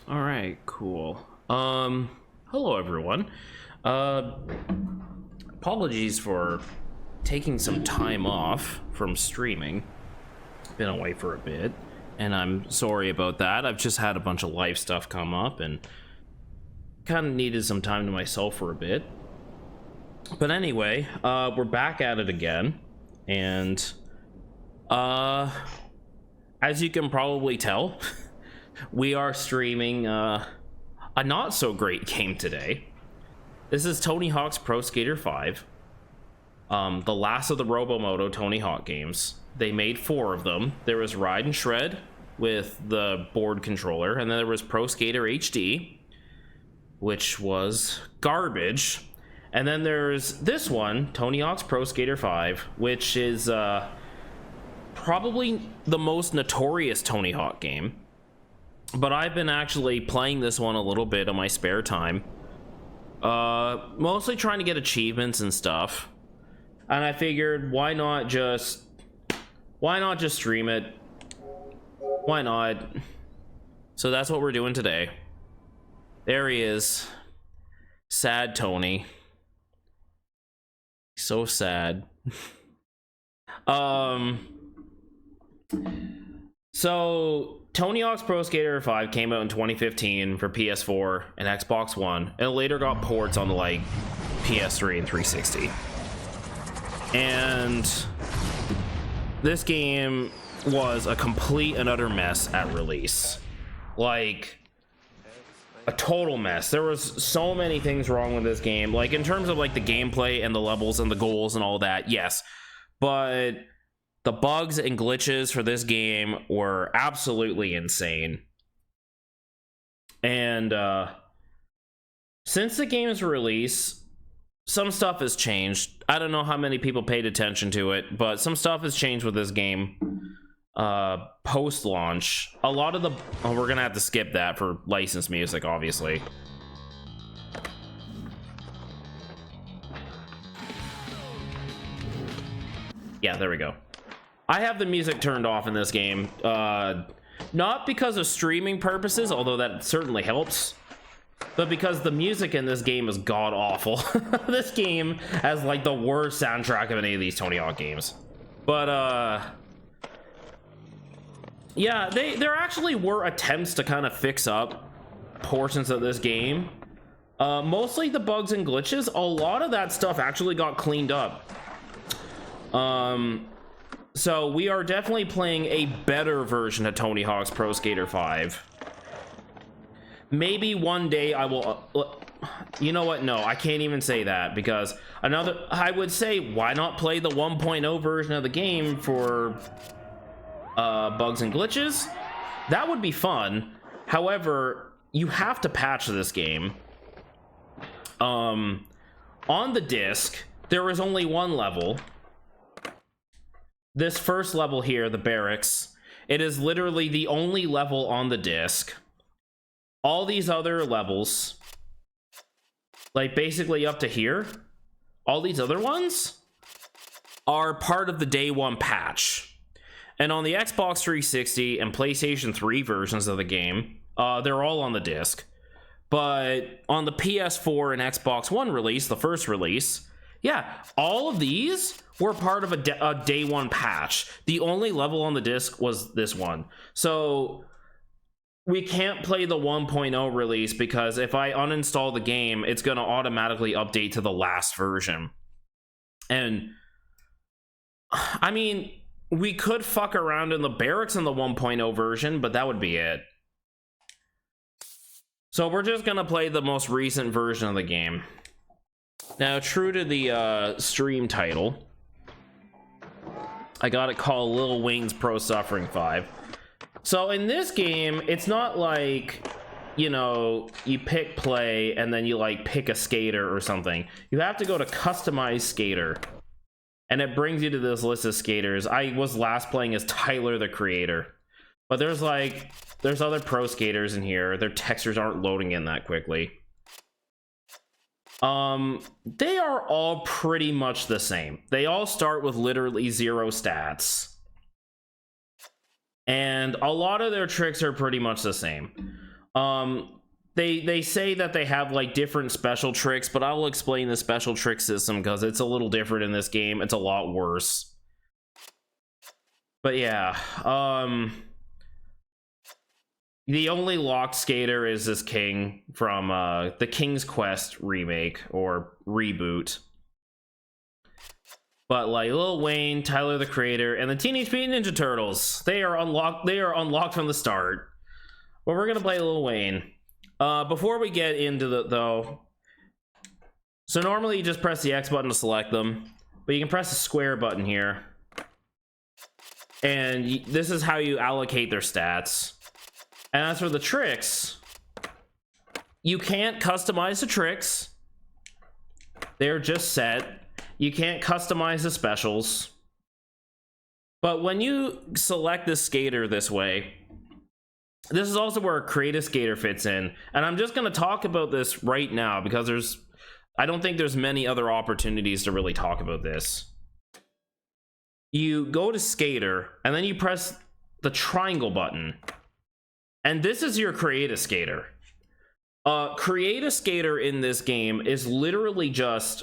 All right, cool. Hello everyone. Apologies for taking some time off from streaming. Been away for a bit, and I'm sorry about that. I've just had a bunch of life stuff come up and kind of needed some time to myself for a bit. But anyway, we're back at it again, and as you can probably tell, we are streaming a not so great game today. This is Tony Hawk's Pro Skater 5, the last of the Robomoto Tony Hawk games. They made 4 of them. There was Ride and Shred with the board controller, and then there was Pro Skater HD, which was garbage. And then there's this one, Tony Hawk's Pro Skater 5, which is probably the most notorious Tony Hawk game. But I've been actually playing this one a little bit on my spare time. Mostly trying to get achievements and stuff. And I figured, why not just stream it? Why not? So that's what we're doing today. There he is. Sad Tony. So sad. So Tony Hawk's Pro Skater 5 came out in 2015 for PS4 and Xbox One, and it later got ports on the like PS3 and 360. And this game was a complete and utter mess at release. Like, a total mess. There was so many things wrong with this game. Like, in terms of like the gameplay and the levels and the goals and all that, yes. But the bugs and glitches for this game were absolutely insane. And since the game's release, some stuff has changed. I don't know how many people paid attention to it, but some stuff has changed with this game post-launch. A lot of the... Oh, we're gonna have to skip that for licensed music, obviously. Yeah, there we go. I have the music turned off in this game, not because of streaming purposes, although that certainly helps, but because the music in this game is god-awful. This game has, like, the worst soundtrack of any of these Tony Hawk games. But, yeah, there actually were attempts to kind of fix up portions of this game. Mostly the bugs and glitches. A lot of that stuff actually got cleaned up. So we are definitely playing a better version of Tony Hawk's Pro Skater 5. Maybe one day I will... you know what? No, I can't even say that, because I would say, why not play the 1.0 version of the game for bugs and glitches? That would be fun. However, you have to patch this game. On the disc, there is only one level. This first level here, the barracks, it is literally the only level on the disc. All these other levels, like basically up to here, all these other ones are part of the day one patch. And on the Xbox 360 and PlayStation 3 versions of the game, they're all on the disc. But on the PS4 and Xbox One release, the first release, yeah, all of these were part of a day one patch. The only level on the disc was this one. So we can't play the 1.0 release, because if I uninstall the game, it's going to automatically update to the last version. And I mean, we could fuck around in the barracks in the 1.0 version, but that would be it. So we're just going to play the most recent version of the game. Now, true to the stream title, I got it called Lil Wayne's Pro Suffering 5. So in this game, it's not like, you know, you pick play and then you like pick a skater or something. You have to go to customize skater, and it brings you to this list of skaters. I was last playing as Tyler the Creator, but there's other pro skaters in here. Their textures aren't loading in that quickly. They are all pretty much the same. They all start with literally 0 stats. And a lot of their tricks are pretty much the same. They say that they have like different special tricks, but I'll explain the special trick system because it's a little different in this game. It's a lot worse. But yeah, the only locked skater is this king from the King's Quest remake or reboot. But like Lil Wayne, Tyler the Creator, and the Teenage Mutant Ninja Turtles, they are unlocked from the start. But we're gonna play Lil Wayne. Before we get into though, so normally you just press the X button to select them, but you can press the square button here, and this is how you allocate their stats. And as for the tricks, you can't customize the tricks. They're just set. You can't customize the specials. But when you select this skater this way, this is also where Create a Skater fits in. And I'm just going to talk about this right now because I don't think there's many other opportunities to really talk about this. You go to Skater, and then you press the triangle button. And this is your Create a Skater. Create a Skater in this game is literally just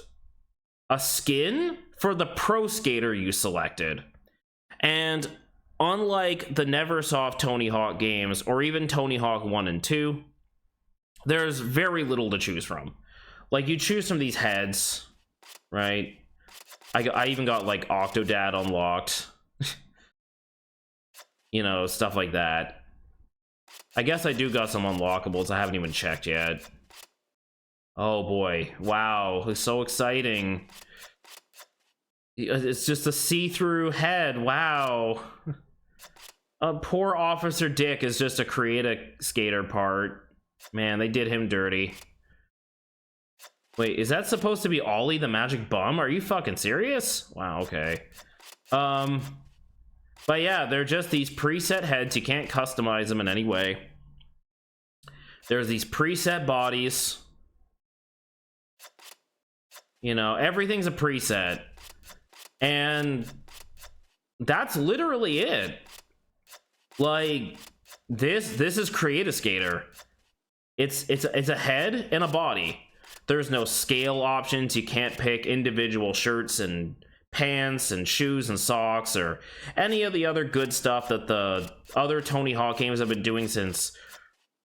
a skin for the pro skater you selected. And unlike the Neversoft Tony Hawk games, or even Tony Hawk 1 and 2, there's very little to choose from. Like, you choose from these heads, right? I even got, like, Octodad unlocked. You know, stuff like that. I guess I do got some unlockables I haven't even checked yet. Oh boy, wow, it's so exciting. It's just a see-through head, wow. Poor Officer Dick is just a Create a Skater part. Man, they did him dirty. Wait, is that supposed to be Ollie the Magic Bum? Are you fucking serious? Wow, okay. But yeah, they're just these preset heads. You can't customize them in any way. There's these preset bodies. You know, everything's a preset. And that's literally it. Like, this is Create a Skater. It's a head and a body. There's no scale options. You can't pick individual shirts and pants and shoes and socks or any of the other good stuff that the other Tony Hawk games have been doing since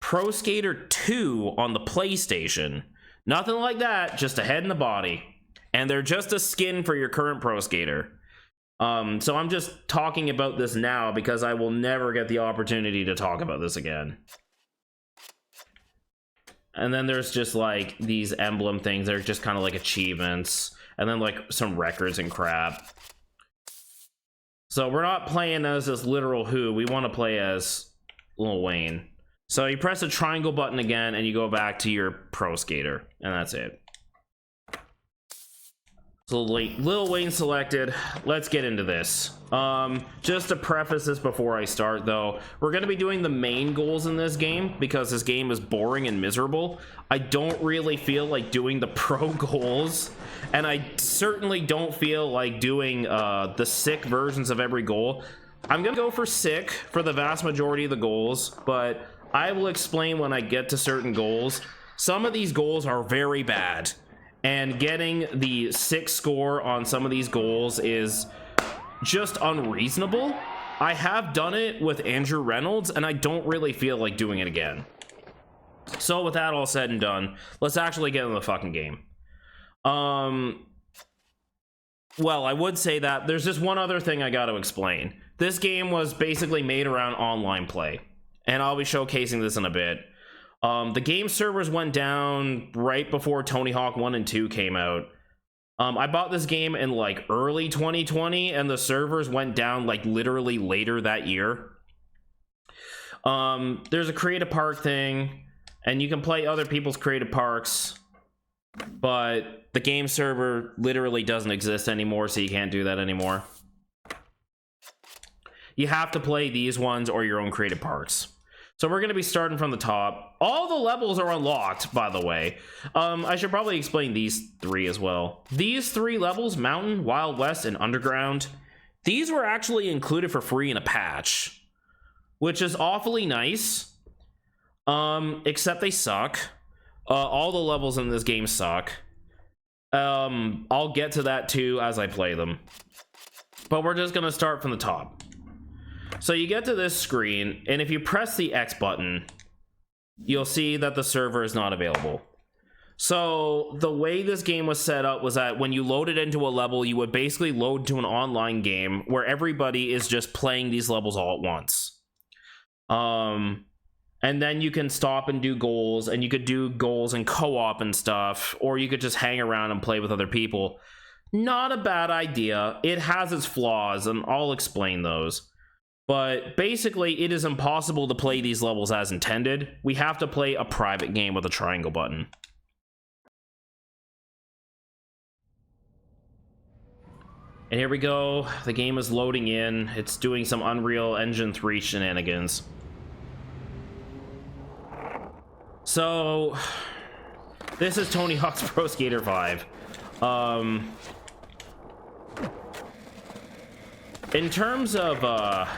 Pro Skater 2 on the PlayStation. Nothing like that, just a head and a body. And they're just a skin for your current Pro Skater. So I'm just talking about this now because I will never get the opportunity to talk about this again. And then there's just like these emblem things. They're just kind of like achievements. And then like some records and crap. So we're not playing as this literal Who. We want to play as Lil Wayne. So you press the triangle button again and you go back to your Pro Skater. And that's it. So Lil Wayne selected. Let's get into this. Just to preface this before I start though, we're going to be doing the main goals in this game because this game is boring and miserable. I don't really feel like doing the pro goals, and I certainly don't feel like doing the sick versions of every goal. I'm going to go for sick for the vast majority of the goals, but I will explain when I get to certain goals. Some of these goals are very bad. And getting the 6 score on some of these goals is just unreasonable. I have done it with Andrew Reynolds, and I don't really feel like doing it again. So with that all said and done, let's actually get into the fucking game. Well, I would say that there's just one other thing I got to explain. This game was basically made around online play, and I'll be showcasing this in a bit. The game servers went down right before Tony Hawk 1 and 2 came out. I bought this game in like early 2020 and the servers went down like literally later that year. There's a Create a Park thing and you can play other people's Create a Parks, but the game server literally doesn't exist anymore, so you can't do that anymore. You have to play these ones or your own Create a Parks. So we're going to be starting from the top. All the levels are unlocked, by the way. I should probably explain these 3 as well. These 3 levels, Mountain, Wild West, and Underground, these were actually included for free in a patch, which is awfully nice. Except they suck. All the levels in this game suck. I'll get to that too as I play them. But we're just gonna start from the top. So you get to this screen, and if you press the X button, you'll see that the server is not available. So the way this game was set up was that when you loaded into a level, you would basically load to an online game where everybody is just playing these levels all at once. And then you can stop and do goals, and you could do goals in co-op and stuff, or you could just hang around and play with other people. Not a bad idea. It has its flaws, and I'll explain those. But basically, it is impossible to play these levels as intended. We have to play a private game with a triangle button. And here we go. The game is loading in. It's doing some Unreal Engine 3 shenanigans. So, this is Tony Hawk's Pro Skater 5. In terms of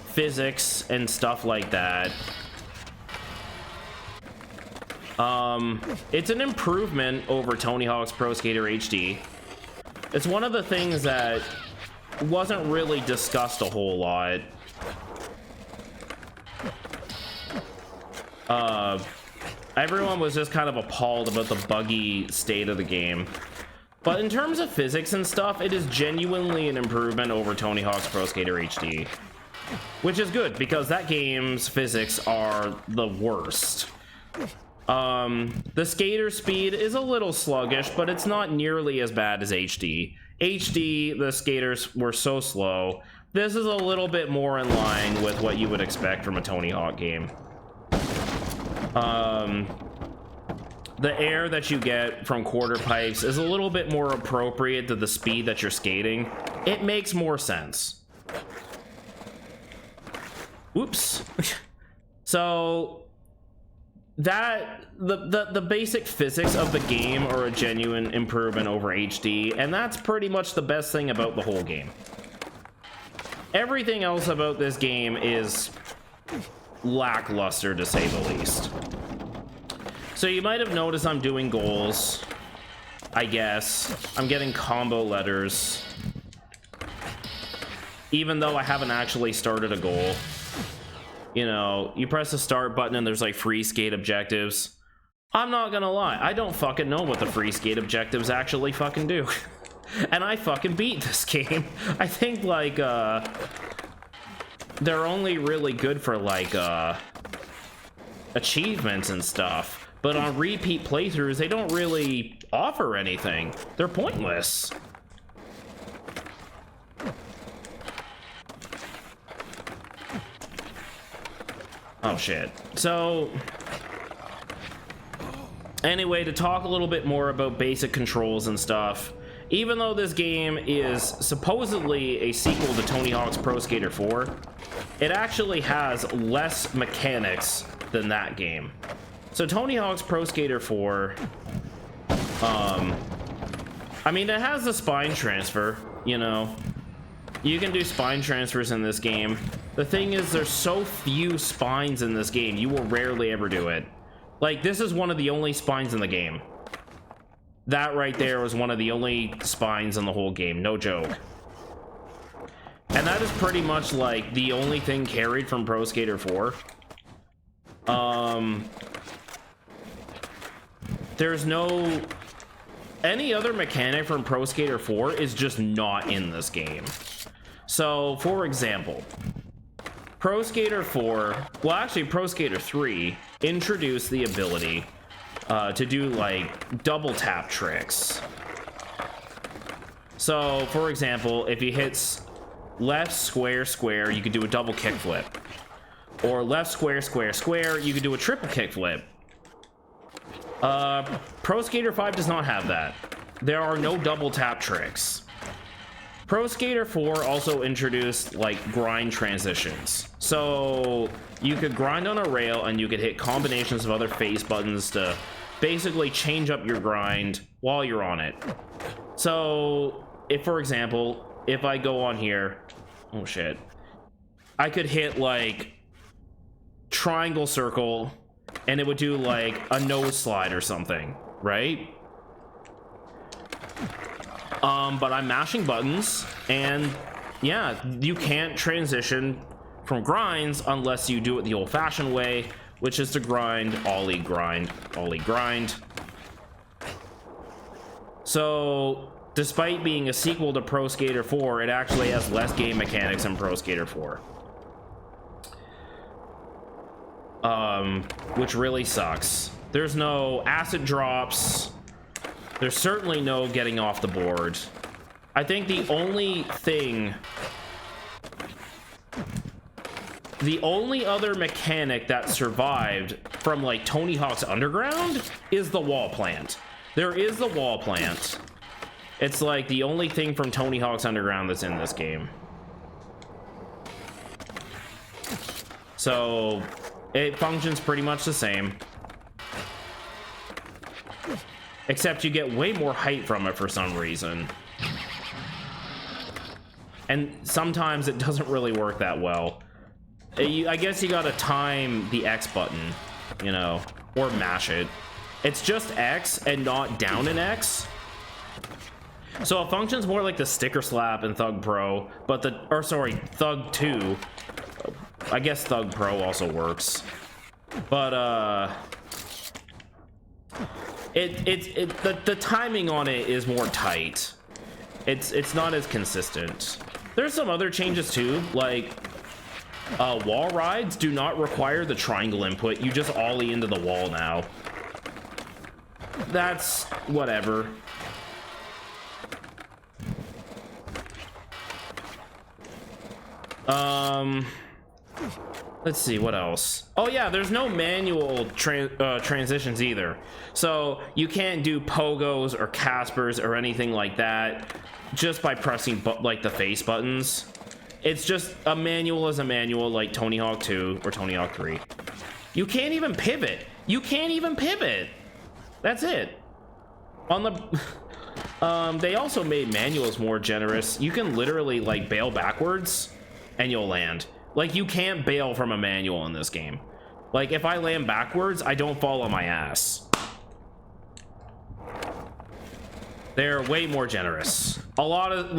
physics and stuff like that, it's an improvement over Tony Hawk's Pro Skater HD. It's one of the things that wasn't really discussed a whole lot. Everyone was just kind of appalled about the buggy state of the game. But in terms of physics and stuff, it is genuinely an improvement over Tony Hawk's Pro Skater HD. Which is good, because that game's physics are the worst. The skater speed is a little sluggish, but it's not nearly as bad as HD. HD, the skaters were so slow. This is a little bit more in line with what you would expect from a Tony Hawk game. The air that you get from quarter pipes is a little bit more appropriate to the speed that you're skating. It makes more sense. Oops. So that the basic physics of the game are a genuine improvement over HD, and that's pretty much the best thing about the whole game. Everything else about this game is lackluster, to say the least. So you might have noticed I'm doing goals, I guess. I'm getting combo letters, even though I haven't actually started a goal. You know, you press the start button and there's like free skate objectives. I'm not gonna lie, I don't fucking know what the free skate objectives actually fucking do. And I fucking beat this game. I think like they're only really good for like achievements and stuff. But on repeat playthroughs, they don't really offer anything. They're pointless. Oh shit. So anyway, to talk a little bit more about basic controls and stuff, even though this game is supposedly a sequel to Tony Hawk's Pro Skater 4, it actually has less mechanics than that game. So Tony Hawk's Pro Skater 4, I mean, it has the spine transfer, you know. You can do spine transfers in this game. The thing is, there's so few spines in this game, you will rarely ever do it. Like, this is one of the only spines in the game. That right there was one of the only spines in the whole game, no joke. And that is pretty much like the only thing carried from Pro Skater 4. There's no... Any other mechanic from Pro Skater 4 is just not in this game. So, for example, Pro Skater 4... Well, actually, Pro Skater 3 introduced the ability to do, like, double tap tricks. So, for example, if you hit left square square, you could do a double kickflip. Or left square square square, you could do a triple kickflip. Pro Skater 5 does not have that. There are no double tap tricks. Pro Skater 4 also introduced like grind transitions. So you could grind on a rail and you could hit combinations of other face buttons to basically change up your grind while you're on it. So if, for example, if I go on here, oh shit, I could hit like triangle circle and it would do like a nose slide or something, right? But I'm mashing buttons, and yeah, you can't transition from grinds unless you do it the old-fashioned way, which is to grind, ollie, grind, ollie, grind. So despite being a sequel to Pro Skater 4, it actually has less game mechanics than Pro Skater 4. Which really sucks. There's no acid drops. There's certainly no getting off the board. I think the only other mechanic that survived from like Tony Hawk's Underground is the wall plant. There is the wall plant. It's like the only thing from Tony Hawk's Underground that's in this game. So it functions pretty much the same. Except you get way more height from it for some reason. And sometimes it doesn't really work that well. I guess you gotta time the X button, you know, or mash it. It's just X and not down in X. So it functions more like the sticker slap in Thug Pro, but Thug 2. I guess Thug Pro also works. But the timing on it is more tight. It's not as consistent. There's some other changes too, like wall rides do not require the triangle input. You just ollie into the wall now. That's whatever. Let's see what else. Oh yeah, there's no manual transitions either, so you can't do pogos or Caspers or anything like that just by pressing like the face buttons. It's just a manual as a manual, like Tony Hawk 2 or Tony Hawk 3. You can't even pivot. You can't even pivot. That's it. On the they also made manuals more generous. You can literally like bail backwards and you'll land. Like, you can't bail from a manual in this game. Like, if I land backwards, I don't fall on my ass. They're way more generous. A lot of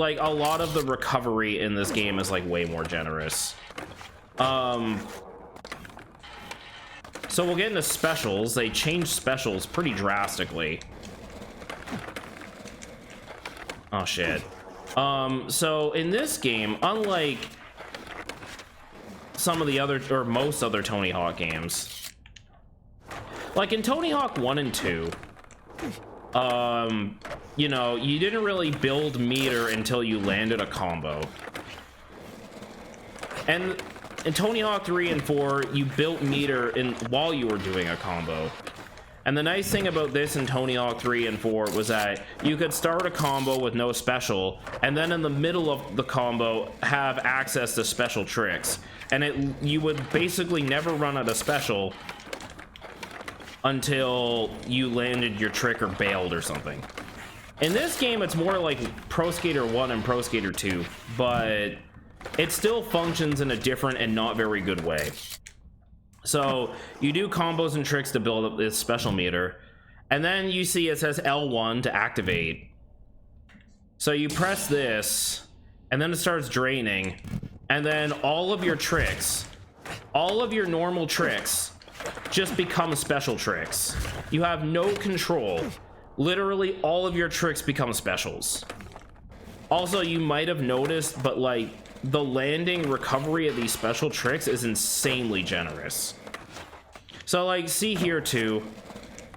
the recovery in this game is like way more generous. So we'll get into specials. They changed specials pretty drastically. Oh shit. So in this game, unlike some of the other, or most other Tony Hawk games, like in Tony Hawk 1 and 2, you know, you didn't really build meter until you landed a combo. And in Tony Hawk 3 and 4, you built meter while you were doing a combo. And the nice thing about this in Tony Hawk 3 and 4 was that you could start a combo with no special, and then in the middle of the combo have access to special tricks. And you would basically never run out of special until you landed your trick or bailed or something. In this game, it's more like Pro Skater 1 and Pro Skater 2, but it still functions in a different and not very good way. So you do combos and tricks to build up this special meter, and then you see it says L1 to activate. So you press this, and then it starts draining, and then all of your tricks, all of your normal tricks, just become special tricks. You have no control. Literally all of your tricks become specials. Also, you might have noticed, but like the landing recovery of these special tricks is insanely generous. So like, see here too,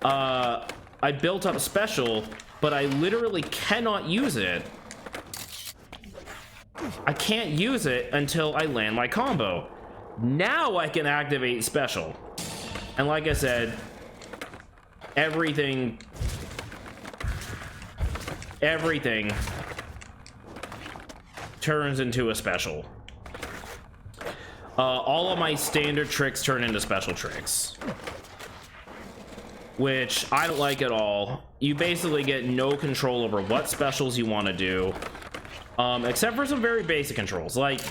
I built up special, but I literally cannot use it. I can't use it until I land my combo. Now I can activate special. And like I said, everything turns into a special. All of my standard tricks turn into special tricks, which I don't like at all. You basically get no control over what specials you want to do, except for some very basic controls. Like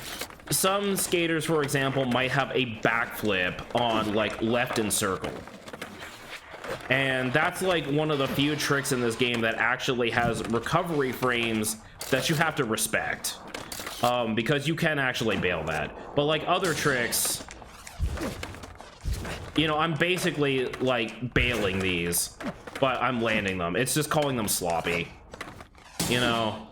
some skaters, for example, might have a backflip on like left and circle. And that's like one of the few tricks in this game that actually has recovery frames that you have to respect. Because you can actually bail that. But like other tricks, you know, I'm basically like bailing these, but I'm landing them. It's just calling them sloppy. You know,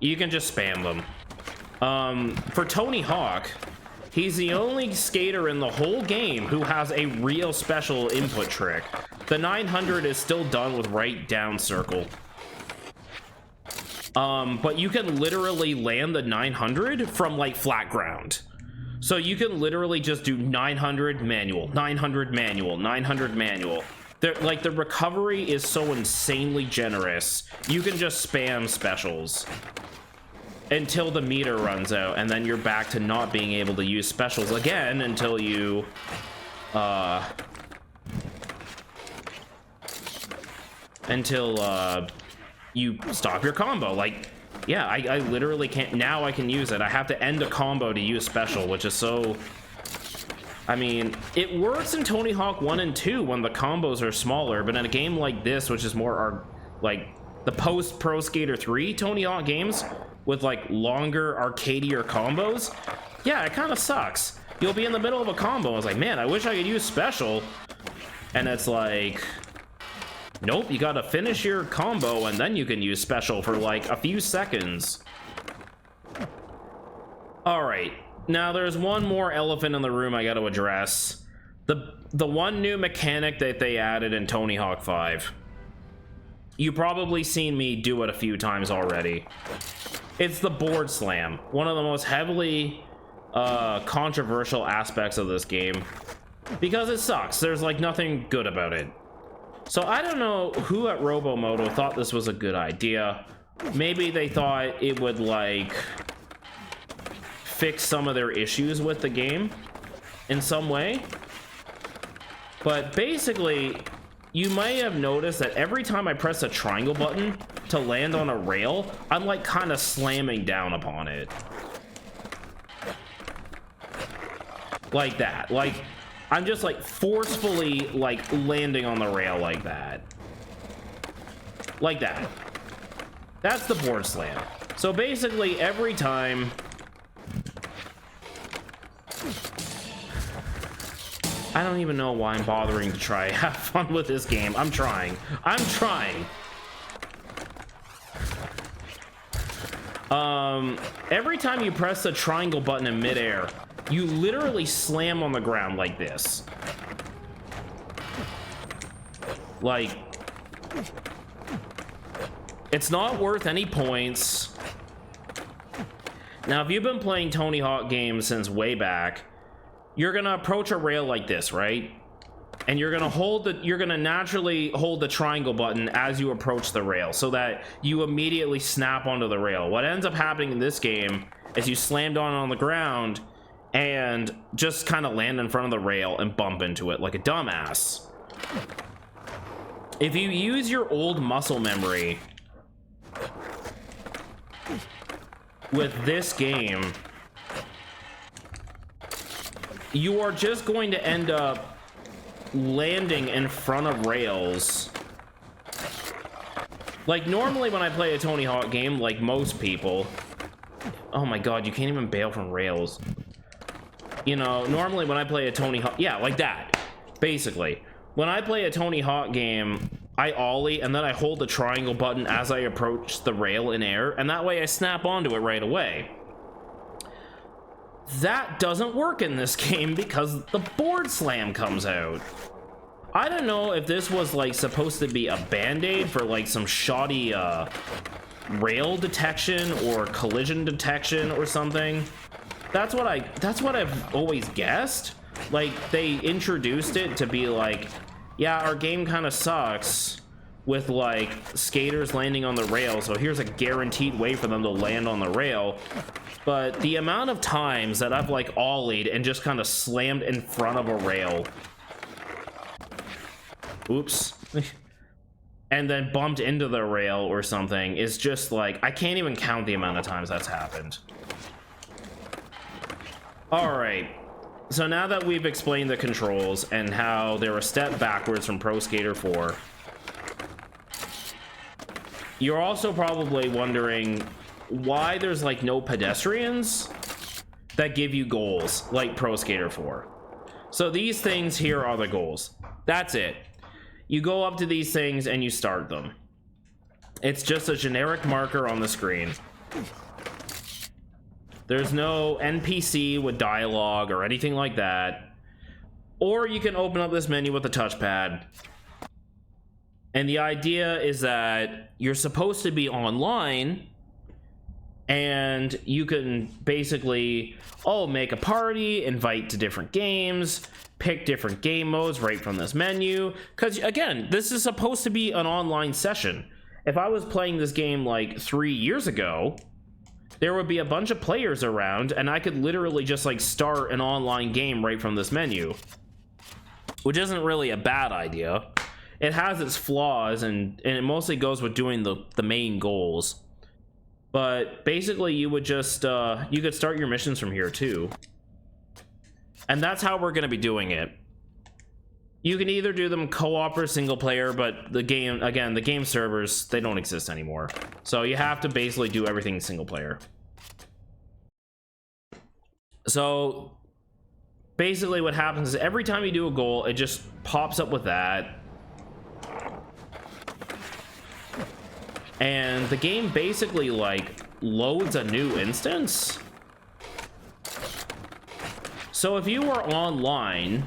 you can just spam them. For Tony Hawk, he's the only skater in the whole game who has a real special input trick. The 900 is still done with right down circle. But you can literally land the 900 from like flat ground. So you can literally just do 900 manual, 900 manual, 900 manual. Like the recovery is so insanely generous. You can just spam specials until the meter runs out, and then you're back to not being able to use specials again until you you stop your combo. Like, yeah, I literally can't. Now I can use it. I have to end a combo to use special, which is so... I mean, it works in Tony Hawk 1 and 2 when the combos are smaller, but in a game like this, which is more like the post Pro Skater 3 Tony Hawk games with like longer arcadier combos, yeah, it kind of sucks. You'll be in the middle of a combo and it's like, man, I wish I could use special, and it's like, nope, you gotta finish your combo and then you can use special for like a few seconds. All right, now there's one more elephant in the room I gotta address. The one new mechanic that they added in Tony Hawk 5. You've probably seen me do it a few times already. It's the board slam, one of the most heavily controversial aspects of this game, because it sucks. There's like nothing good about it. So I don't know who at Robomoto thought this was a good idea. Maybe they thought it would like fix some of their issues with the game in some way. But basically, you might have noticed that every time I press a triangle button to land on a rail, I'm like kind of slamming down upon it. Like that. Like, I'm just like forcefully like landing on the rail like that. Like that. That's the board slam. So basically every time I don't even know why I'm bothering to try have fun with this game. I'm trying. Every time you press the triangle button in midair, you literally slam on the ground like this. Like, it's not worth any points. Now, if you've been playing Tony Hawk games since way back, you're gonna approach a rail like this, right? And you're gonna naturally hold the triangle button as you approach the rail so that you immediately snap onto the rail. What ends up happening in this game is you slam down on the ground and just kind of land in front of the rail and bump into it like a dumbass. If you use your old muscle memory with this game, you are just going to end up landing in front of rails. Like, normally when I play a Tony Hawk game, like most people... Oh my god, you can't even bail from rails. You know, normally when I play a Tony Hawk... Yeah, like that. Basically. When I play a Tony Hawk game, I ollie and then I hold the triangle button as I approach the rail in air, and that way I snap onto it right away. That doesn't work in this game because the board slam comes out. I don't know if this was like supposed to be a band-aid for like some shoddy rail detection or collision detection or something. That's what I've always guessed. Like, they introduced it to be like, yeah, our game kind of sucks with like skaters landing on the rail, so here's a guaranteed way for them to land on the rail. But the amount of times that I've like ollied and just kind of slammed in front of a rail, oops, and then bumped into the rail or something is just like, I can't even count the amount of times that's happened. All right, So now that we've explained the controls and how they're a step backwards from Pro Skater 4, you're also probably wondering why there's like no pedestrians that give you goals like Pro Skater 4. So these things here are the goals. That's it. You go up to these things and you start them. It's just a generic marker on the screen. There's no NPC with dialogue or anything like that. Or you can open up this menu with a touchpad. And the idea is that you're supposed to be online, and you can basically, make a party, invite to different games, pick different game modes right from this menu. Because, again, this is supposed to be an online session. If I was playing this game like 3 years ago, there would be a bunch of players around, and I could literally just like start an online game right from this menu, which isn't really a bad idea. It has its flaws, and it mostly goes with doing the main goals. But basically, you would just you could start your missions from here too, and that's how we're going to be doing it. You can either do them co-op or single player, but the game servers, they don't exist anymore. So you have to basically do everything single player. So basically what happens is every time you do a goal, it just pops up with that. And the game basically like loads a new instance. So if you were online,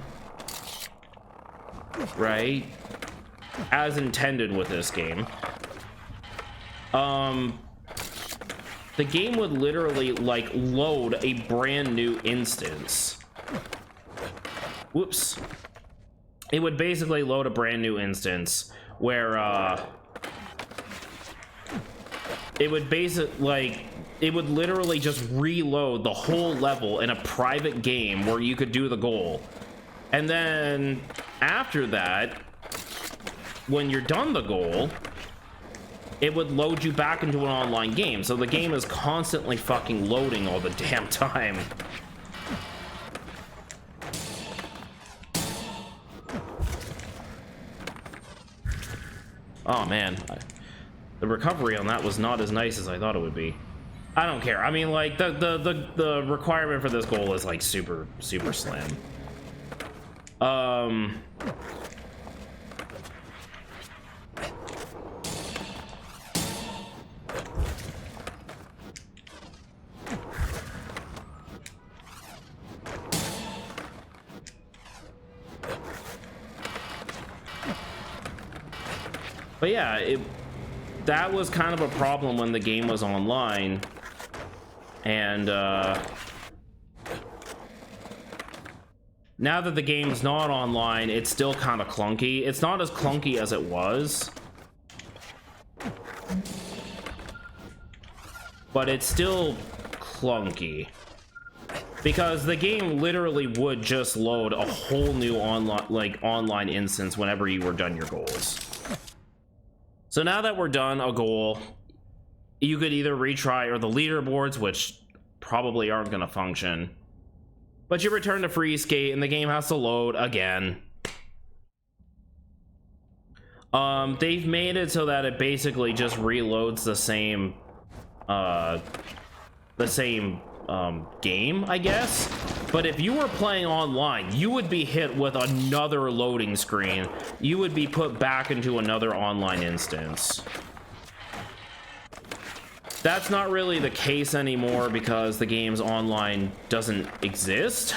right, as intended with this game, the game would literally like load a brand new instance. Whoops. It would basically load a brand new instance where it would it would literally just reload the whole level in a private game where you could do the goal. And then after that, when you're done the goal, it would load you back into an online game. So the game is constantly fucking loading all the damn time. Oh man, the recovery on that was not as nice as I thought it would be. I don't care. I mean, like the requirement for this goal is like super slim. But yeah, that was kind of a problem when the game was online, and now that the game's not online, it's still kind of clunky. It's not as clunky as it was, but it's still clunky because the game literally would just load a whole new online instance whenever you were done your goals. So now that we're done a goal, you could either retry or the leaderboards, which probably aren't going to function. But you return to free skate and the game has to load again. They've made it so that it basically just reloads the same game, I guess. But if you were playing online, you would be hit with another loading screen. You would be put back into another online instance. That's not really the case anymore because the game's online doesn't exist.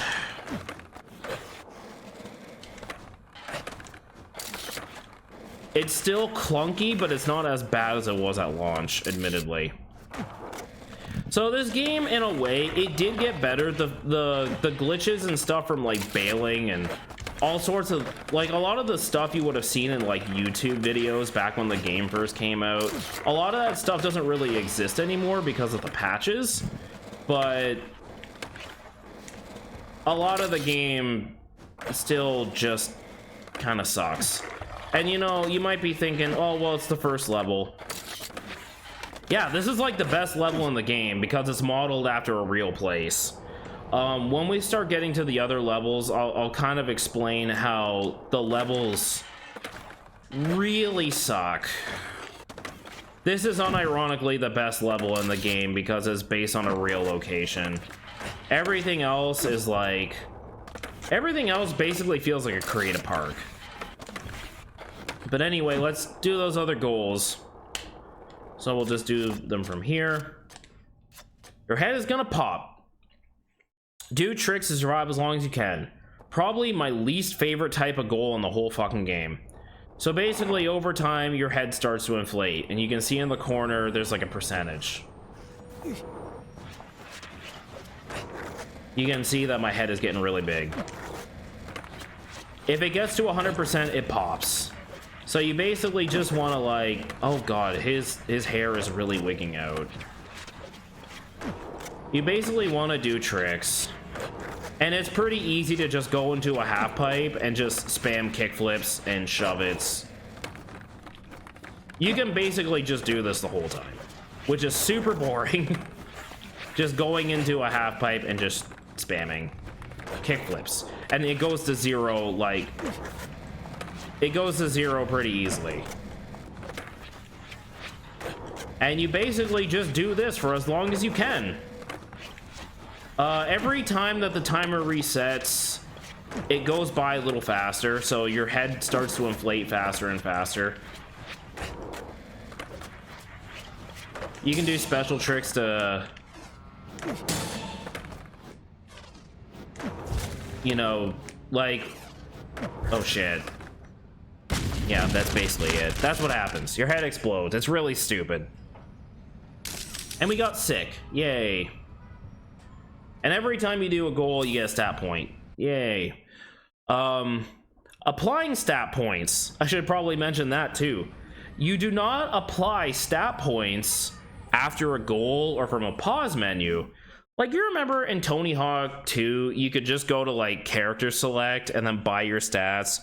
It's still clunky, but it's not as bad as it was at launch, admittedly. So this game, in a way, it did get better. The glitches and stuff from like bailing and all sorts of, like, a lot of the stuff you would have seen in like YouTube videos back when the game first came out, a lot of that stuff doesn't really exist anymore because of the patches. But a lot of the game still just kind of sucks. And you know, you might be thinking, oh well, it's the first level. Yeah, this is like the best level in the game because it's modeled after a real place. When we start getting to the other levels, I'll kind of explain how the levels really suck. This is unironically the best level in the game because it's based on a real location. Everything else is like... Everything else basically feels like a creative park. But anyway, let's do those other goals. So we'll just do them from here. Your head is gonna pop. Do tricks to survive as long as you can. Probably my least favorite type of goal in the whole fucking game. So basically, over time, your head starts to inflate, and you can see in the corner, there's like a percentage. You can see that my head is getting really big. If it gets to 100%, it pops. So you basically just want to like, oh god, his hair is really wigging out. You basically want to do tricks. And it's pretty easy to just go into a half pipe and just spam kickflips and shove it's. You can basically just do this the whole time, which is super boring. Just going into a half pipe and just spamming kickflips. And it goes to zero, like, it goes to zero pretty easily. And you basically just do this for as long as you can. Every time that the timer resets, it goes by a little faster, so your head starts to inflate faster and faster. You can do special tricks to, you know, like, oh shit. Yeah, that's basically it. That's what happens. Your head explodes. It's really stupid. And we got sick. Yay. And every time you do a goal, you get a stat point. Yay. Applying stat points. I should probably mention that too. You do not apply stat points after a goal or from a pause menu. Like, you remember in Tony Hawk 2, you could just go to like character select and then buy your stats.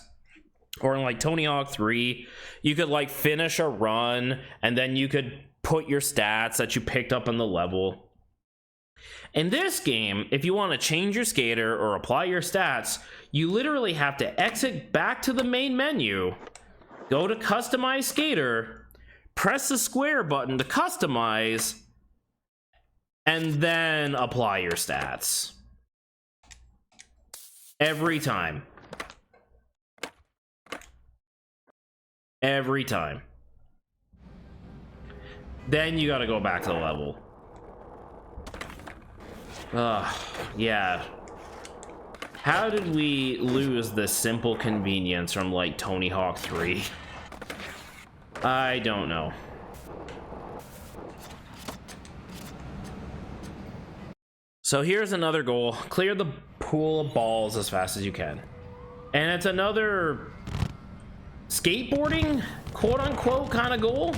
Or in like Tony Hawk 3, you could like finish a run and then you could put your stats that you picked up in the level. In this game, if you want to change your skater or apply your stats, you literally have to exit back to the main menu, go to customize skater, press the square button to customize, and then apply your stats. Every time. Every time. Then you gotta go back to the level. Yeah. How did we lose this simple convenience from like Tony Hawk 3? I don't know. So here's another goal. Clear the pool of balls as fast as you can. And it's another skateboarding, quote unquote, kind of goal.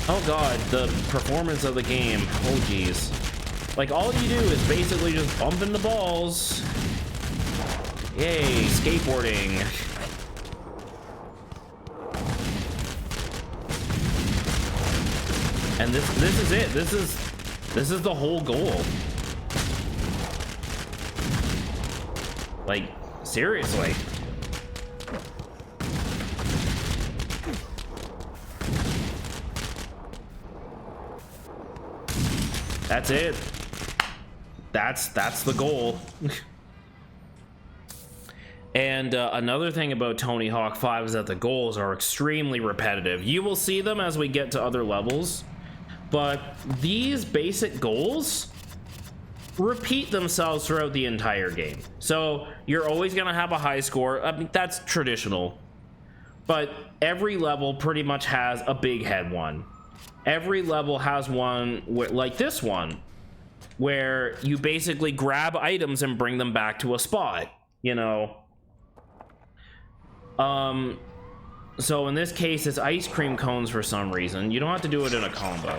Oh god, the performance of the game. Oh geez. Like, all you do is basically just bump into balls. Yay, skateboarding. And this is it. This is the whole goal. Like, seriously. That's it. That's the goal. And another thing about Tony Hawk 5 is that the goals are extremely repetitive. You will see them as we get to other levels, but these basic goals repeat themselves throughout the entire game. So you're always gonna have a high score. I mean, that's traditional, but every level pretty much has a big head one. Every level has one like this one, where you basically grab items and bring them back to a spot, you know. So in this case, it's ice cream cones for some reason. You don't have to do it in a combo,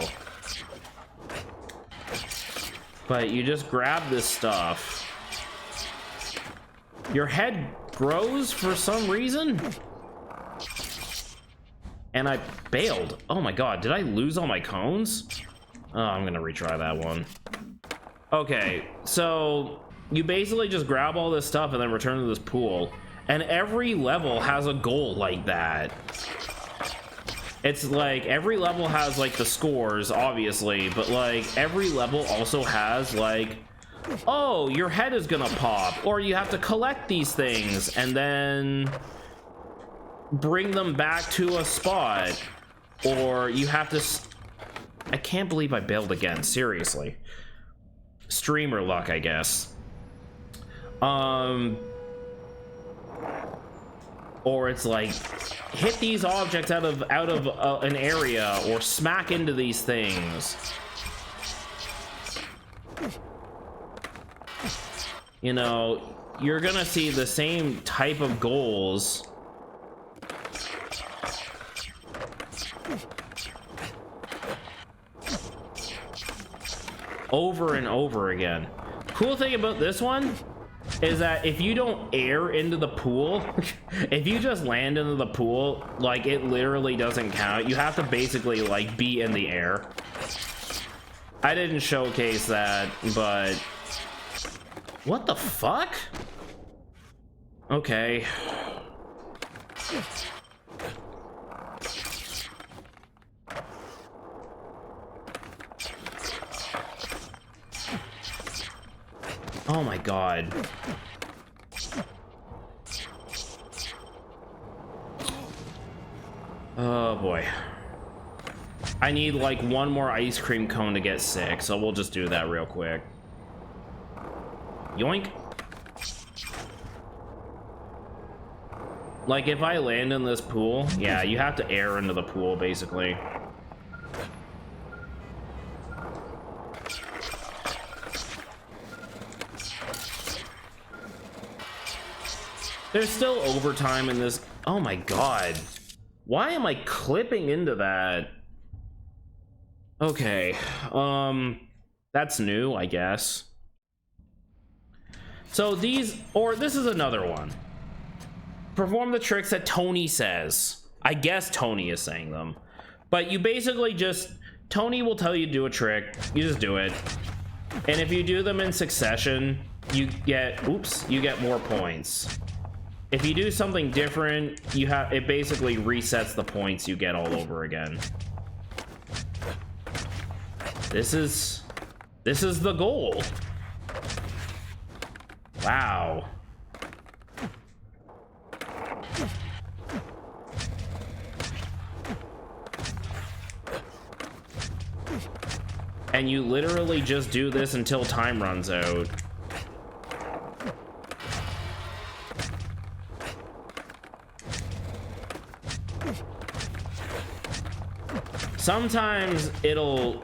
but you just grab this stuff. Your head grows for some reason, and I bailed. Oh my god, did I lose all my cones? Oh, I'm gonna retry that one. Okay, so you basically just grab all this stuff and then return to this pool, and every level has a goal like that. It's like every level has like the scores, obviously, but like every level also has like, oh, your head is gonna pop, or you have to collect these things and then bring them back to a spot, or you have to I can't believe I bailed again, seriously. Streamer luck, I guess. Or it's like hit these objects out of an area, or smack into these things. You know, you're gonna see the same type of goals over and over again. Cool thing about this one is that if you don't air into the pool, if you just land into the pool, like, it literally doesn't count. You have to basically like be in the air. I didn't showcase that, but what the fuck? Okay. Oh my god. Oh boy. I need like one more ice cream cone to get sick, so we'll just do that real quick. Yoink. Like, if I land in this pool, yeah, you have to air into the pool, basically. There's still overtime in this. Oh my god. Why am I clipping into that? Okay. That's new, I guess. So these, or this is another one. Perform the tricks that Tony says. I guess Tony is saying them. But you basically just, Tony will tell you to do a trick. You just do it. And if you do them in succession, you get, oops, you get more points. If you do something different, you have, it basically resets the points you get all over again. This is the goal. Wow. And you literally just do this until time runs out. Sometimes it'll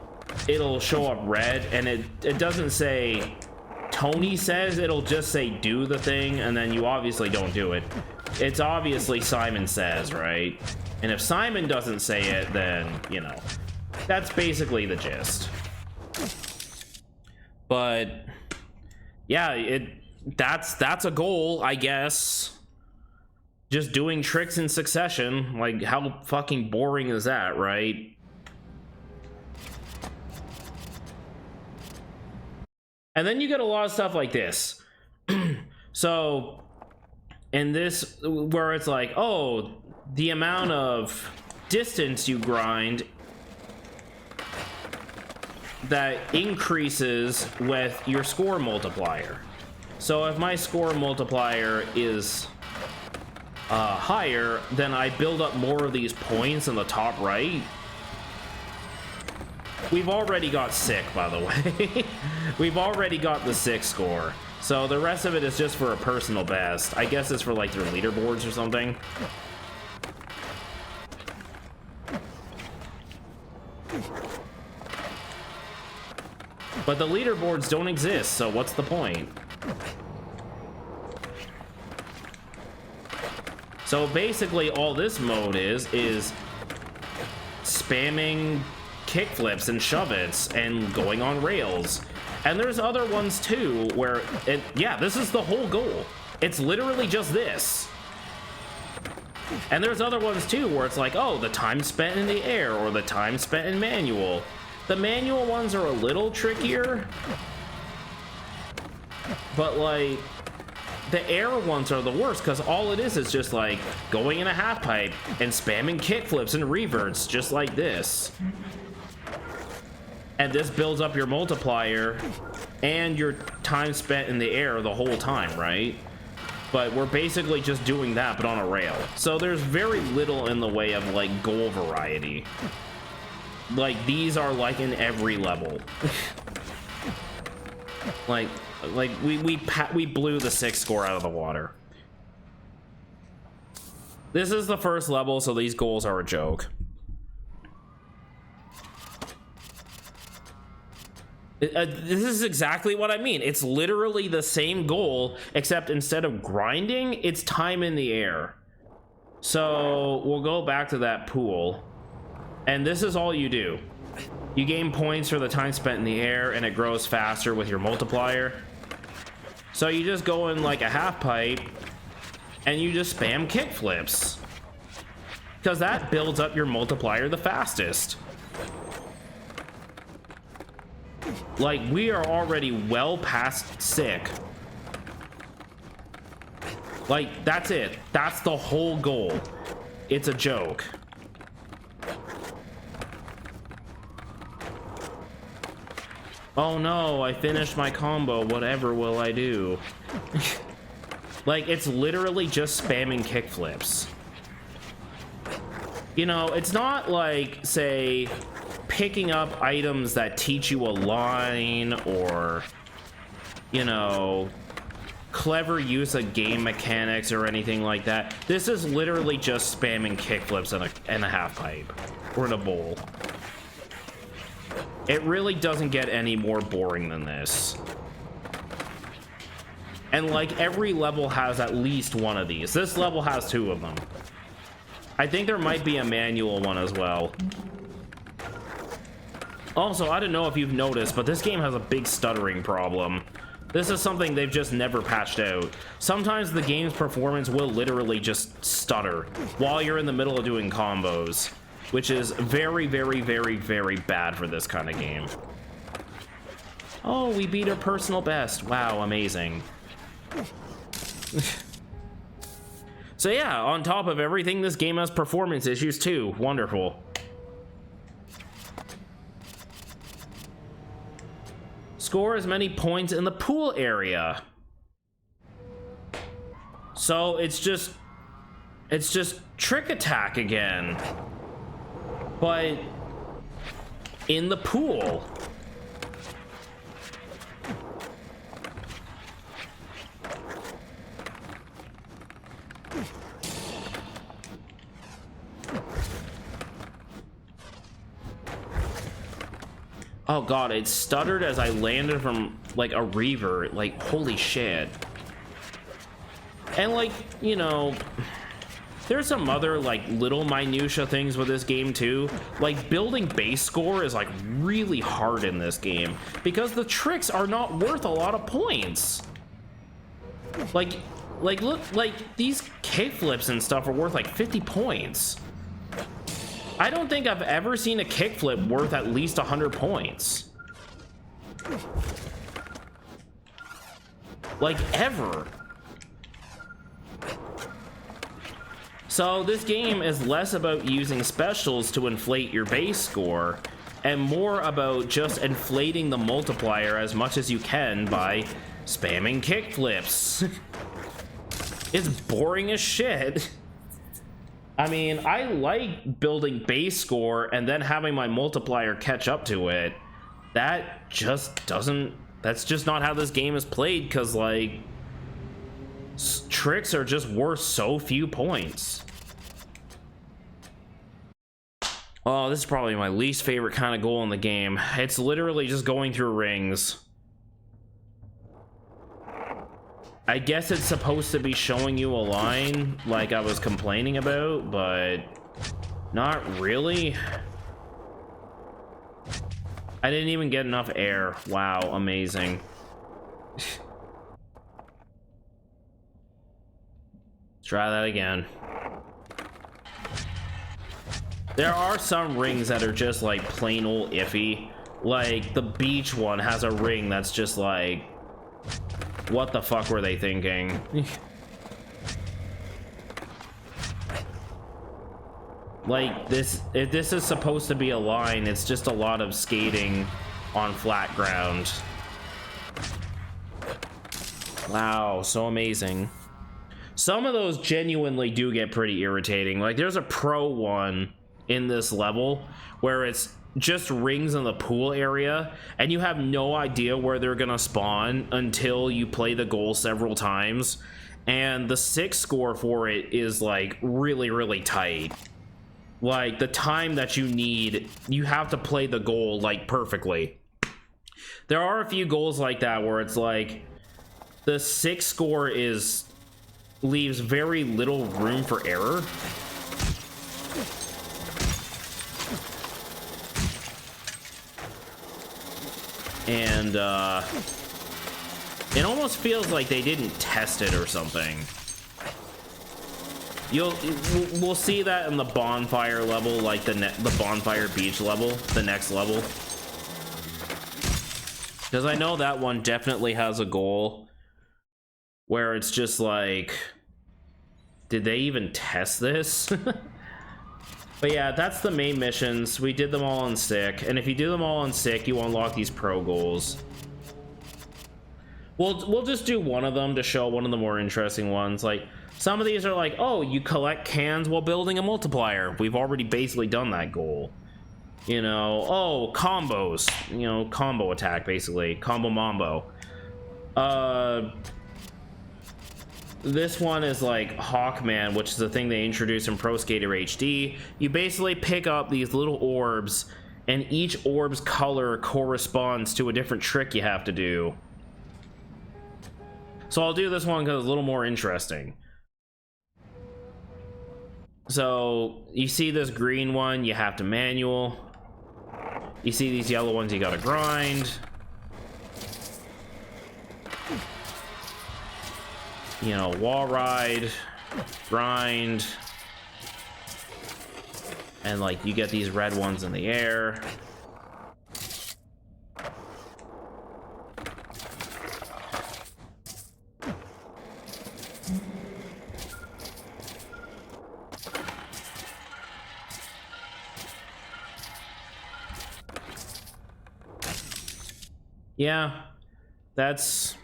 show up red, and it doesn't say Tony says, it'll just say do the thing, and then you obviously don't do it. It's obviously Simon says, right? And if Simon doesn't say it, then, you know, that's basically the gist. But yeah, that's a goal, I guess. Just doing tricks in succession. Like, how fucking boring is that, right? And then you get a lot of stuff like this. So, in this, where it's like, oh, the amount of distance you grind that increases with your score multiplier. So if my score multiplier is higher, then I build up more of these points in the top right. We've already got sick, by the way. We've already got the 6 score. So the rest of it is just for a personal best. I guess it's for like their leaderboards or something. But the leaderboards don't exist, so what's the point? So basically all this mode is spamming kickflips and shove-its and going on rails. And there's other ones too where yeah, this is the whole goal. It's literally just this. And there's other ones too where it's like, oh, the time spent in the air or the time spent in manual. The manual ones are a little trickier, But like the air ones are the worst because all it is just like going in a half pipe and spamming kickflips and reverts just like this. And this builds up your multiplier and your time spent in the air the whole time, right? But we're basically just doing that but on a rail. So there's very little in the way of like goal variety. Like these are like in every level. like we blew the 6 score out of the water. This is the first level, so these goals are a joke. This is exactly what I mean. It's literally the same goal, except instead of grinding, it's time in the air. So we'll go back to that pool. And this is all you do. You gain points for the time spent in the air, and it grows faster with your multiplier. So you just go in like a half pipe, and you just spam kickflips. Because that builds up your multiplier the fastest. Like, we are already well past sick. Like, that's it. That's the whole goal. It's a joke. Oh no, I finished my combo. Whatever will I do? Like, it's literally just spamming kickflips. You know, it's not like, say, picking up items that teach you a line or, you know, clever use of game mechanics or anything like that. This is literally just spamming kickflips in a half pipe or in a bowl. It really doesn't get any more boring than this. And like every level has at least one of these. This level has 2 of them. I think there might be a manual one as well. Also, I don't know if you've noticed, but this game has a big stuttering problem. This is something they've just never patched out. Sometimes the game's performance will literally just stutter while you're in the middle of doing combos, which is very, very, very, very bad for this kind of game. Oh, we beat our personal best. Wow, amazing. So yeah, on top of everything, this game has performance issues too. Wonderful. Score as many points in the pool area. So it's just trick attack again, but in the pool. Oh god, it stuttered as I landed from like a revert. Like, holy shit. And like, you know, there's some other like little minutia things with this game too. Like building base score is like really hard in this game because the tricks are not worth a lot of points. Like look, like these kickflips and stuff are worth like 50 points. I don't think I've ever seen a kickflip worth at least 100 points. Like, ever. So this game is less about using specials to inflate your base score and more about just inflating the multiplier as much as you can by spamming kickflips. It's boring as shit. I mean, I like building base score and then having my multiplier catch up to it. That just doesn't... That's just not how this game is played, because, like, tricks are just worth so few points. Oh, this is probably my least favorite kind of goal in the game. It's literally just going through rings. I guess it's supposed to be showing you a line like I was complaining about, but not really. I didn't even get enough air. Wow, amazing. Let's try that again. There are some rings that are just like plain old iffy. Like the beach one has a ring that's just like What the fuck were they thinking? Like, this, if this is supposed to be a line, it's just a lot of skating on flat ground. Wow, so amazing. Some of those genuinely do get pretty irritating. Like, there's a pro one in this level where it's just rings in the pool area, and you have no idea where they're gonna spawn until you play the goal several times. And the 6 score for it is, like, really, really tight. Like, the time that you need, you have to play the goal, like, perfectly. There are a few goals like that where it's like the 6 score leaves very little room for error. And it almost feels like they didn't test it or something. We'll see that in the bonfire level, like the bonfire beach level, the next level. Because I know that one definitely has a goal where it's just like, did they even test this? But yeah, that's the main missions. We did them all on sick, and if you do them all on sick, you unlock these pro goals. We'll just do one of them to show one of the more interesting ones. Like, some of these are like, oh, you collect cans while building a multiplier. We've already basically done that goal. You know, oh, combos. You know, combo attack, basically. Combo mambo. This one is like Hawkman, which is the thing they introduced in Pro Skater HD. You basically pick up these little orbs, and each orb's color corresponds to a different trick you have to do. So I'll do this one because it's a little more interesting. So you see this green one, you have to manual. You see these yellow ones, you gotta grind. You know, wall ride, grind. And like, you get these red ones in the air. Yeah, that's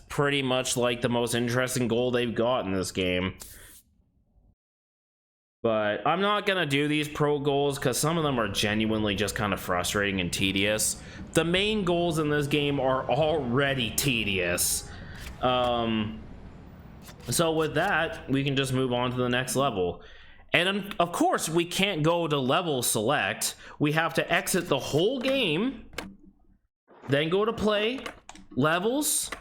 pretty much like the most interesting goal they've got in this game. But I'm not gonna do these pro goals because some of them are genuinely just kind of frustrating and tedious. The main goals in this game are already tedious. So with that, we can just move on to the next level. And of course, we can't go to level select. We have to exit the whole game, then go to play, levels,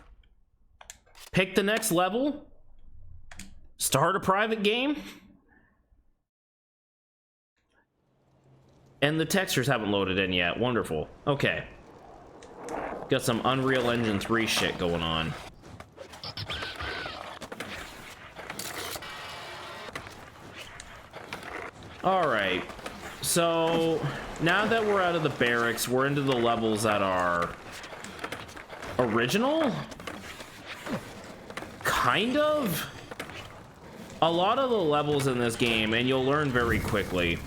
pick the next level, start a private game, and the textures haven't loaded in yet. Wonderful. Okay. Got some Unreal Engine 3 shit going on. Alright. So, now that we're out of the barracks, we're into the levels that are original? Kind of? A lot of the levels in this game, and you'll learn very quickly,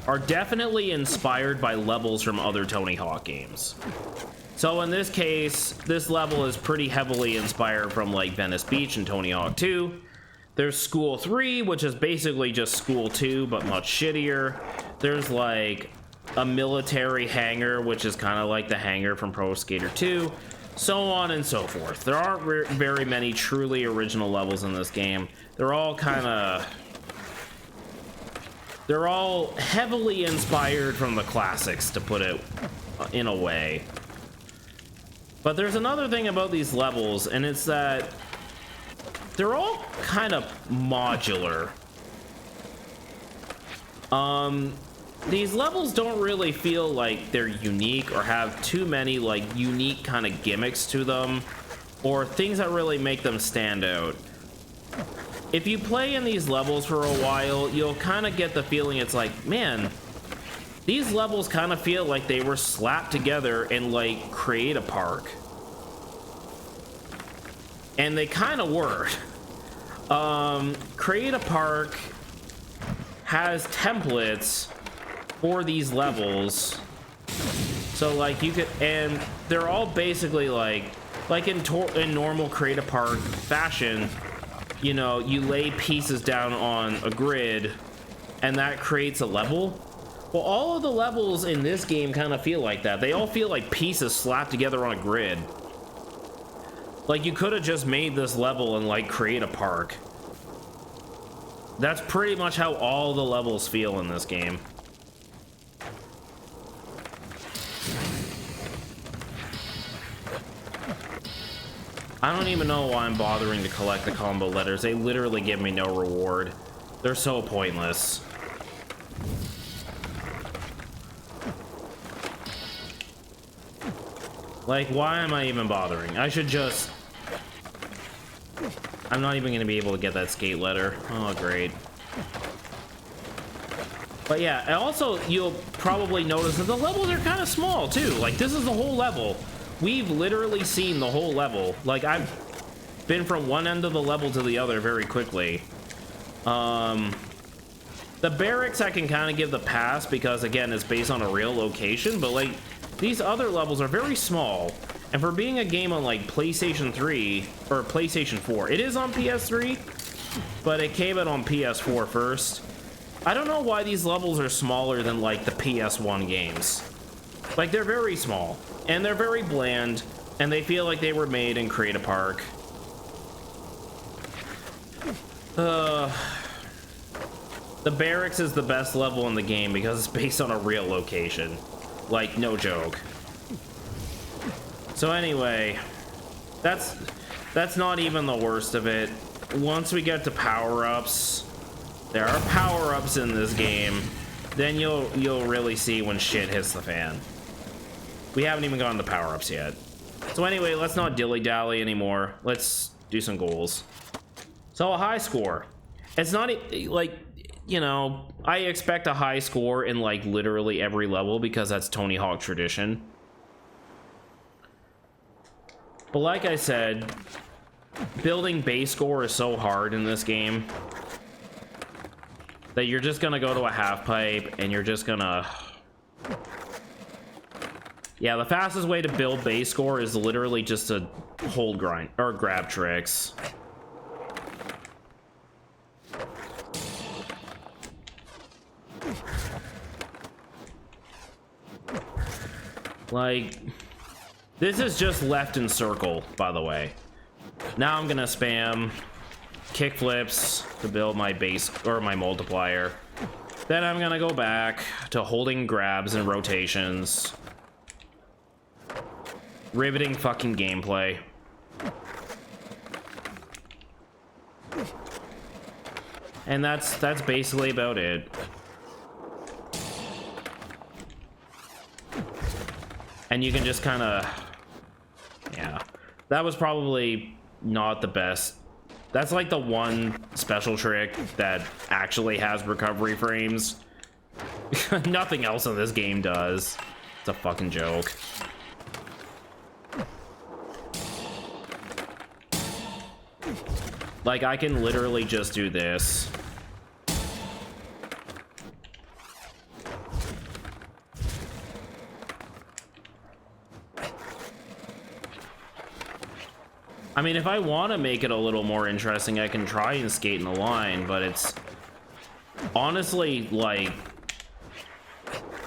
are definitely inspired by levels from other Tony Hawk games. So in this case, this level is pretty heavily inspired from like Venice Beach and Tony Hawk 2. There's School 3, which is basically just School 2, but much shittier. There's like a military hangar, which is kind of like the hangar from Pro Skater 2. So on and so forth. There aren't very many truly original levels in this game. They're all heavily inspired from the classics, to put it in a way. But there's another thing about these levels, and it's that they're all kind of modular. These levels don't really feel like they're unique or have too many like unique kind of gimmicks to them or things that really make them stand out. If you play in these levels for a while, you'll kind of get the feeling it's like, man, these levels kind of feel like they were slapped together and like create a park. and they kind of were. Create a Park has templates for these levels, so like you could, and they're all basically like in normal Create a Park fashion, you know, you lay pieces down on a grid and that creates a level. Well, all of the levels in this game kind of feel like that. They all feel like pieces slapped together on a grid. Like, you could have just made this level and, like, Create a Park. That's pretty much how all the levels feel in this game. I don't even know why I'm bothering to collect the combo letters. They literally give me no reward. They're so pointless. Like, why am I even bothering? I should just... I'm not even gonna be able to get that skate letter. Oh, great. But yeah, and also, you'll probably notice that the levels are kind of small, too. Like, this is the whole level. We've literally seen the whole level. Like, I've been from one end of the level to the other very quickly. The barracks I can kind of give the pass because, again, it's based on a real location, but, like, these other levels are very small, and for being a game on like PlayStation 3 or PlayStation 4, it is on PS3, but it came out on PS4 first. I don't know why these levels are smaller than like the PS1 games. Like, they're very small, and they're very bland, and they feel like they were made in Create a Park. The barracks is the best level in the game because it's based on a real location. Like, no joke. So anyway, that's not even the worst of it. Once we get to power-ups, there are power-ups in this game, then you'll really see when shit hits the fan. We haven't even gotten to power-ups yet. So anyway, let's not dilly-dally anymore. Let's do some goals. So a high score. It's not like, you know, I expect a high score in like literally every level because that's Tony Hawk tradition. But like I said, building base score is so hard in this game that you're just gonna go to a half pipe and you're just gonna... Yeah, the fastest way to build base score is literally just to hold grind or grab tricks. Like, this is just left and circle, by the way. Now I'm gonna spam kickflips to build my base or my multiplier. Then I'm gonna go back to holding grabs and rotations. Riveting fucking gameplay. And that's basically about it. And you can just kind of... Yeah. That was probably not the best. That's like the one special trick that actually has recovery frames. Nothing else in this game does. It's a fucking joke. Like, I can literally just do this. I mean, if I want to make it a little more interesting, I can try and skate in the line, but it's honestly like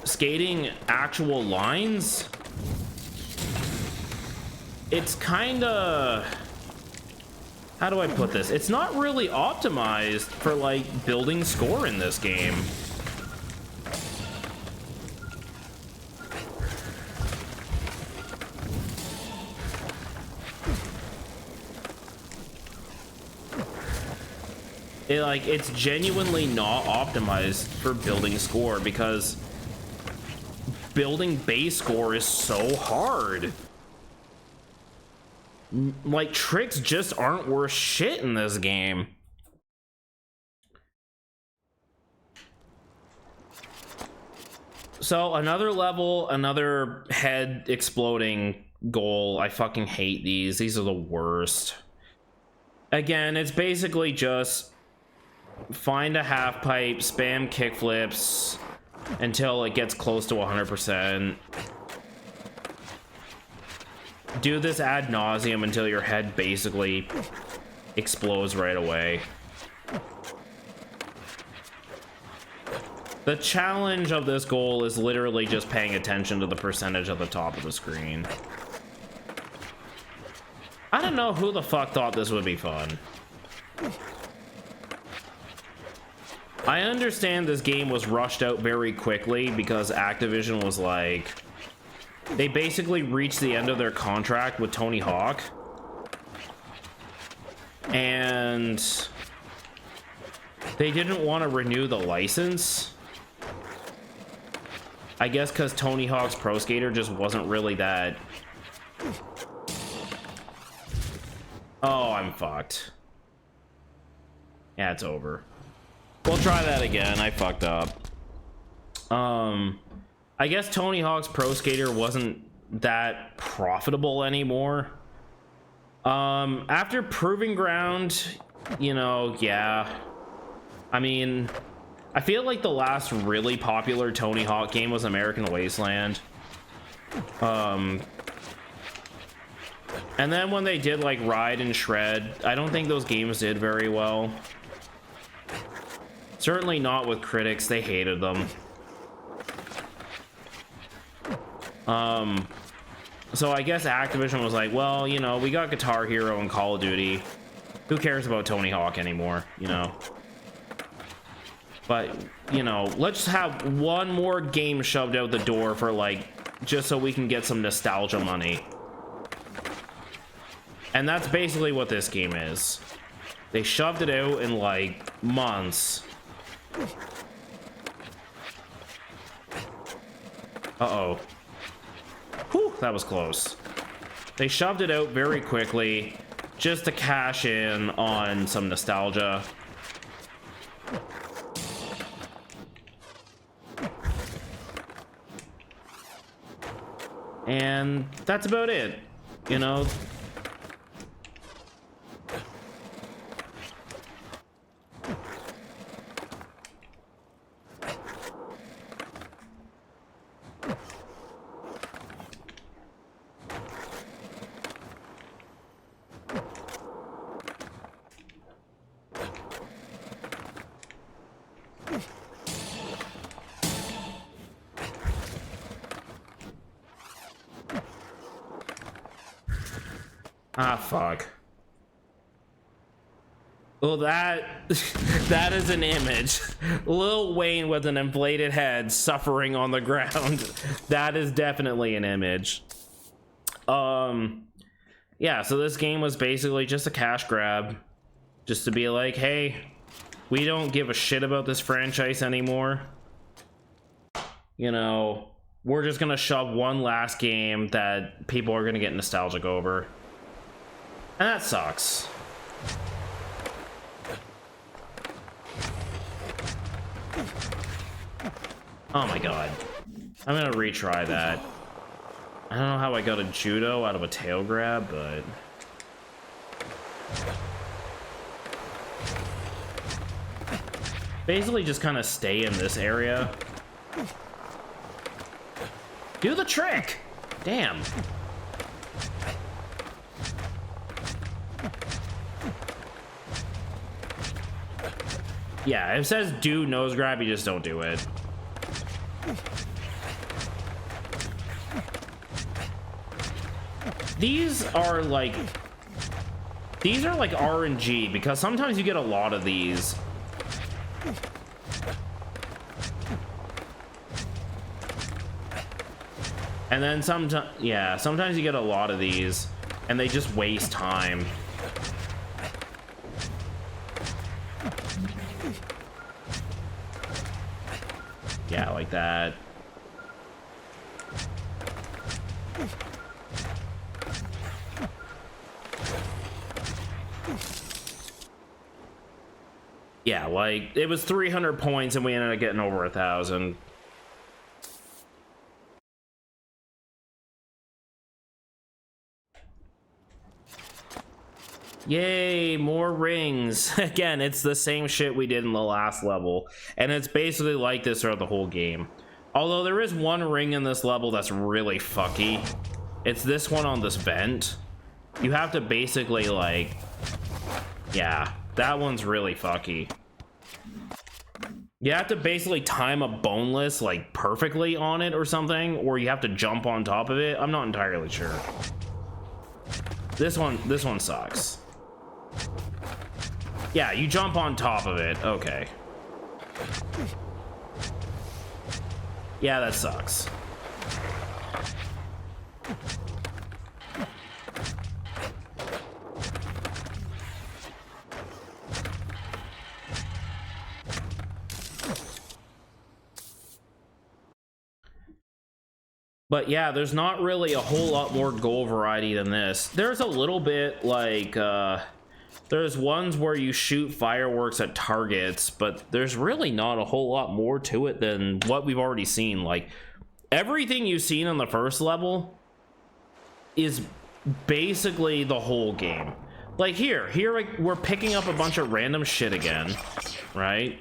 skating actual lines. It's kind of, how do I put this? It's not really optimized for like building score in this game. It's genuinely not optimized for building score because building base score is so hard. Like, tricks just aren't worth shit in this game. So another level, another head exploding goal. I fucking hate these. These are the worst. Again, it's basically just find a half pipe, spam kickflips until it gets close to 100%. Do this ad nauseum until your head basically explodes right away. The challenge of this goal is literally just paying attention to the percentage at the top of the screen. I don't know who the fuck thought this would be fun. I understand this game was rushed out very quickly because Activision was like... They basically reached the end of their contract with Tony Hawk. And... they didn't want to renew the license. I guess because Tony Hawk's Pro Skater just wasn't really that... Oh, I'm fucked. Yeah, it's over. We'll try that again. I fucked up. I guess Tony Hawk's Pro Skater wasn't that profitable anymore. After Proving Ground, you know, yeah. I mean, I feel like the last really popular Tony Hawk game was American Wasteland. And then when they did like Ride and Shred, I don't think those games did very well. Certainly not with critics, they hated them. So I guess Activision was like, well, you know, we got Guitar Hero and Call of Duty. Who cares about Tony Hawk anymore, you know? But, you know, let's have one more game shoved out the door for like, just so we can get some nostalgia money. And that's basically what this game is. They shoved it out in like months. Uh-oh. Whew, that was close. They shoved it out very quickly just to cash in on some nostalgia. And that's about it, you know? Ah, fuck. Well, that is an image. Lil Wayne with an inflated head suffering on the ground. That is definitely an image. Yeah, so this game was basically just a cash grab. Just to be like, hey, we don't give a shit about this franchise anymore. You know, we're just gonna shove one last game that people are gonna get nostalgic over. And that sucks. Oh my god. I'm gonna retry that. I don't know how I got a judo out of a tail grab, but... basically just kind of stay in this area. Do the trick! Damn. Yeah, if it says do nose grab, you just don't do it. These are like RNG because sometimes you get a lot of these. And then sometimes, yeah, sometimes you get a lot of these and they just waste time. Yeah, like that. Yeah, like, it was 300 points and we ended up getting over 1,000. Yay, more rings. Again, it's the same shit we did in the last level, and it's basically like this throughout the whole game. Although there is one ring in this level that's really fucky. It's this one on this vent. You have to basically, like... Yeah, that one's really fucky. You have to basically time a boneless, like, perfectly on it or something, or you have to jump on top of it. I'm not entirely sure. This one sucks. Yeah, you jump on top of it. Okay. Yeah, that sucks. But yeah, there's not really a whole lot more goal variety than this. There's a little bit like, there's ones where you shoot fireworks at targets, but there's really not a whole lot more to it than what we've already seen. Like, everything you've seen on the first level is basically the whole game. Like here we're picking up a bunch of random shit again, right?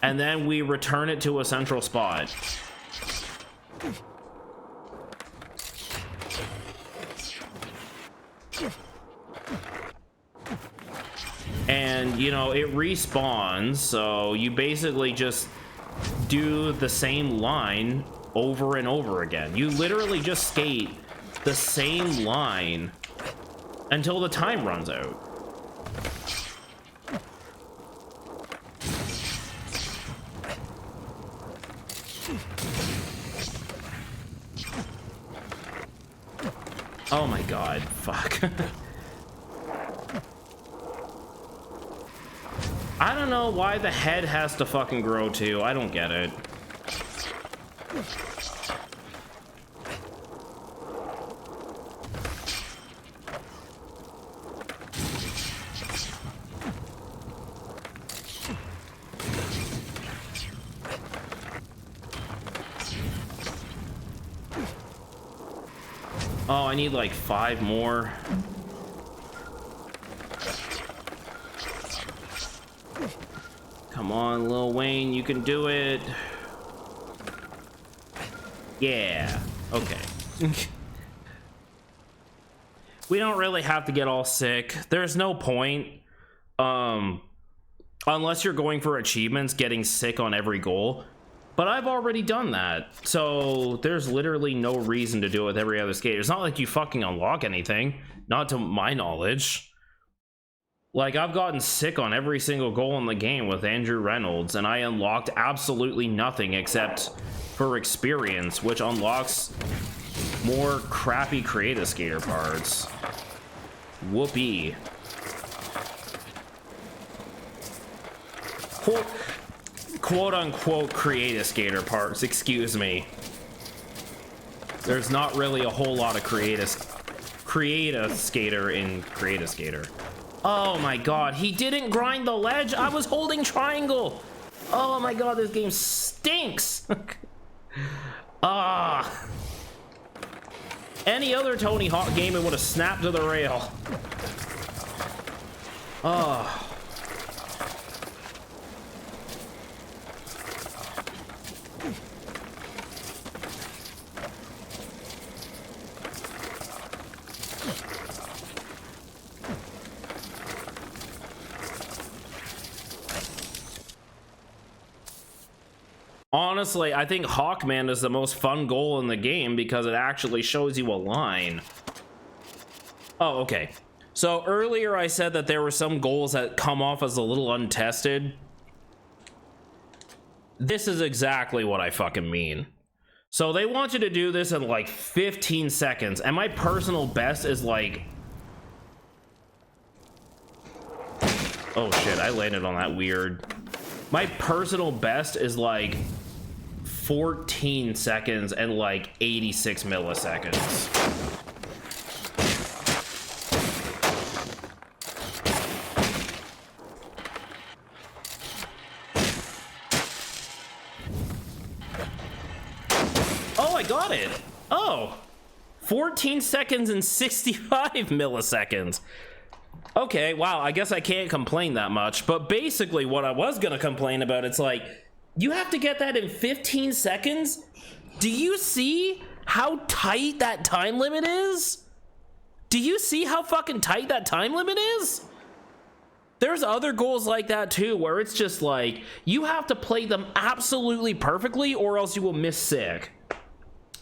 And then we return it to a central spot. And, you know, it respawns, so you basically just do the same line over and over again. You literally just skate the same line until the time runs out. Oh my god, fuck. I don't know why the head has to fucking grow too. I don't get it. Oh, I need like 5 more. Come on, Lil Wayne, you can do it. Yeah, okay. We don't really have to get all sick. There's no point, unless you're going for achievements, getting sick on every goal. But I've already done that, so there's literally no reason to do it with every other skater. It's not like you fucking unlock anything, not to my knowledge. Like, I've gotten sick on every single goal in the game with Andrew Reynolds, and I unlocked absolutely nothing except for experience, which unlocks more crappy Create Skater parts. Whoopee. Quote-unquote Create Skater parts, excuse me. There's not really a whole lot of Create Skater in Create Skater. Oh my god, he didn't grind the ledge. I was holding triangle. Oh my god, this game stinks. Any other Tony Hawk game, it would have snapped to the rail. Honestly, I think Hawkman is the most fun goal in the game because it actually shows you a line. Oh, okay. So earlier I said that there were some goals that come off as a little untested. This is exactly what I fucking mean. So they want you to do this in like 15 seconds, and my personal best is like... Oh shit, I landed on that weird. My personal best is like 14 seconds and like 86 milliseconds. Oh, I got it. Oh, 14 seconds and 65 milliseconds. Okay, wow, I guess I can't complain that much. But basically what I was gonna complain about, it's like, you have to get that in 15 seconds? Do you see how tight that time limit is? Do you see how fucking tight that time limit is? There's other goals like that too, where it's just like, you have to play them absolutely perfectly or else you will miss sick.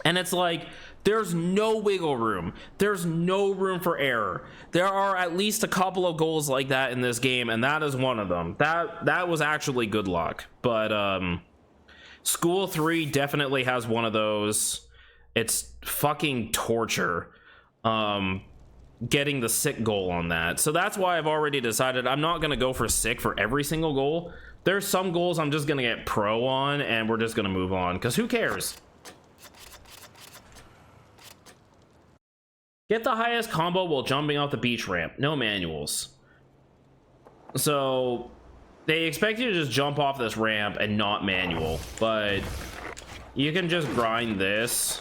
And it's like, there's no wiggle room. There's no room for error. There are at least a couple of goals like that in this game, and that is one of them. That was actually good luck. But School 3 definitely has one of those. It's fucking torture. Getting the sick goal on that. So that's why I've already decided I'm not gonna go for sick for every single goal. There's some goals I'm just gonna get pro on, and we're just gonna move on, because who cares? Get the highest combo while jumping off the beach ramp. No manuals. So they expect you to just jump off this ramp and not manual, but you can just grind this.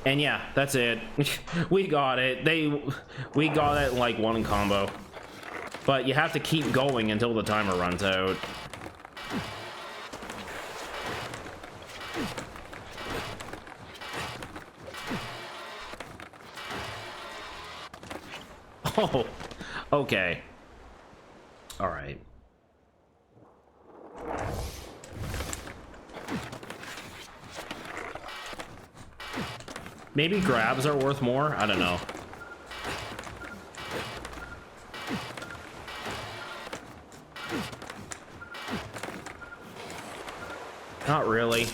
And yeah, that's it. We got it. We got it in like one combo. But you have to keep going until the timer runs out. Oh, okay. All right. Maybe grabs are worth more? I don't know. Not really.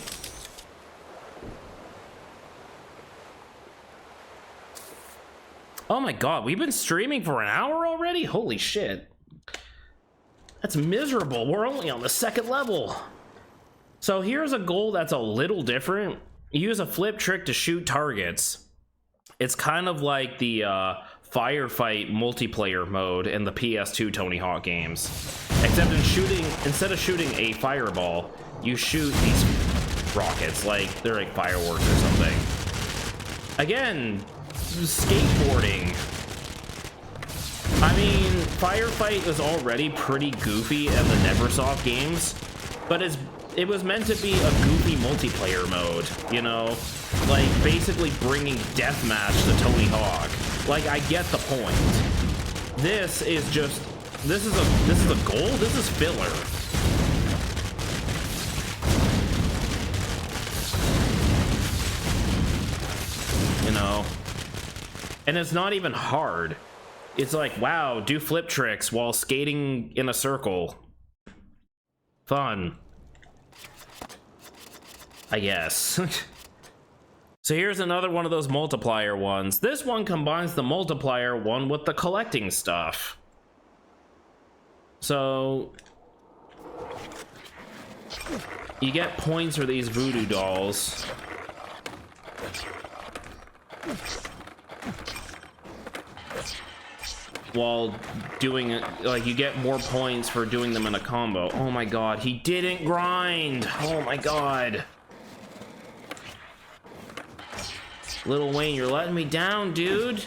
Oh my god, we've been streaming for an hour already? Holy shit. That's miserable. We're only on the second level. So here's a goal that's a little different. Use a flip trick to shoot targets. It's kind of like the firefight multiplayer mode in the PS2 Tony Hawk games. Except instead of shooting a fireball, you shoot these rockets like they're like fireworks or something. Again, skateboarding. I mean, firefight is already pretty goofy in the Neversoft games, but it was meant to be a goofy multiplayer mode, you know? Like, basically bringing deathmatch to Tony Hawk. Like, I get the point. This is a goal? This is filler. You know? And it's not even hard. It's like, wow, do flip tricks while skating in a circle. Fun. I guess. So here's another one of those multiplier ones. This one combines the multiplier one with the collecting stuff. So you get points for these voodoo dolls. While doing it, like, you get more points for doing them in a combo. Oh my god, he didn't grind. Oh my god. Lil Wayne, you're letting me down, dude.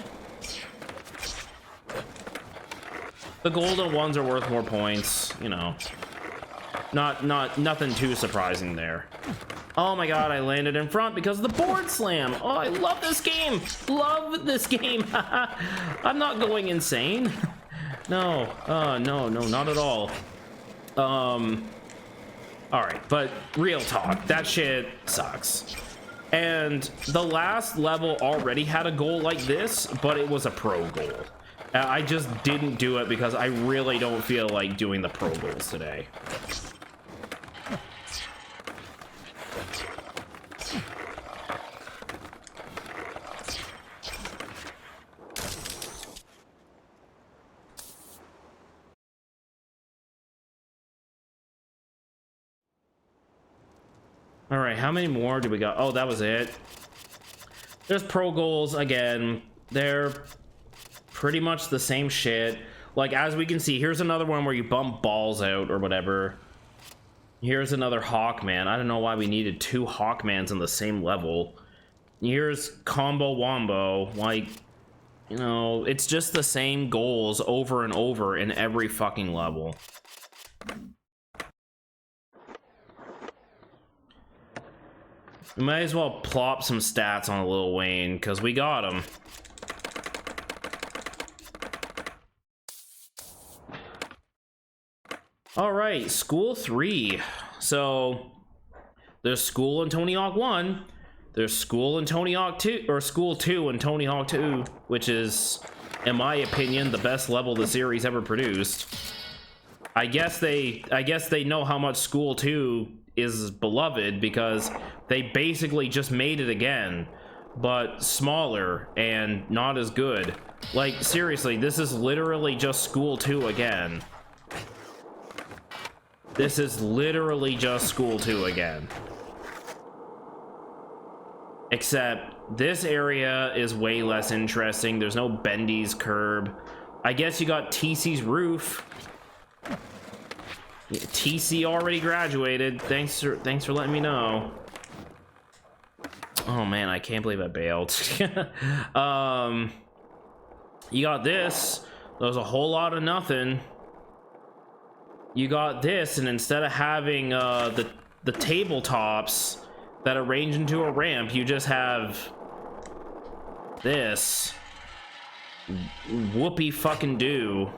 The golden ones are worth more points, you know. Nothing too surprising there. Oh my god, I landed in front because of the board slam. Oh, I love this game. Love this game. I'm not going insane. No, no, not at all. All right, but real talk, that shit sucks. And the last level already had a goal like this, but it was a pro goal. I just didn't do it because I really don't feel like doing the pro goals today. All right, how many more do we got? Oh, that was it. There's pro goals again. They're pretty much the same shit. Like, as we can see, here's another one where you bump balls out or whatever. Here's another Hawkman. I don't know why we needed 2 Hawkmans in the same level. Here's Combo Wombo. Like, you know, it's just the same goals over and over in every fucking level. We might as well plop some stats on Lil Wayne, because we got him. Alright, School 3. So, there's School in Tony Hawk 1. There's School in Tony Hawk 2, or School 2 in Tony Hawk 2, which is, in my opinion, the best level the series ever produced. I guess they know how much School 2 is beloved because they basically just made it again, but smaller and not as good. Like, seriously, this is literally just School 2 again. This is literally just School 2 again. Except this area is way less interesting. There's no Bendy's curb. I guess you got TC's roof. Yeah, TC already graduated. Thanks for letting me know. Oh man, I can't believe I bailed. You got this. There's a whole lot of nothing. You got this, and instead of having the tabletops that arrange into a ramp, you just have this. Whoopee fucking do.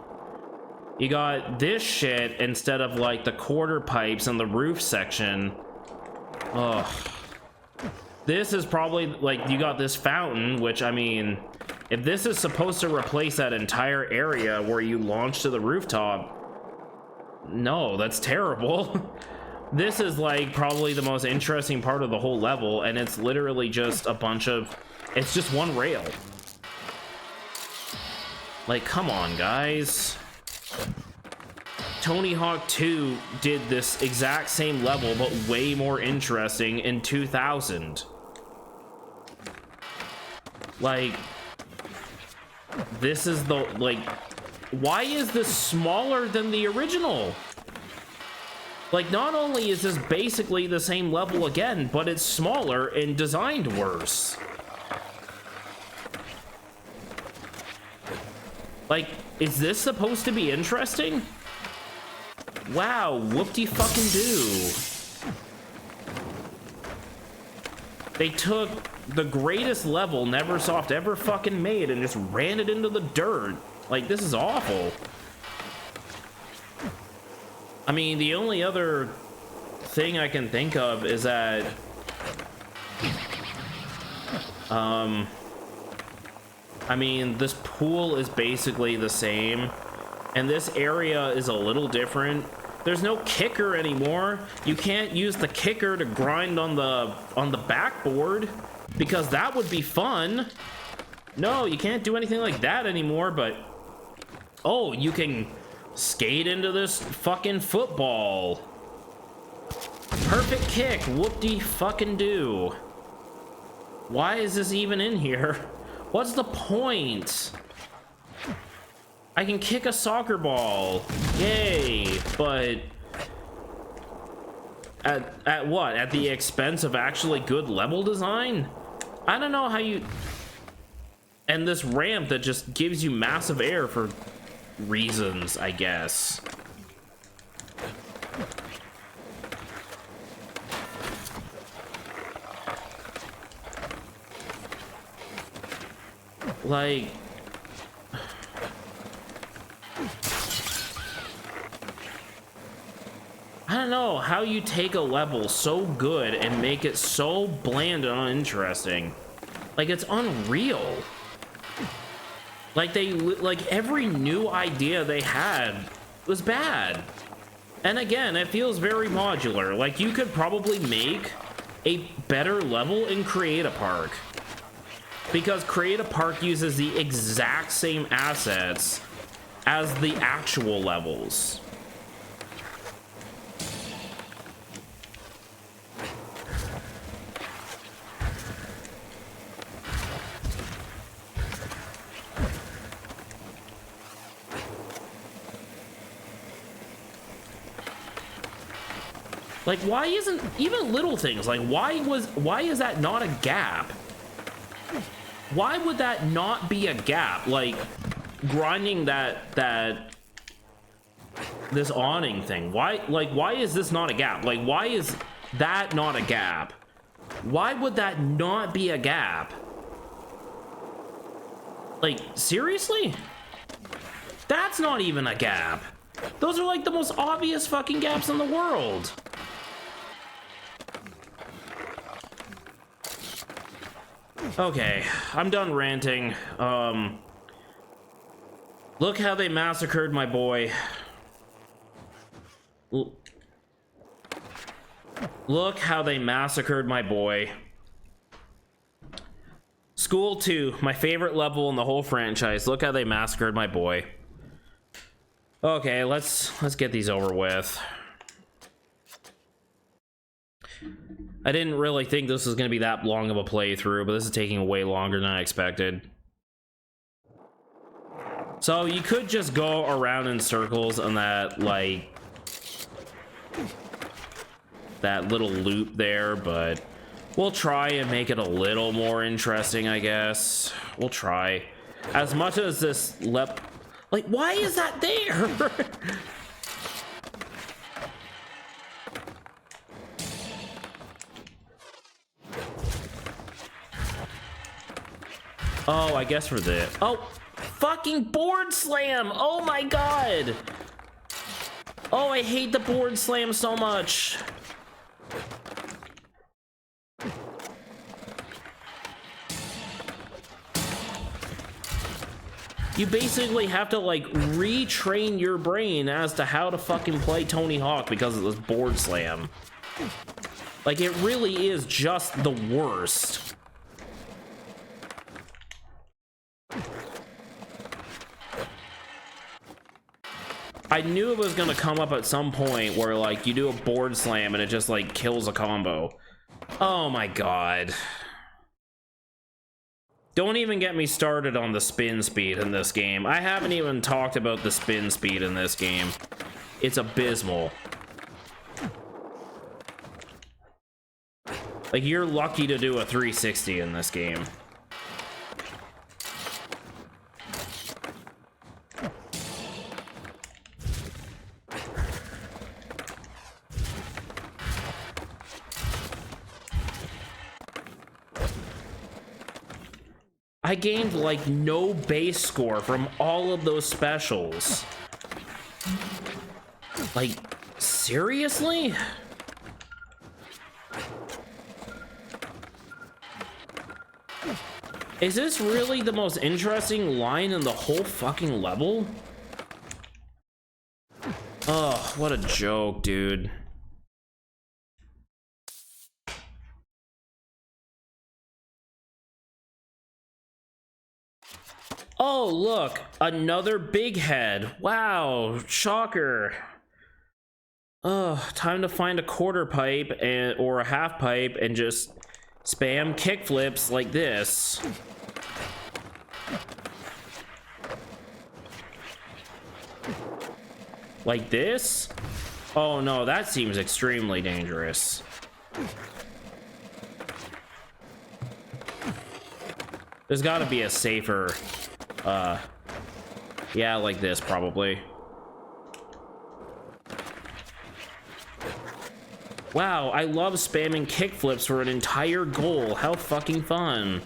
You got this shit instead of like the quarter pipes and the roof section. Ugh. This is probably like, you got this fountain, which, I mean, if this is supposed to replace that entire area where you launch to the rooftop, no, that's terrible. This is like probably the most interesting part of the whole level, and it's literally just a bunch of, it's just one rail. Like, come on, guys. Tony Hawk 2 did this exact same level, but way more interesting in 2000. Like, this is the, like, why is this smaller than the original? Like, not only is this basically the same level again, but it's smaller and designed worse. Like, is this supposed to be interesting? Wow, whoop-de-fucking-do. They took the greatest level Neversoft ever fucking made and just ran it into the dirt. Like, this is awful. I mean, the only other thing I can think of is that I mean, this pool is basically the same, and this area is a little different. There's no kicker anymore. You can't use the kicker to grind on the backboard, because that would be fun. No, you can't do anything like that anymore, but oh, you can skate into this fucking football. Perfect kick, whoop-de-fucking-do. Why is this even in here? What's the point? I can kick a soccer ball. Yay, but at what? At the expense of actually good level design? I don't know how you... And this ramp that just gives you massive air for reasons, I guess. Like, I don't know how you take a level so good and make it so bland and uninteresting. Like, it's unreal. Like, every new idea they had was bad. And again, it feels very modular. Like, you could probably make a better level in Create a Park, because Create a Park uses the exact same assets as the actual levels. Like, why isn't even little things like why is that not a gap? Why would that not be a gap? Like grinding this awning thing. Why is this not a gap? Like, why is that not a gap? Why would that not be a gap? Like, seriously? That's not even a gap. Those are like the most obvious fucking gaps in the world. Okay, I'm done ranting. Look how they massacred my boy. Look how they massacred my boy. School 2, my favorite level in the whole franchise. Look how they massacred my boy. Okay, let's get these over with. I didn't really think this was going to be that long of a playthrough, but this is taking way longer than I expected. So you could just go around in circles on that, like, that little loop there, but we'll try and make it a little more interesting, I guess. We'll try. As much as this like, why is that there? Oh, I guess for this. Oh, fucking board slam! Oh my god! Oh, I hate the board slam so much. You basically have to, like, retrain your brain as to how to fucking play Tony Hawk because of this board slam. Like, it really is just the worst. I knew it was gonna come up at some point where, like, you do a board slam and it just, like, kills a combo. Oh my god. Don't even get me started on the spin speed in this game. I haven't even talked about the spin speed in this game. It's abysmal. Like, you're lucky to do a 360 in this game. I gained, like, no base score from all of those specials. Like, seriously? Is this really the most interesting line in the whole fucking level? Oh, what a joke, dude. Oh, look, another big head. Wow, shocker. Ugh, time to find a quarter pipe or a half pipe and just spam kickflips like this. Like this? Oh no, that seems extremely dangerous. There's gotta be a safer, yeah, like this probably. Wow, I love spamming kickflips for an entire goal. How fucking fun.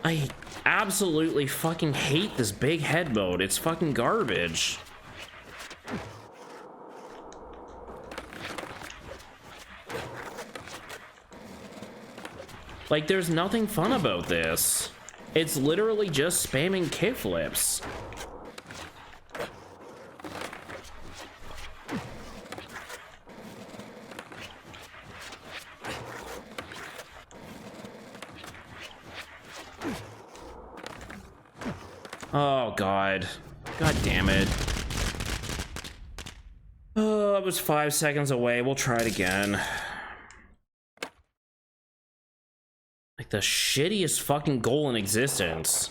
I absolutely fucking hate this big head mode. It's fucking garbage. Like, there's nothing fun about this. It's literally just spamming kickflips. Oh, God. God damn it. Oh, I was 5 seconds away. We'll try it again. Like, the shittiest fucking goal in existence.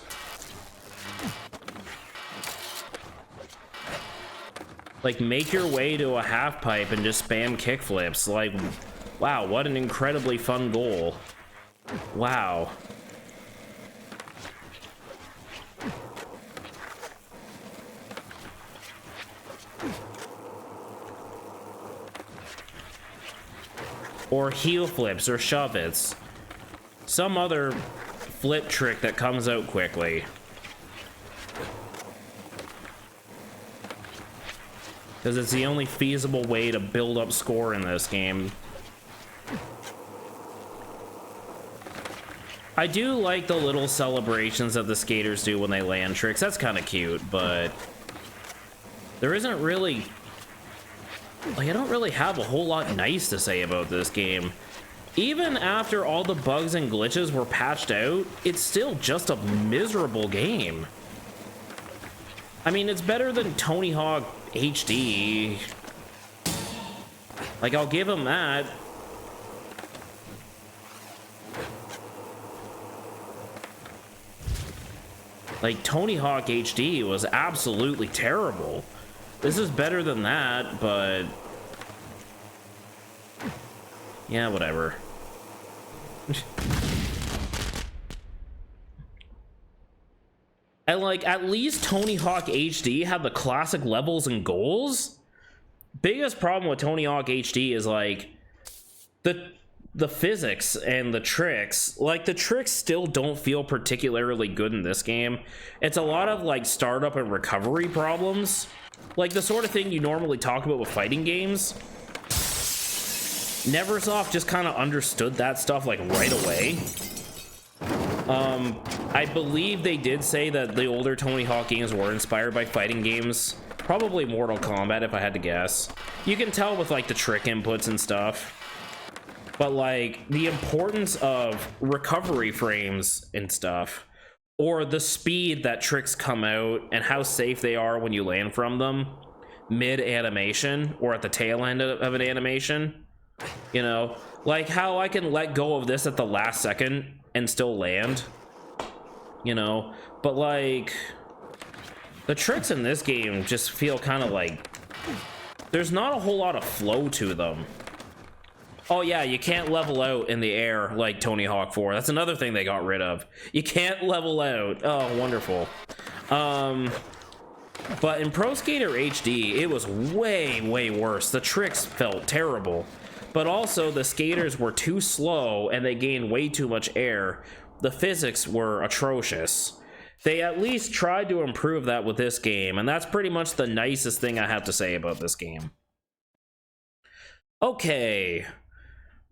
Like, make your way to a half pipe and just spam kickflips. Like, wow, what an incredibly fun goal. Wow. Or heel flips or shove-its. Some other flip trick that comes out quickly. Because it's the only feasible way to build up score in this game. I do like the little celebrations that the skaters do when they land tricks. That's kind of cute, but there isn't really... Like, I don't really have a whole lot nice to say about this game. Even after all the bugs and glitches were patched out, it's still just a miserable game. I mean, it's better than Tony Hawk HD. Like, I'll give him that. Like, Tony Hawk HD was absolutely terrible. This is better than that, but... yeah, whatever. And, like, at least Tony Hawk HD had the classic levels and goals. Biggest problem with Tony Hawk HD is, like, the physics and the tricks. Like, the tricks still don't feel particularly good in this game. It's a lot of, like, startup and recovery problems. Like, the sort of thing you normally talk about with fighting games. Neversoft just kind of understood that stuff, like, right away. I believe they did say that the older Tony Hawk games were inspired by fighting games. Probably Mortal Kombat, if I had to guess. You can tell with, like, the trick inputs and stuff. But, like, the importance of recovery frames and stuff, or the speed that tricks come out and how safe they are when you land from them mid-animation or at the tail end of an animation. You know, like how I can let go of this at the last second and still land, you know, but like the tricks in this game just feel kind of like there's not a whole lot of flow to them. Oh yeah, you can't level out in the air like Tony Hawk 4. That's another thing they got rid of. You can't level out. Oh, wonderful. But in Pro Skater HD, it was way worse. The tricks felt terrible. But also, the skaters were too slow and they gained way too much air. The physics were atrocious. They at least tried to improve that with this game, and that's pretty much the nicest thing I have to say about this game. Okay.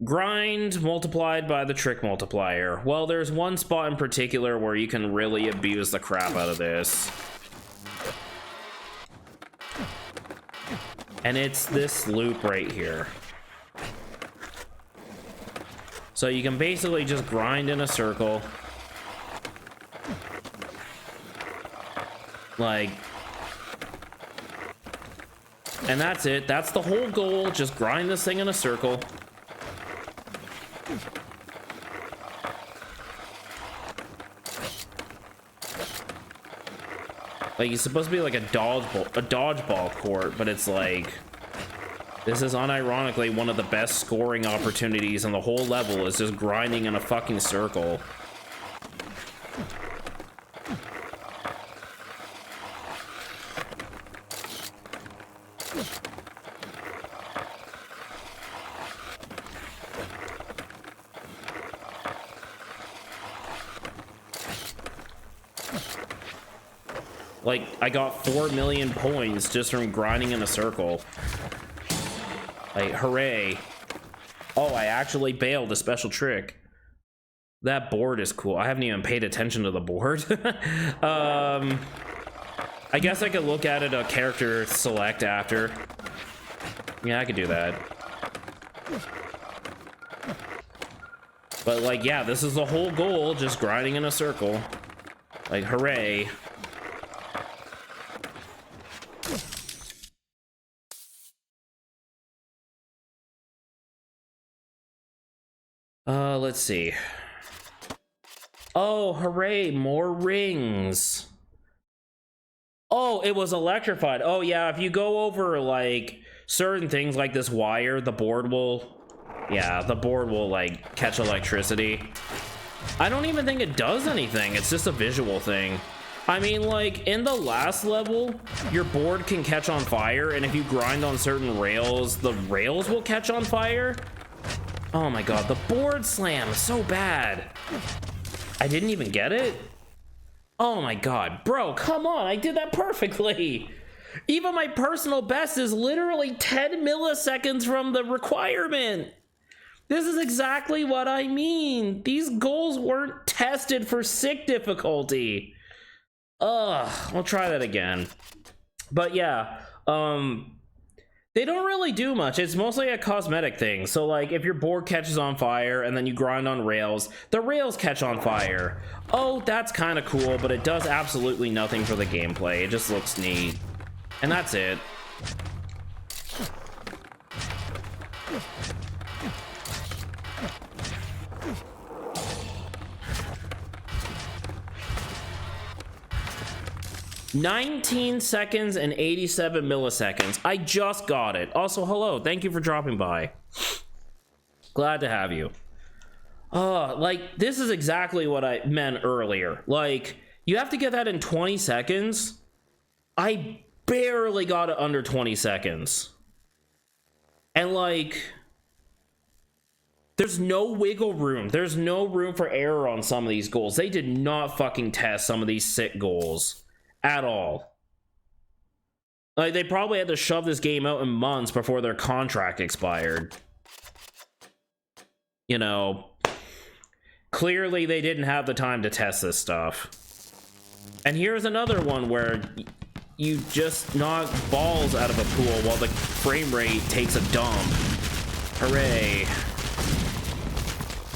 Grind multiplied by the trick multiplier. Well, there's one spot in particular where you can really abuse the crap out of this. And it's this loop right here. So you can basically just grind in a circle. Like, and that's it. That's the whole goal. Just grind this thing in a circle. Like, it's supposed to be like a dodgeball court, but it's like, this is unironically one of the best scoring opportunities on the whole level, is just grinding in a fucking circle. Like, I got 4 million points just from grinding in a circle. Like, hooray. Oh, I actually bailed a special trick. That board is cool. I haven't even paid attention to the board. I guess I could look at it a character select after. Yeah, I could do that. But, like, yeah, this is the whole goal, just grinding in a circle. Like, hooray. Let's see. Oh, hooray, more rings. Oh, it was electrified. Oh yeah, if you go over like certain things like this wire, the board will, yeah, the board will like catch electricity. I don't even think it does anything. It's just a visual thing. I mean, like in the last level, your board can catch on fire, and if you grind on certain rails, the rails will catch on fire. Oh my god, the board slam is so bad. I didn't even get it. Oh my god, bro, come on, I did that perfectly. Even my personal best is literally 10 milliseconds from the requirement. This is exactly what I mean. These goals weren't tested for sick difficulty. Ugh, I'll try that again. But yeah, they don't really do much. It's mostly a cosmetic thing. So like if your board catches on fire and then you grind on rails, the rails catch on fire. Oh, that's kind of cool, but it does absolutely nothing for the gameplay. It just looks neat. And that's it. $19 seconds and 87 milliseconds. I just got it. Also, hello. Thank you for dropping by. Glad to have you. Like, this is exactly what I meant earlier. Like, you have to get that in 20 seconds. I barely got it under 20 seconds. And, like, there's no wiggle room. There's no room for error on some of these goals. They did not fucking test some of these sick goals. At all. Like, they probably had to shove this game out in months before their contract expired. You know, clearly they didn't have the time to test this stuff. And here's another one where you just knock balls out of a pool while the frame rate takes a dump. Hooray.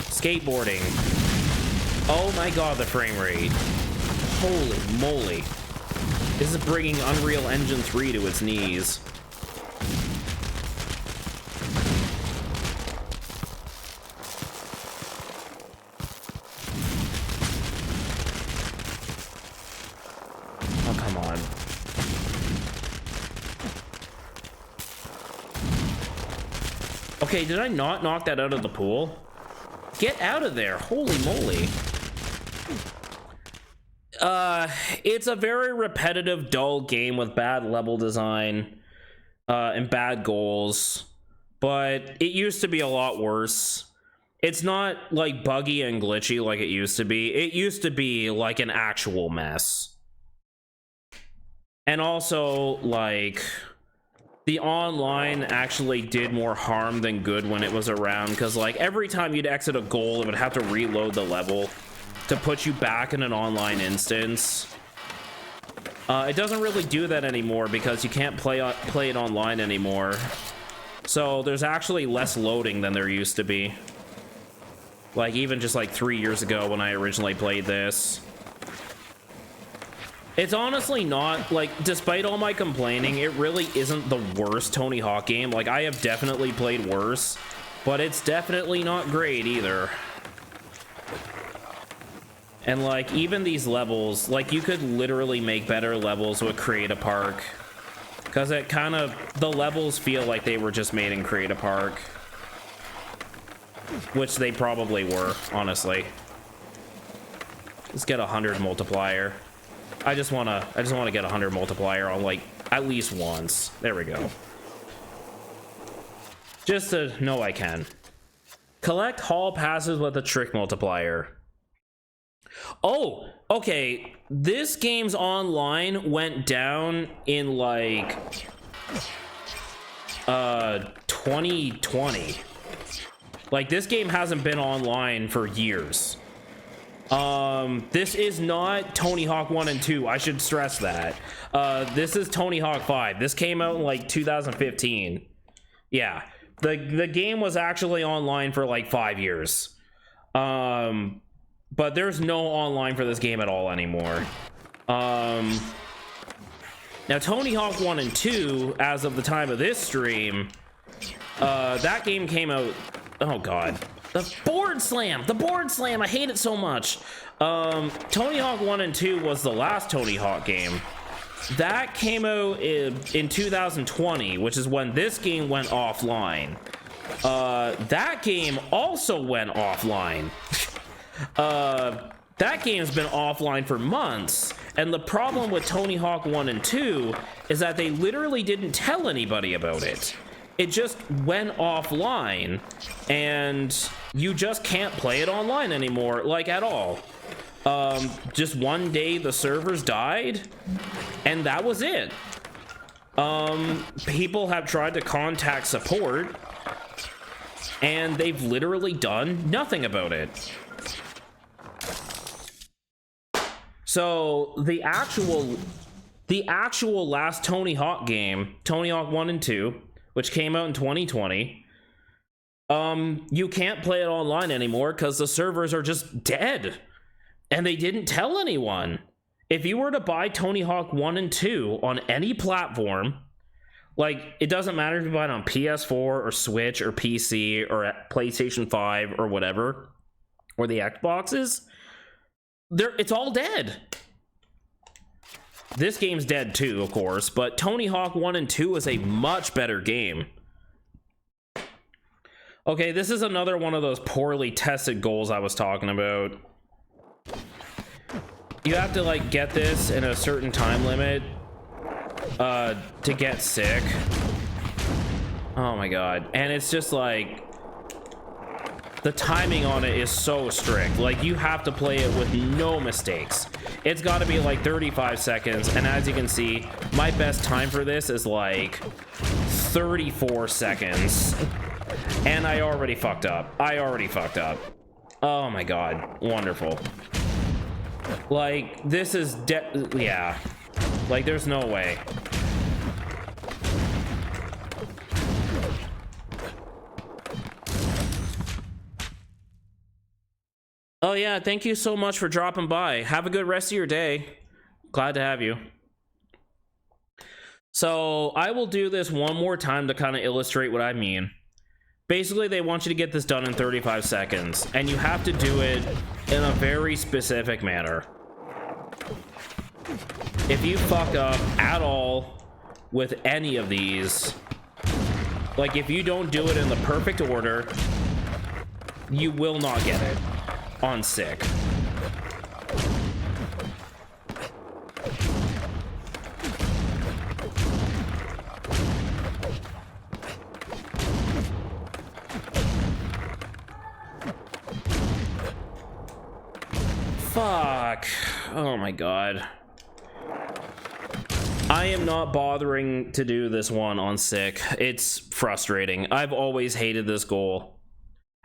Skateboarding. Oh my god, the frame rate. Holy moly. This is bringing Unreal Engine 3 to its knees. Oh, come on. Okay, did I not knock that out of the pool? Get out of there. Holy moly. It's a very repetitive, dull game with bad level design and bad goals, but it used to be a lot worse. It's not like buggy and glitchy like it used to be. It used to be like an actual mess. And also, like, the online actually did more harm than good when it was around, because like every time you'd exit a goal, it would have to reload the level to put you back in an online instance. It doesn't really do that anymore because you can't play it online anymore. So there's actually less loading than there used to be. Like even just like 3 years ago when I originally played this. It's honestly not, like, despite all my complaining, it really isn't the worst Tony Hawk game. Like, I have definitely played worse, but it's definitely not great either. And like even these levels, like you could literally make better levels with Create a Park, because it kind of, the levels feel like they were just made in Create a Park, which they probably were, honestly. Let's get 100 multiplier. I just want to get 100 multiplier on like at least once. There we go. Just to know I can. Collect hall passes with a trick multiplier. Oh, okay. This game's online went down in like 2020. Like this game hasn't been online for years. This is not Tony Hawk 1 and 2. I should stress that. This is Tony Hawk 5. This came out in like 2015. Yeah. The game was actually online for like 5 years. But there's no online for this game at all anymore. Now Tony Hawk 1 and 2, as of the time of this stream, that game came out, oh god. The board slam! The board slam! I hate it so much. Tony Hawk 1 and 2 was the last Tony Hawk game. that came out in 2020, which is when this game went offline. That game also went offline. That game's been offline for months, and the problem with Tony Hawk 1 and 2 is that they literally didn't tell anybody about it. It just went offline, and you just can't play it online anymore, like, at all. Just one day the servers died, and that was it. People have tried to contact support, and they've literally done nothing about it. So the actual last Tony Hawk game, Tony Hawk 1 and 2, which came out in 2020, you can't play it online anymore because the servers are just dead. And they didn't tell anyone. If you were to buy Tony Hawk 1 and 2 on any platform, like, it doesn't matter if you buy it on PS4 or Switch or PC or PlayStation 5 or whatever, or the Xboxes, it's all dead. This game's dead too, of course, but Tony Hawk 1 and 2 is a much better game. Okay, this is another one of those poorly tested goals I was talking about. You have to, like, get this in a certain time limit to get sick. Oh my god. And it's just like, the timing on it is so strict. Like, you have to play it with no mistakes. It's got to be like 35 seconds, and as you can see, my best time for this is like 34 seconds. And I already fucked up. Oh my god. Wonderful. Like, this is yeah. Like, there's no way. Oh yeah, thank you so much for dropping by. Have a good rest of your day. Glad to have you. So, I will do this one more time to kind of illustrate what I mean. Basically, they want you to get this done in 35 seconds, and you have to do it in a very specific manner. If you fuck up at all with any of these, like, if you don't do it in the perfect order, you will not get it on sick. Fuck. Oh my god. I am not bothering to do this one on sick. It's frustrating. I've always hated this goal.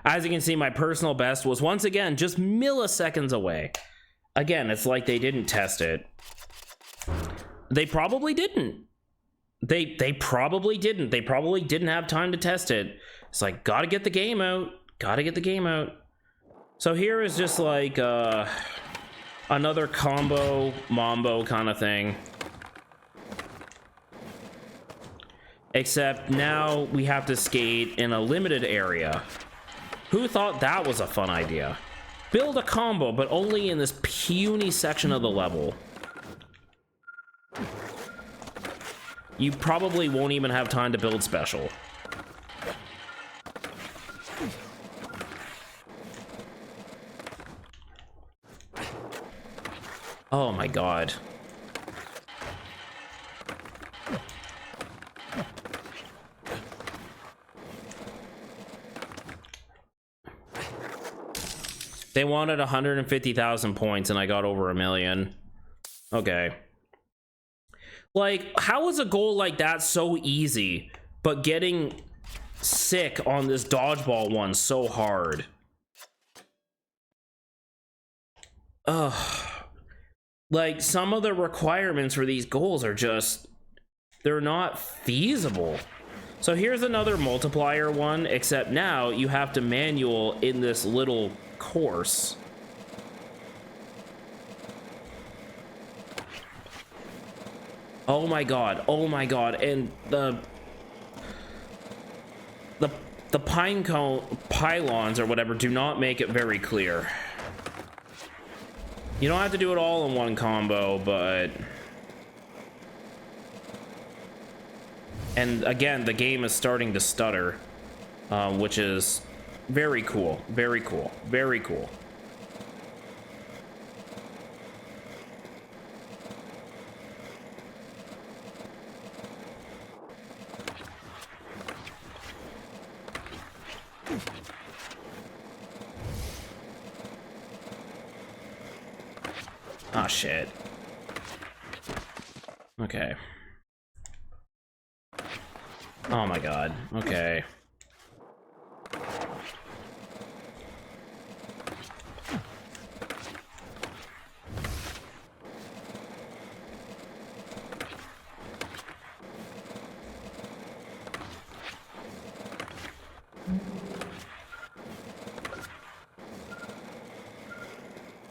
As you can see, my personal best was once again just milliseconds away. Again, it's like they didn't test it. They probably didn't. They probably didn't. They probably didn't have time to test it. It's like, gotta get the game out. Gotta get the game out. So here is just like another combo mambo kind of thing. Except now we have to skate in a limited area. Who thought that was a fun idea? Build a combo, but only in this puny section of the level. You probably won't even have time to build special. Oh my god. They wanted 150,000 points and I got over 1 million. Okay. Like, how is a goal like that so easy, but getting sick on this dodgeball one so hard? Ugh. Like, some of the requirements for these goals are just, they're not feasible. So here's another multiplier one, except now you have to manual in this little course. Oh my god, and the pine cone pylons or whatever do not make it very clear. You don't have to do it all in one combo, but And again, the game is starting to stutter, which is very cool. Very cool. Very cool. Ah, shit. Okay. Oh my god. Okay.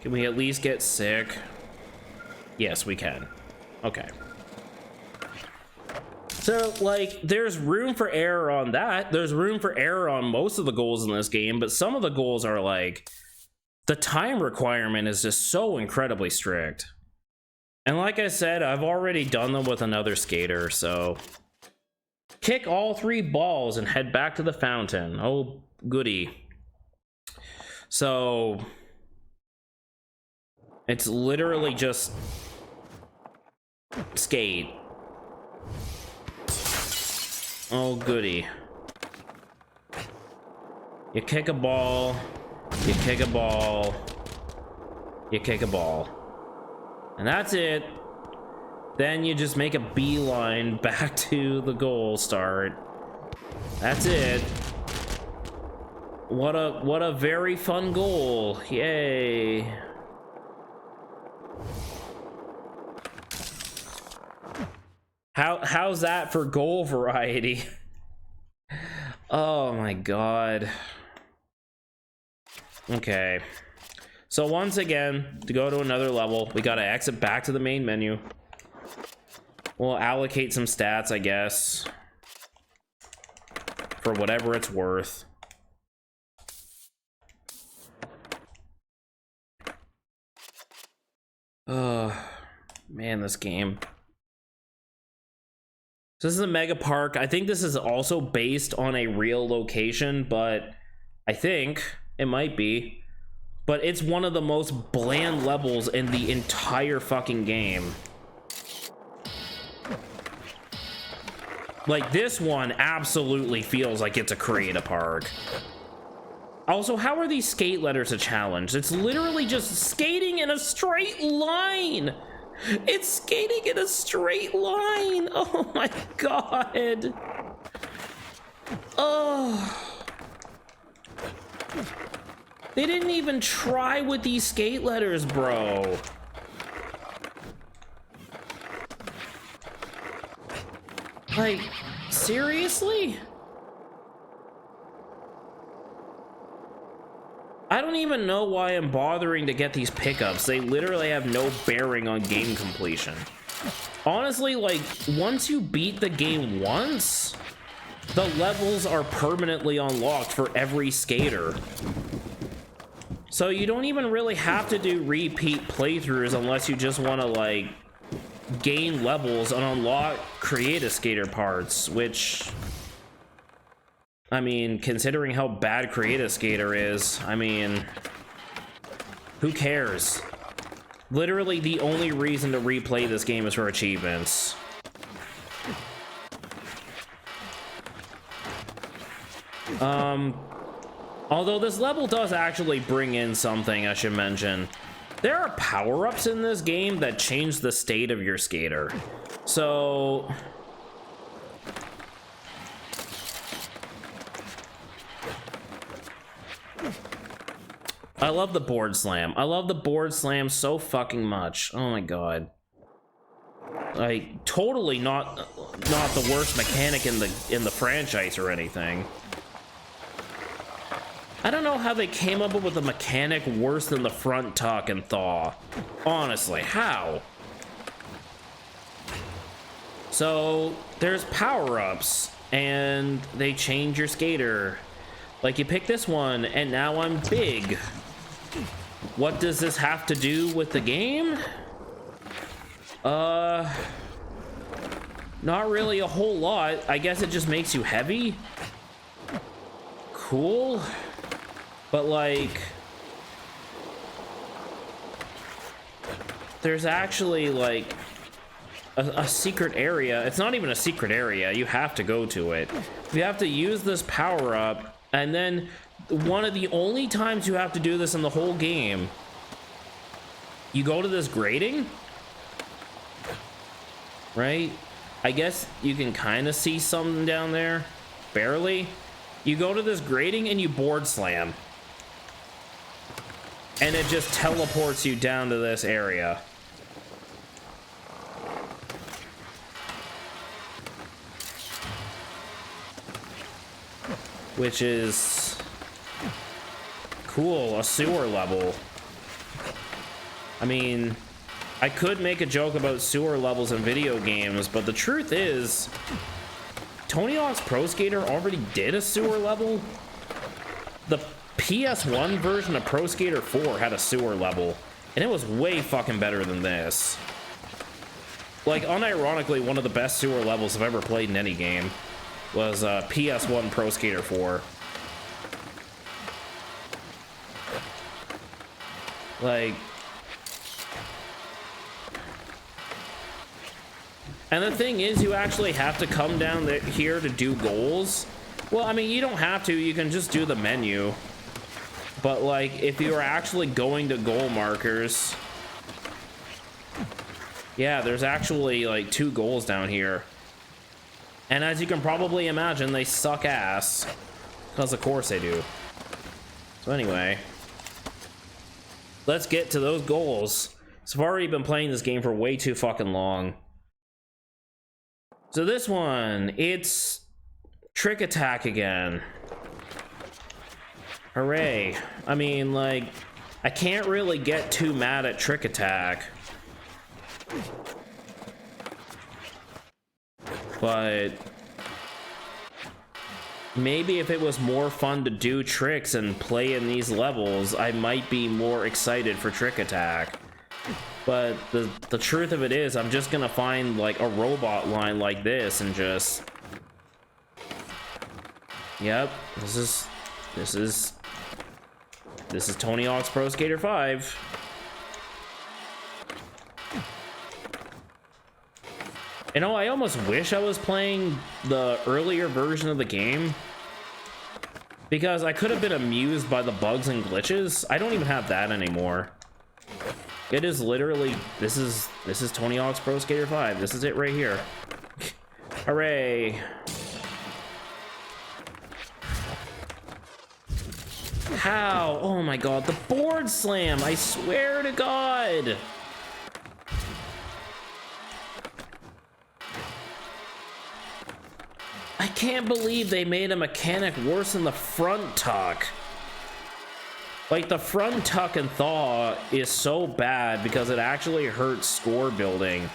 Can we at least get sick? Yes, we can. Okay. So, like, there's room for error on that. There's room for error on most of the goals in this game, but some of the goals are, like, the time requirement is just so incredibly strict. And like I said, I've already done them with another skater, so... Kick all 3 balls and head back to the fountain. Oh, goody. So... It's literally just... skate. Oh, goody. You kick a ball, you kick a ball, you kick a ball. And that's it. Then you just make a beeline back to the goal start. That's it. What a very fun goal. Yay. How's that for goal variety? Oh my god. Okay. So once again, to go to another level, we gotta exit back to the main menu. We'll allocate some stats, I guess. For whatever it's worth. Oh, man, this game. So this is a mega park. I think this is also based on a real location, but I think it might be. But it's one of the most bland levels in the entire fucking game. Like, this one absolutely feels like it's a create a park. Also, how are these skate letters a challenge? It's literally just skating in a straight line. It's skating in a straight line. Oh my god. Oh. They didn't even try with these skate letters, bro. Like, seriously? I don't even know why I'm bothering to get these pickups. They literally have no bearing on game completion. Honestly, like, once you beat the game once, the levels are permanently unlocked for every skater. So you don't even really have to do repeat playthroughs unless you just want to, like, gain levels and unlock create a skater parts, which... I mean, considering how bad Create a Skater is, I mean, who cares? Literally, the only reason to replay this game is for achievements. Although this level does actually bring in something I should mention. There are power-ups in this game that change the state of your skater. So... I love the board slam. I love the board slam so fucking much. Oh my god. Like, totally not the worst mechanic in the franchise or anything. I don't know how they came up with a mechanic worse than the front tuck and thaw. Honestly, how? So, there's power-ups, and they change your skater. Like, you pick this one, and now I'm big. What does this have to do with the game? Not really a whole lot. I guess it just makes you heavy. Cool. But like, there's actually like a secret area. It's not even a secret area. You have to go to it. You have to use this power up, and then one of the only times you have to do this in the whole game, you go to this grating, right? I guess you can kind of see something down there, barely. You go to this grating and you board slam, and it just teleports you down to this area. Which is cool, a sewer level. I mean, I could make a joke about sewer levels in video games, but the truth is, Tony Hawk's Pro Skater already did a sewer level. The PS1 version of Pro Skater 4 had a sewer level, and it was way fucking better than this. Like, unironically, one of the best sewer levels I've ever played in any game was PS1 Pro Skater 4. Like, and the thing is, you actually have to come down here to do goals. Well, I mean, you don't have to, you can just do the menu. But like, if you are actually going to goal markers, yeah, there's actually like 2 goals down here. And as you can probably imagine, they suck ass. Because of course they do. So anyway, let's get to those goals. So I've already been playing this game for way too fucking long. So this one, it's Trick Attack again. Hooray. I mean, like, I can't really get too mad at Trick Attack. But maybe if it was more fun to do tricks and play in these levels, I might be more excited for Trick Attack. But the truth of it is, I'm just gonna find like a robot line like this and just, yep, this is Tony Hawk's Pro Skater 5. You know, I almost wish I was playing the earlier version of the game, because I could have been amused by the bugs and glitches. I don't even have that anymore. It is literally, this is Tony Hawk's Pro Skater 5. This is it right here. Hooray. How? Oh my god, the board slam, I swear to God. I can't believe they made a mechanic worse than the front tuck. Like, the front tuck and thaw is so bad because it actually hurts score building,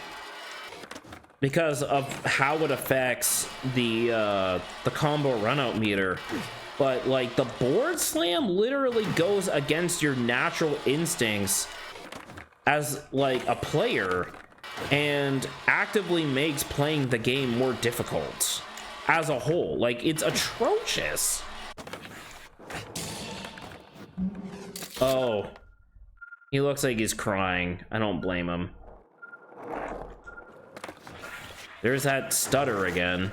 because of how it affects the combo runout meter. But like, the board slam literally goes against your natural instincts as like a player and actively makes playing the game more difficult as a whole. Like, it's atrocious. Oh, he looks like he's crying. I don't blame him. There's that stutter again.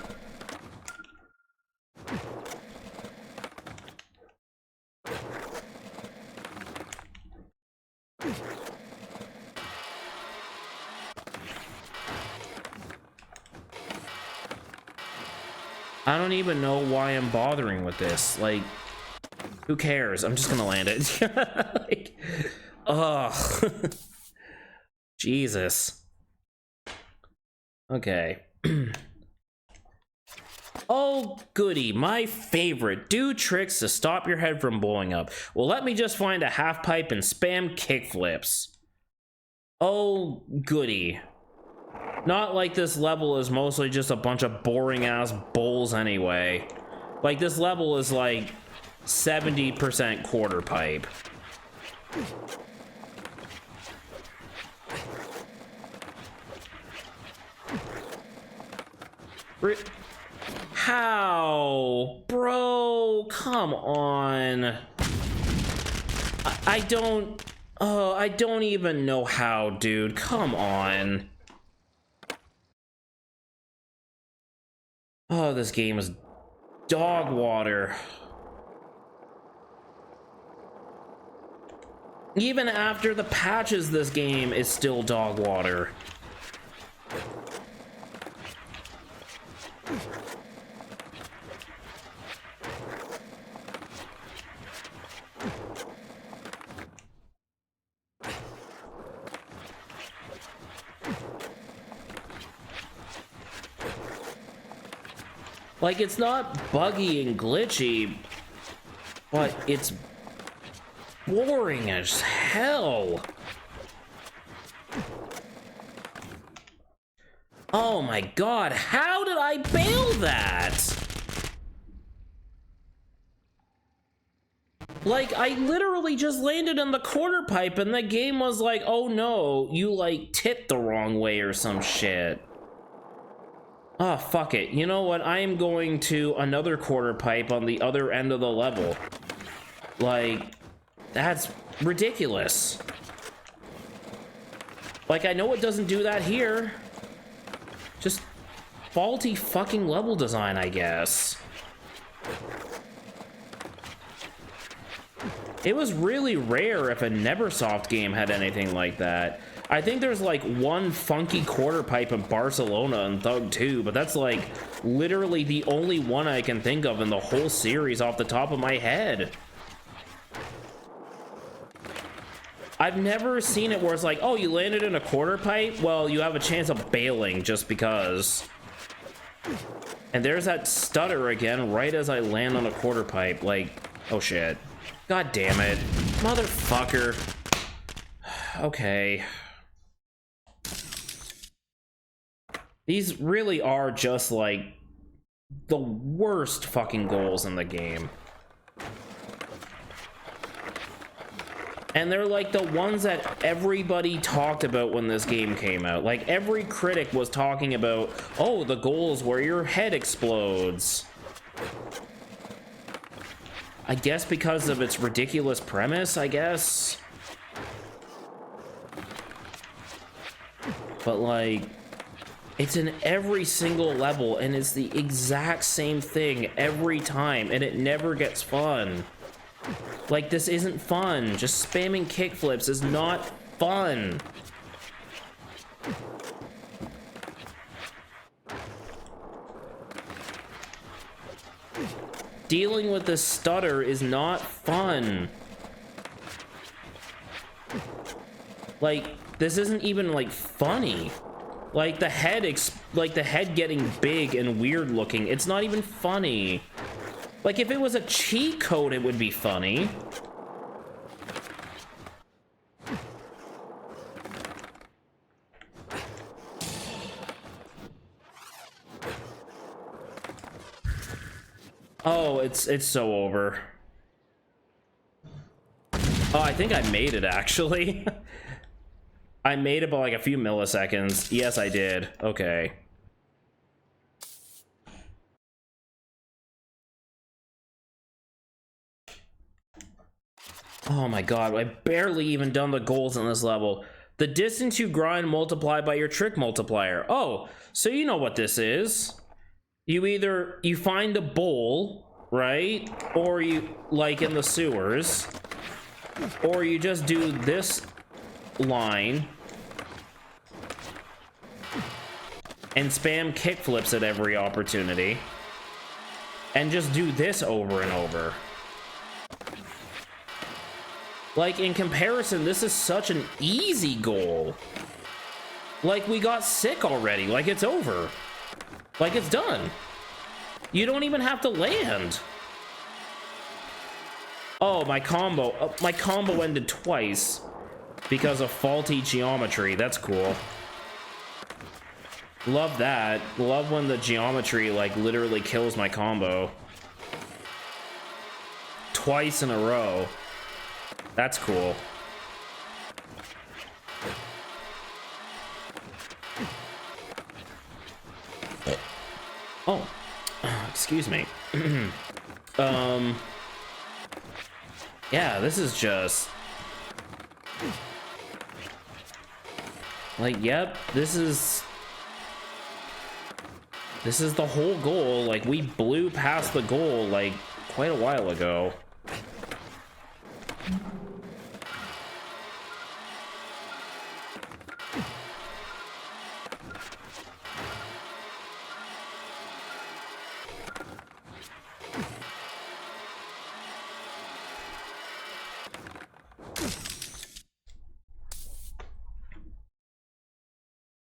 I don't even know why I'm bothering with this. Like, who cares? I'm just gonna land it. Like, ugh. Jesus. Okay. Oh, goody. My favorite. Do tricks to stop your head from blowing up. Well, let me just find a half pipe and spam kickflips. Oh, goody. Not like this level is mostly just a bunch of boring-ass bowls anyway. Like, this level is like 70% quarter pipe. How? Bro, come on. I don't... Oh, I don't even know how, dude. Come on. Oh, this game is dog water. Even after the patches, this game is still dog water. Like, it's not buggy and glitchy, but it's boring as hell. Oh my god, how did I bail that? Like, I literally just landed in the quarter pipe and the game was like, oh no, you like tipped the wrong way or some shit. Oh, fuck it. You know what? I am going to another quarter pipe on the other end of the level. Like, that's ridiculous. Like, I know it doesn't do that here. Just faulty fucking level design, I guess. It was really rare if a Neversoft game had anything like that. I think there's like one funky quarter pipe in Barcelona and Thug 2, but that's like literally the only one I can think of in the whole series off the top of my head. I've never seen it where it's like, oh, you landed in a quarter pipe? Well, you have a chance of bailing just because. And there's that stutter again right as I land on a quarter pipe. Like, oh shit. God damn it. Motherfucker. Okay. These really are just like the worst fucking goals in the game. And they're like the ones that everybody talked about when this game came out. Like every critic was talking about, oh, the goals where your head explodes. I guess because of its ridiculous premise, I guess. But like, it's in every single level and it's the exact same thing every time and it never gets fun. Like, this isn't fun. Just spamming kickflips is not fun. Dealing with this stutter is not fun. Like, this isn't even like funny. Like the head getting big and weird looking, it's not even funny. Like if it was a cheat code, it would be funny. Oh, it's so over. Oh, I think I made it actually. I made it by like a few milliseconds. Yes, I did. Okay. Oh my god, I barely even done the goals in this level. The distance you grind multiplied by your trick multiplier. Oh, so you know what this is. You find a bowl, right? Or you, like in the sewers. Or you just do this line and spam kickflips at every opportunity. And just do this over and over. Like, in comparison, this is such an easy goal. Like, we got sick already. Like, it's over. Like, it's done. You don't even have to land. Oh, my combo ended twice because of faulty geometry. That's cool. Love that. Love when the geometry, like, literally kills my combo. Twice in a row. That's cool. Oh, excuse me. Yeah, this is just like, yep, this is the whole goal. Like, we blew past the goal like quite a while ago.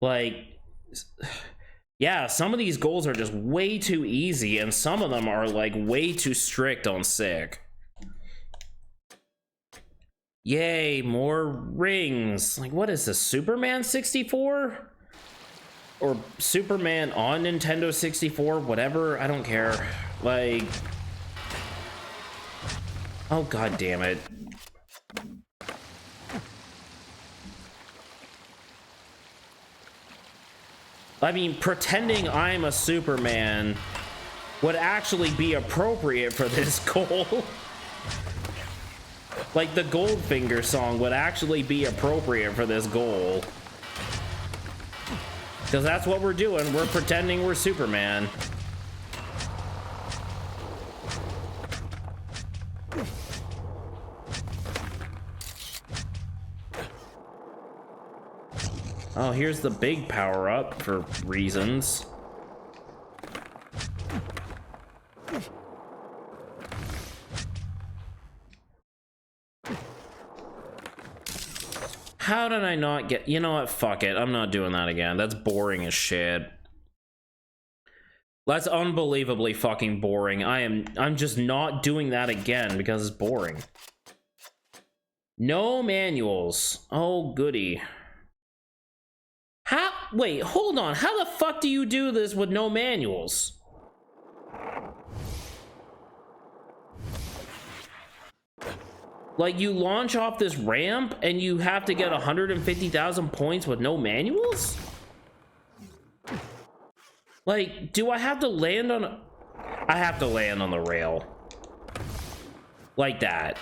Like, yeah, some of these goals are just way too easy, and some of them are like way too strict on sick. Yay, more rings. Like, what is this, Superman 64? Or Superman on Nintendo 64? Whatever, I don't care. Like, oh god damn it. I mean, pretending I'm a Superman would actually be appropriate for this goal. Like, the Goldfinger song would actually be appropriate for this goal. Because that's what we're doing. We're pretending we're Superman. Oh, here's the big power-up for reasons. How did I not get... You know what? Fuck it. I'm not doing that again. That's boring as shit. That's unbelievably fucking boring. I'm just not doing that again because it's boring. No manuals. Oh, goody. How? Wait, hold on. How the fuck do you do this with no manuals? Like, you launch off this ramp and you have to get 150,000 points with no manuals? Like, do I have to land on... I have to land on the rail. Like that.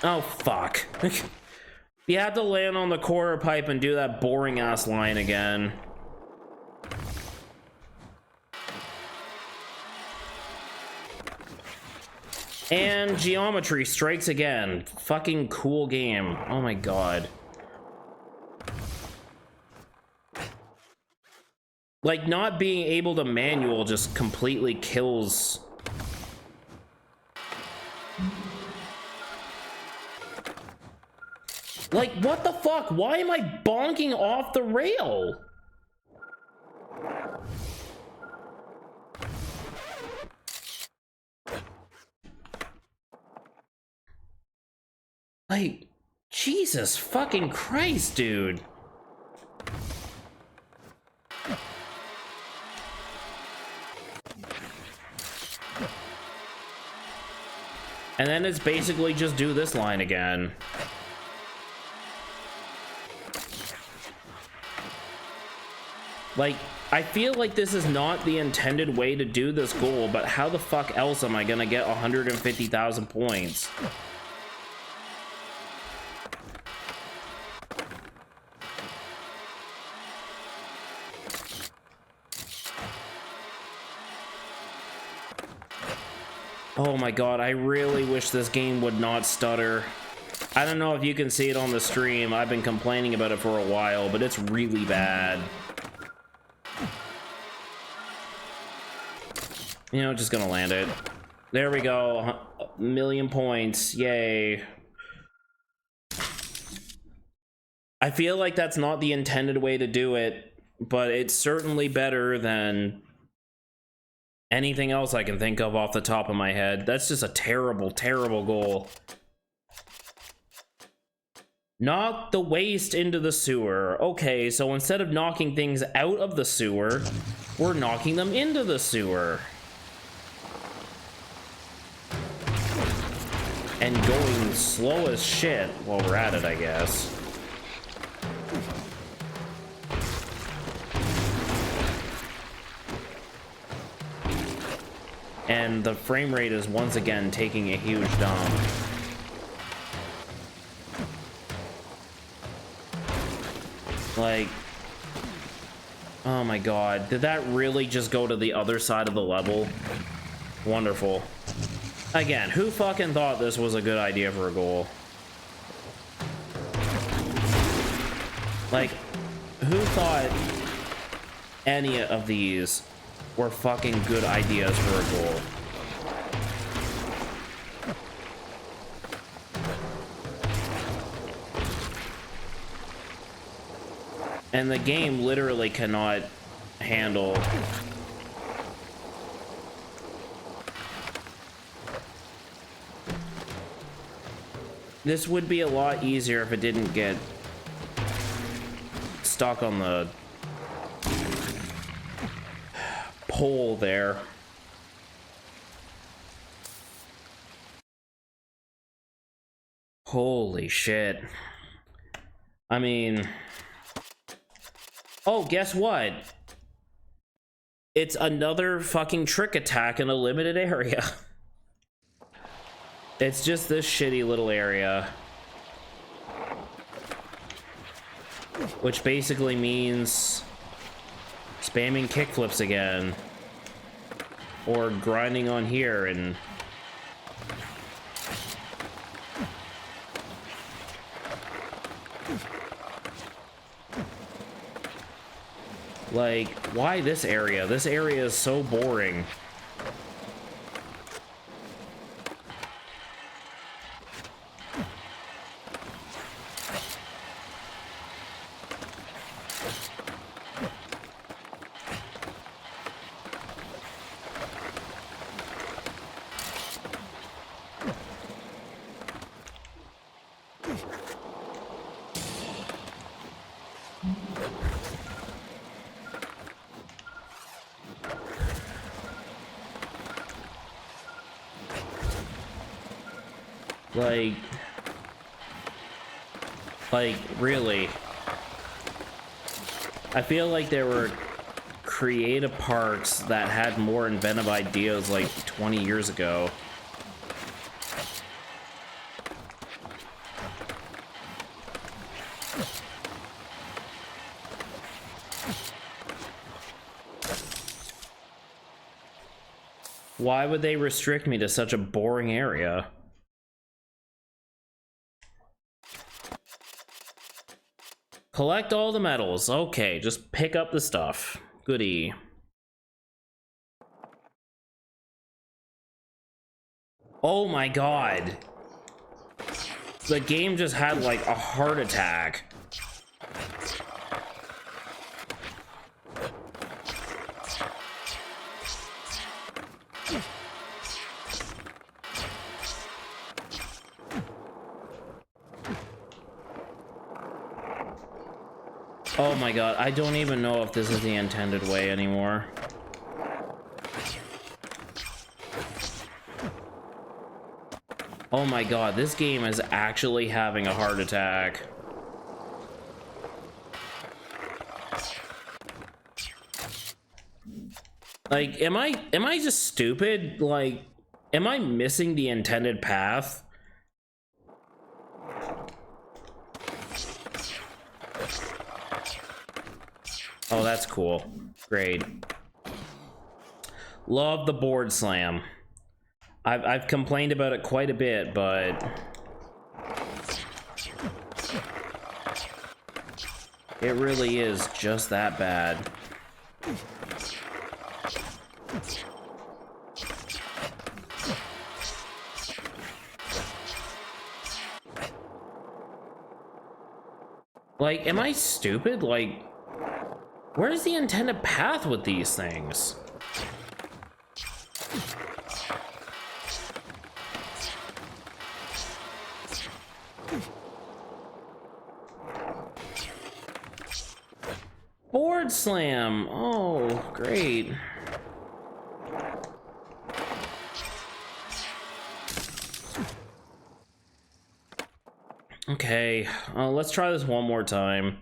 Oh, fuck. You have to land on the quarter pipe and do that boring ass line again. And geometry strikes again. Fucking cool game. Oh my god. Like, not being able to manual just completely kills. Like, what the fuck? Why am I bonking off the rail? Like, Jesus fucking Christ, dude. And then it's basically just do this line again. Like, I feel like this is not the intended way to do this goal, but how the fuck else am I gonna get 150,000 points? Oh my god, I really wish this game would not stutter. I don't know if you can see it on the stream. I've been complaining about it for a while, but it's really bad. You know, just gonna land it. There we go. 1,000,000 points. Yay. I feel like that's not the intended way to do it, but it's certainly better than anything else I can think of off the top of my head. That's just a terrible, terrible goal. Knock the waste into the sewer. Okay, so instead of knocking things out of the sewer, we're knocking them into the sewer. And going slow as shit while we're at it, I guess. And the frame rate is once again taking a huge dump. Like, oh my god, did that really just go to the other side of the level? Wonderful. Again, who fucking thought this was a good idea for a goal? Like, who thought any of these were fucking good ideas for a goal? And the game literally cannot handle this. Would be a lot easier if it didn't get stuck on the pole there. Holy shit. I mean, oh, guess what? It's another fucking trick attack in a limited area. It's just this shitty little area. Which basically means spamming kickflips again. Or grinding on here and... Like, why this area? This area is so boring. Like, really? I feel like there were creative parts that had more inventive ideas like 20 years ago. Why would they restrict me to such a boring area? Collect all the medals. Okay, just pick up the stuff. Goody. Oh my god. The game just had like a heart attack. Oh my god, I don't even know if this is the intended way anymore. Oh my god, this game is actually having a heart attack. Like, am I just stupid? Like, am I missing the intended path? Oh, that's cool. Great. Love the board slam. I've complained about it quite a bit, but it really is just that bad. Like, am I stupid? Like, where's the intended path with these things? Board slam. Oh, great. Okay, let's try this one more time.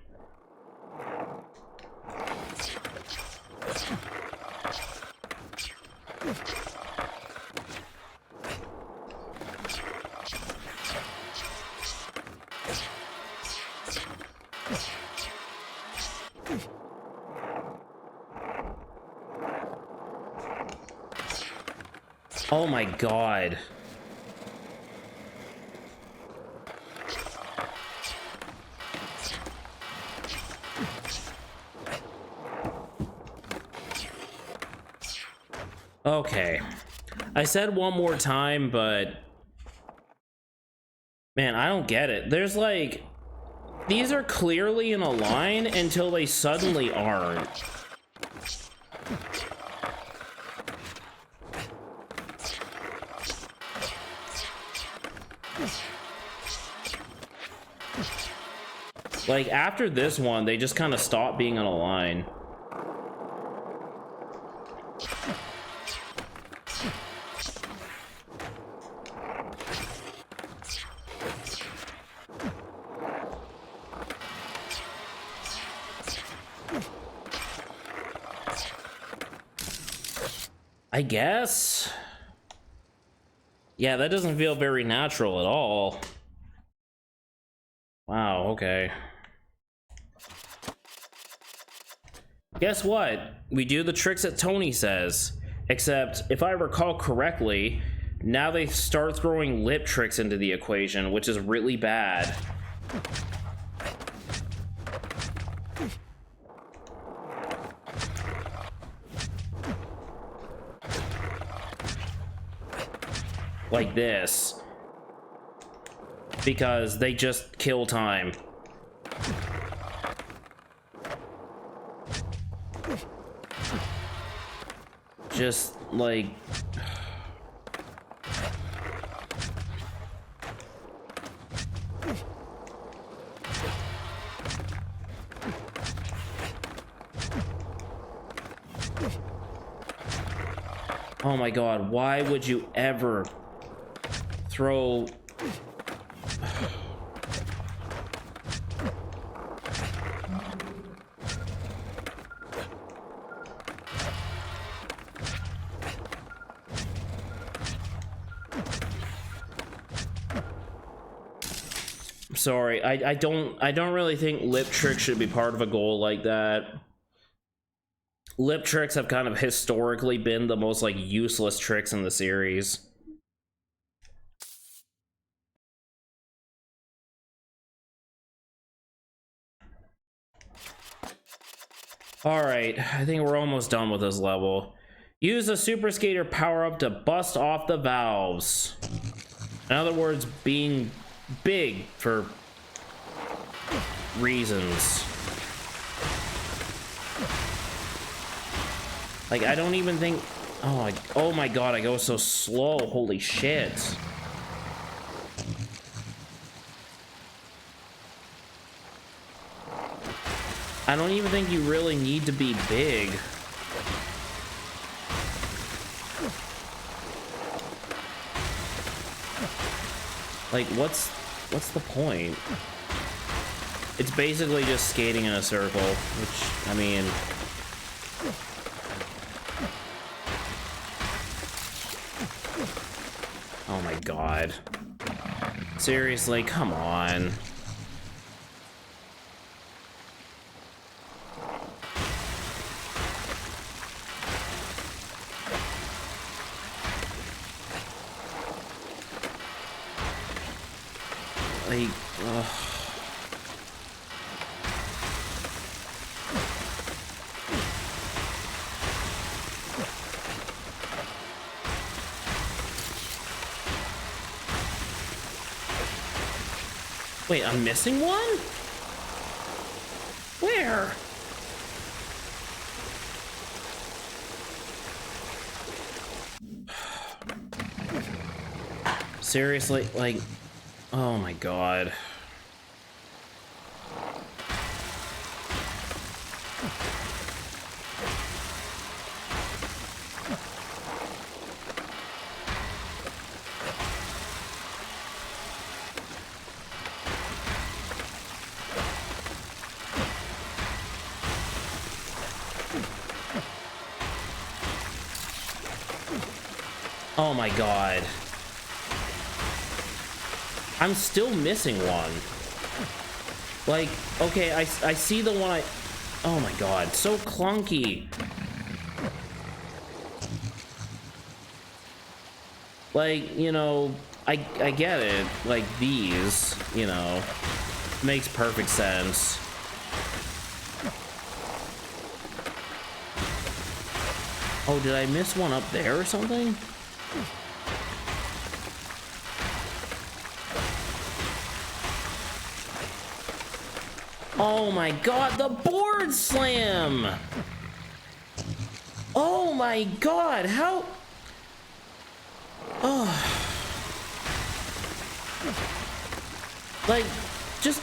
Oh my god. Okay. I said one more time, but man, I don't get it. There's like, these are clearly in a line until they suddenly aren't. Like, after this one, they just kind of stop being on a line. I guess. Yeah, that doesn't feel very natural at all. Wow, okay. Guess what? We do the tricks that Tony says. Except, if I recall correctly, now they start throwing lip tricks into the equation, which is really bad. Like this. Because they just kill time. Just like... Oh my god, why would you ever throw... Sorry, I don't really think lip tricks should be part of a goal like that. Lip tricks have kind of historically been the most like useless tricks in the series. Alright, I think we're almost done with this level. Use the Super Skater power-up to bust off the valves. In other words, being big for reasons. Like, I don't even think... Oh my god, I go so slow. Holy shit. I don't even think you really need to be big. Like, what's the point? It's basically just skating in a circle, which, I mean... Oh my god. Seriously, come on. Like, ugh. Wait, I'm missing one? Where? Seriously, like, oh my god. Oh my god. I'm still missing one. Like, okay, I see the one oh my god, so clunky. Like, you know, I get it. Like, these, you know, makes perfect sense. Oh, did I miss one up there or something? Oh my god, the board slam! Oh my god, how... Oh. Like, just...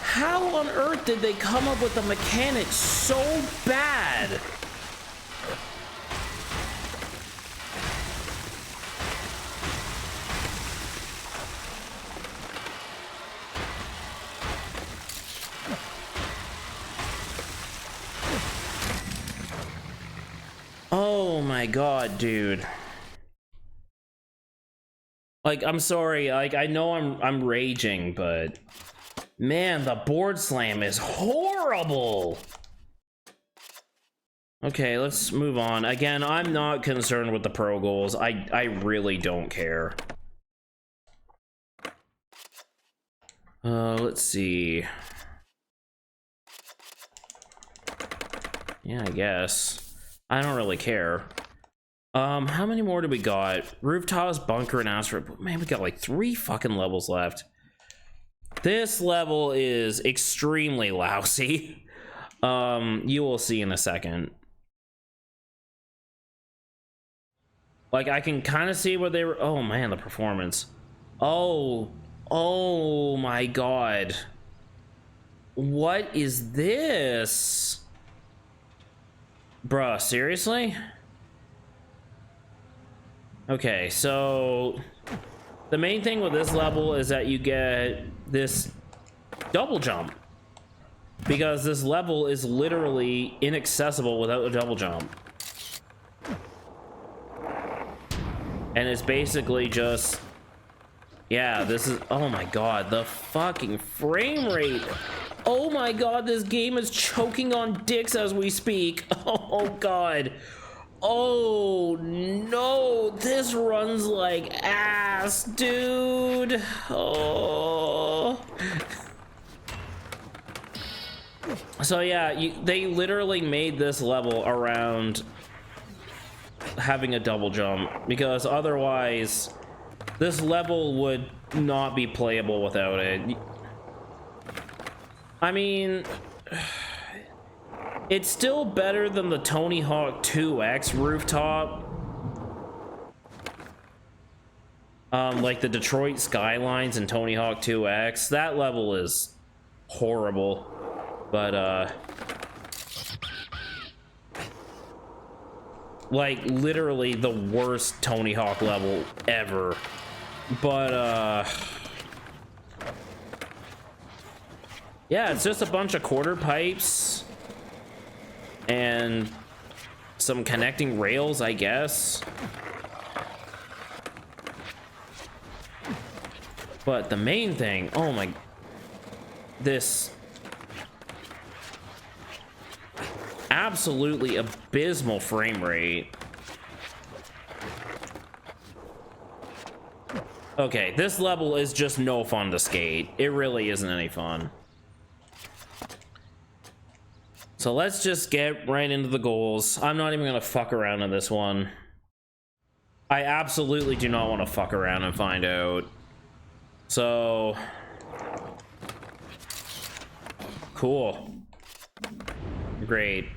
How on earth did they come up with the mechanic so bad? Oh my god, dude. Like, I'm sorry, like, I know I'm raging, but man, the board slam is horrible. Okay, let's move on. Again, I'm not concerned with the pro goals. I really don't care. Let's see. Yeah, I guess. I don't really care. How many more do we got? Rooftops, bunker, and asteroid. Man, we got like 3 fucking levels left. This level is extremely lousy. You will see in a second. Like, I can kind of see what they were... Oh, man, the performance. Oh my god. What is this? Bruh, seriously? Okay, so the main thing with this level is that you get this double jump, because this level is literally inaccessible without a double jump. And it's basically just, yeah, this is, oh my god, the fucking frame rate. Oh my god, this game is choking on dicks as we speak. Oh god. Oh no, this runs like ass, dude. Oh. So yeah, they literally made this level around having a double jump, because otherwise this level would not be playable without it. I mean, it's still better than the Tony Hawk 2X rooftop. Like the Detroit Skylines and Tony Hawk 2X. That level is horrible. But, like, literally the worst Tony Hawk level ever. But, yeah, it's just a bunch of quarter pipes and some connecting rails, I guess. But the main thing, oh my, this absolutely abysmal frame rate. Okay, this level is just no fun to skate. It really isn't any fun. So let's just get right into the goals. I'm not even gonna fuck around in this one. I absolutely do not want to fuck around and find out. So... Cool. Great.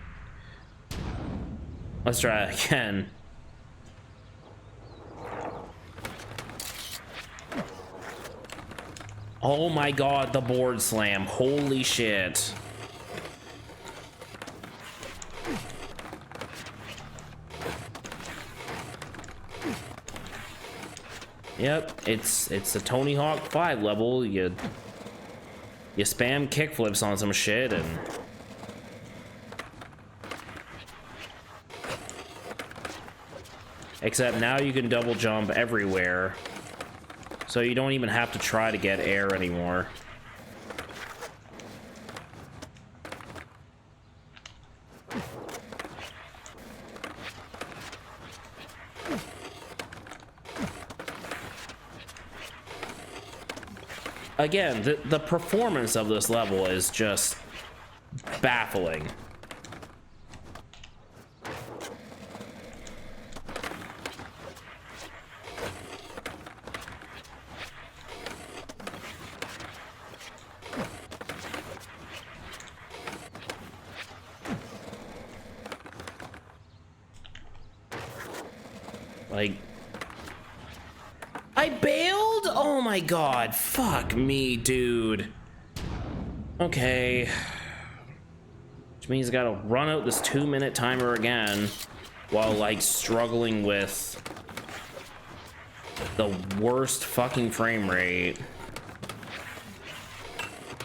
Let's try it again. Oh my god, the board slam. Holy shit. Yep, it's a Tony Hawk 5 level. You spam kickflips on some shit and except now you can double jump everywhere, so you don't even have to try to get air anymore. again, the performance of this level is just baffling. Like, I bailed? Oh my god, fuck me, dude. Okay. Which means I gotta run out this 2-minute timer again while, like, struggling with the worst fucking frame rate.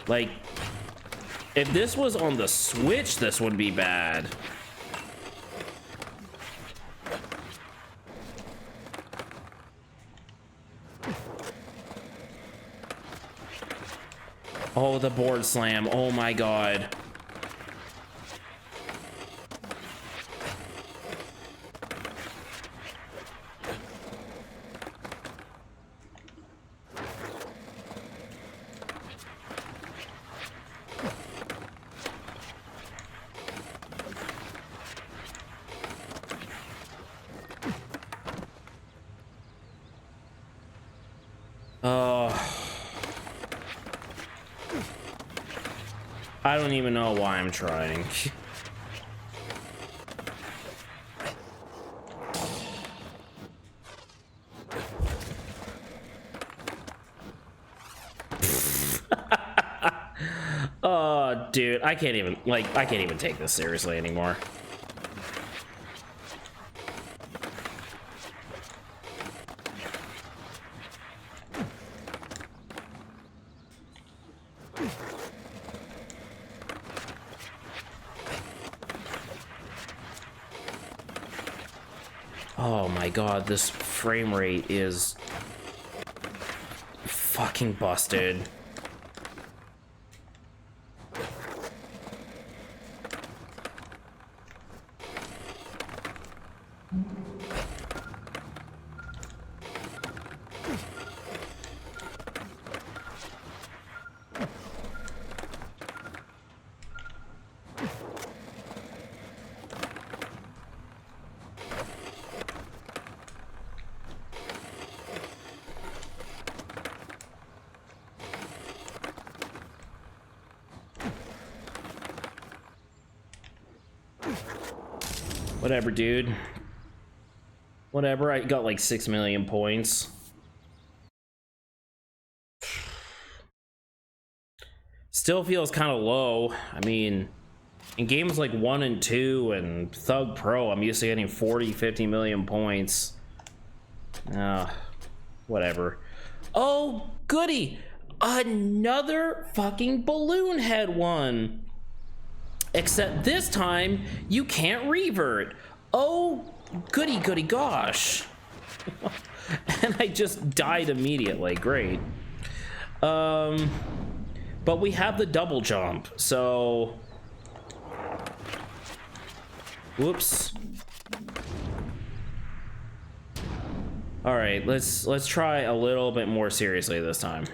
Like, if this was on the Switch, this would be bad. Oh, the board slam. Oh my god. I don't even know why I'm trying. Oh, dude, I can't even take this seriously anymore. Oh my god, this frame rate is fucking busted. Whatever, dude. Whatever, I got like 6 million points. Still feels kind of low. I mean, in games like 1 and 2 and Thug Pro, I'm used to getting 40, 50 million points. Whatever. Oh, goody! Another fucking balloon head one! Except this time, you can't revert. Oh, goody goody gosh. And I just died immediately. Great. But we have the double jump, so... Whoops. Alright, let's try a little bit more seriously this time.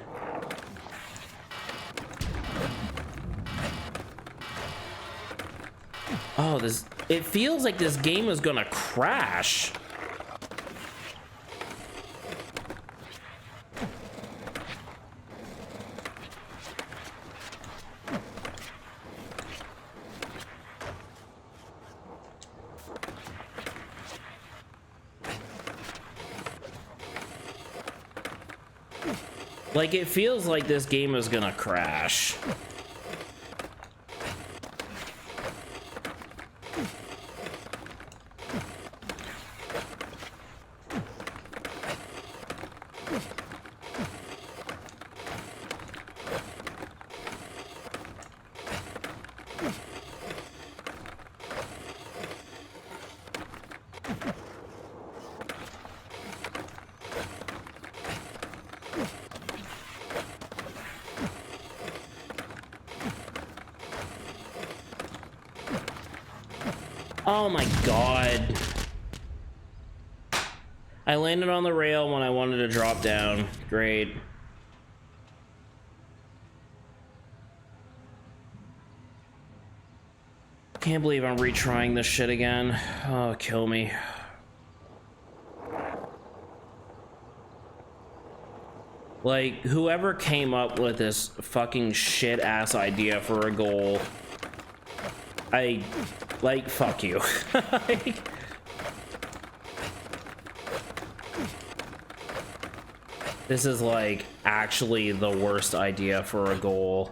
Oh, it feels like this game is gonna crash. Like, it feels like this game is gonna crash. Oh my god. I landed on the rail when I wanted to drop down. Great. Can't believe I'm retrying this shit again. Oh, kill me. Like, whoever came up with this fucking shit-ass idea for a goal, like, fuck you. Like, this is, like, actually the worst idea for a goal.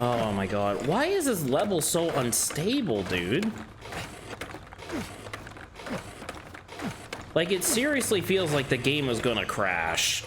Oh my god. Why is this level so unstable, dude? Like, it seriously feels like the game is gonna crash.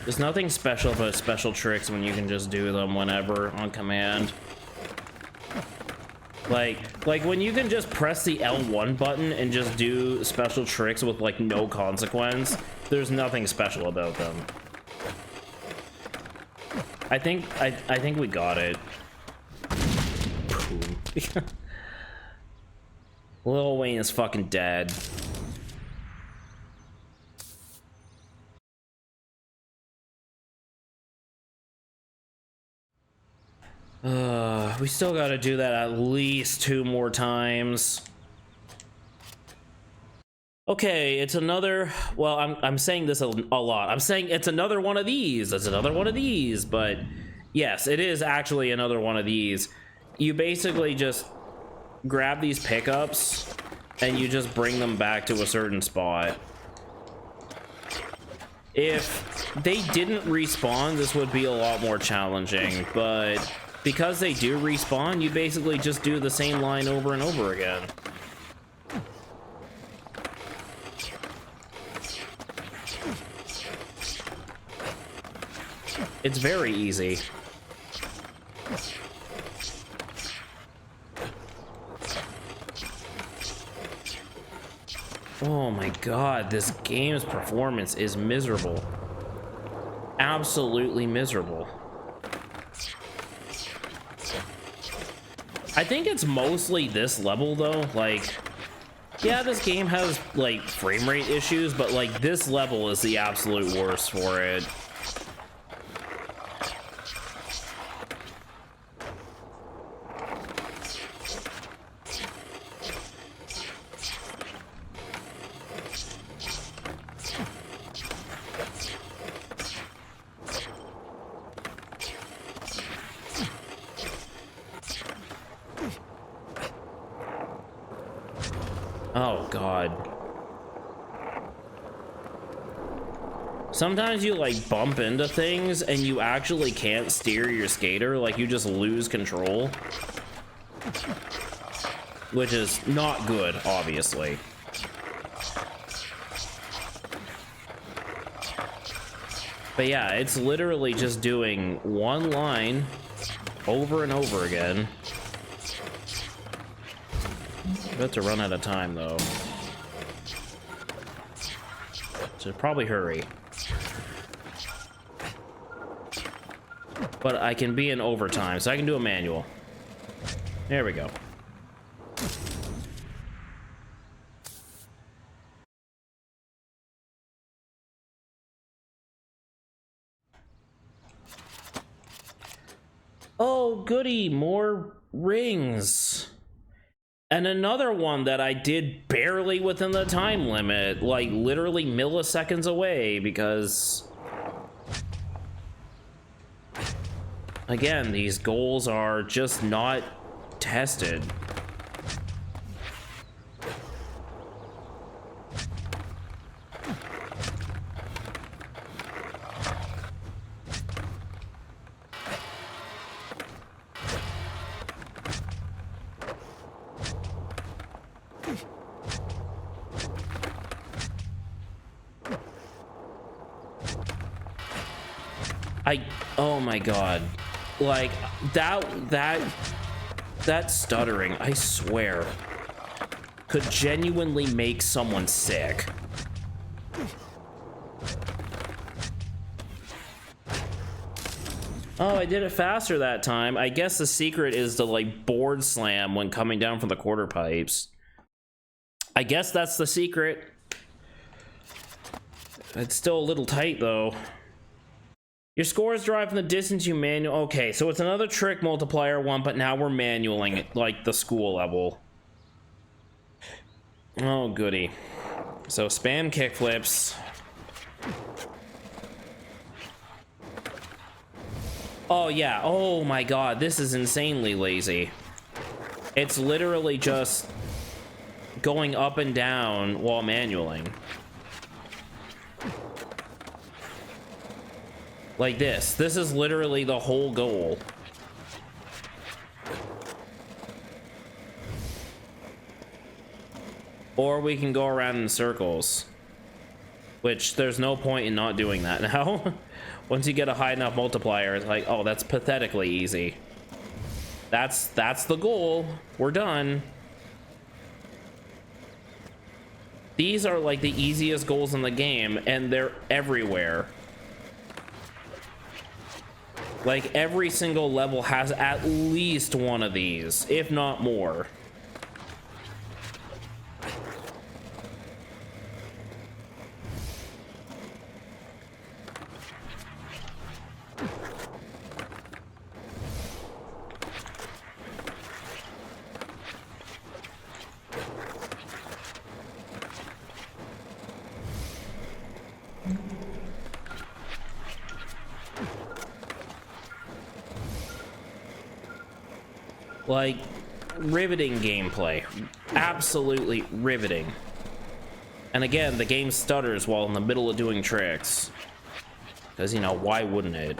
There's nothing special about special tricks when you can just do them whenever on command. Like when you can just press the L1 button and just do special tricks with like no consequence, there's nothing special about them. I think we got it. Lil Wayne is fucking dead. We still gotta do that at least 2 more times. Okay, it's another, well, I'm saying this a lot. I'm saying it's another one of these. It's another one of these, but yes, it is actually another one of these. You basically just grab these pickups and you just bring them back to a certain spot. If they didn't respawn, this would be a lot more challenging, but because they do respawn, you basically just do the same line over and over again. It's very easy. Oh my god, this game's performance is miserable. Absolutely miserable. I think it's mostly this level though, like, yeah, this game has like frame rate issues, but like this level is the absolute worst for it. Oh god. Sometimes you like bump into things and you actually can't steer your skater, like you just lose control. Which is not good, obviously. But yeah, it's literally just doing one line over and over again. About to run out of time though, so probably hurry. But I can be in overtime, so I can do a manual. There we go. Oh goody, more rings. And another one that I did barely within the time limit, like literally milliseconds away, because again, these goals are just not tested. Oh my god. Like, that stuttering, I swear, could genuinely make someone sick. Oh, I did it faster that time. I guess the secret is to, like, board slam when coming down from the quarter pipes. I guess that's the secret. It's still a little tight, though. Your score is derived from the distance you manual. Okay, so it's another trick multiplier one, but now we're manualing it like the school level. Oh, goody. So spam kickflips. Oh, yeah. Oh, my God. This is insanely lazy. It's literally just going up and down while manualing. Like this. This is literally the whole goal. Or we can go around in circles. Which, there's no point in not doing that now. Once you get a high enough multiplier, it's like, oh, that's pathetically easy. That's the goal. We're done. These are like the easiest goals in the game, and they're everywhere. Like, every single level has at least one of these, if not more. Like, riveting gameplay. Absolutely riveting. And again, the game stutters while in the middle of doing tricks. Because, you know, why wouldn't it?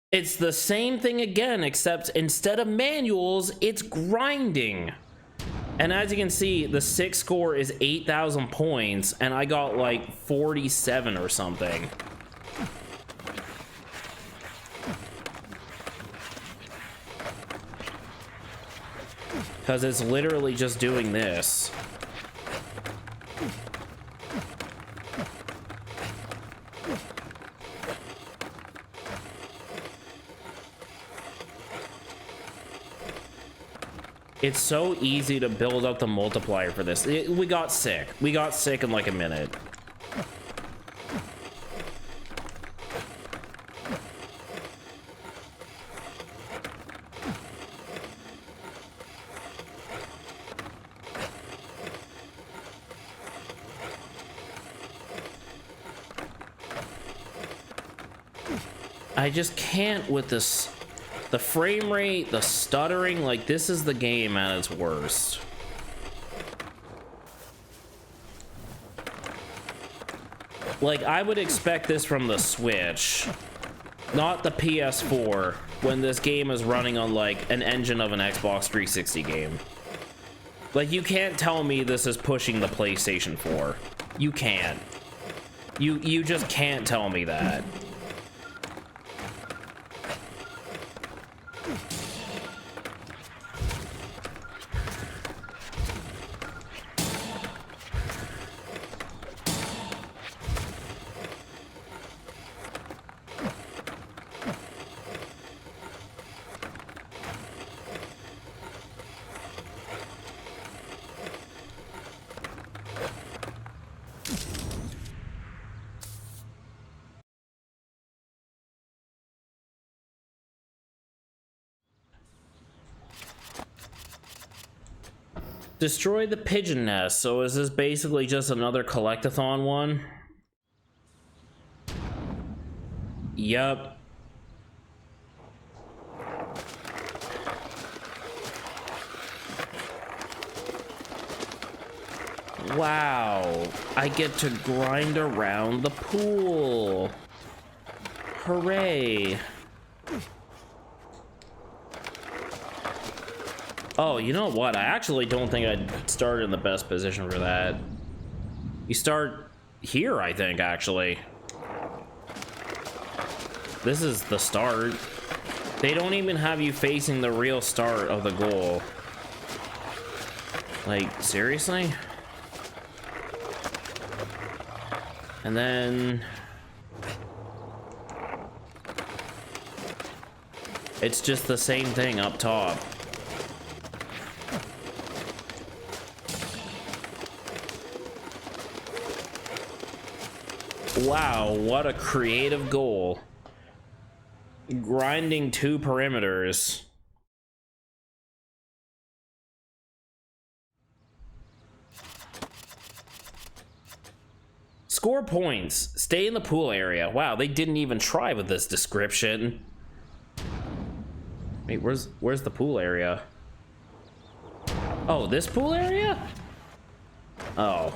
It's the same thing again, except instead of manuals, it's grinding. And as you can see, the 6 score is 8,000 points, and I got like 47 or something. Because it's literally just doing this. It's so easy to build up the multiplier for this. We got sick. We got sick in like a minute. I just can't with this. The frame rate, the stuttering, like, this is the game at its worst. Like, I would expect this from the Switch, not the PS4, when this game is running on, like, an engine of an Xbox 360 game. Like, you can't tell me this is pushing the PlayStation 4. You can't. You just can't tell me that. Destroy the pigeon nest. So is this basically just another collectathon one? Yup. Wow, I get to grind around the pool. Hooray. Oh, you know what? I actually don't think I'd start in the best position for that. You start here, I think, actually. This is the start. They don't even have you facing the real start of the goal. Like, seriously? And then... it's just the same thing up top. Wow, what a creative goal. Grinding 2 perimeters. Score points. Stay in the pool area. Wow, they didn't even try with this description. Wait, where's the pool area? Oh, this pool area? Oh.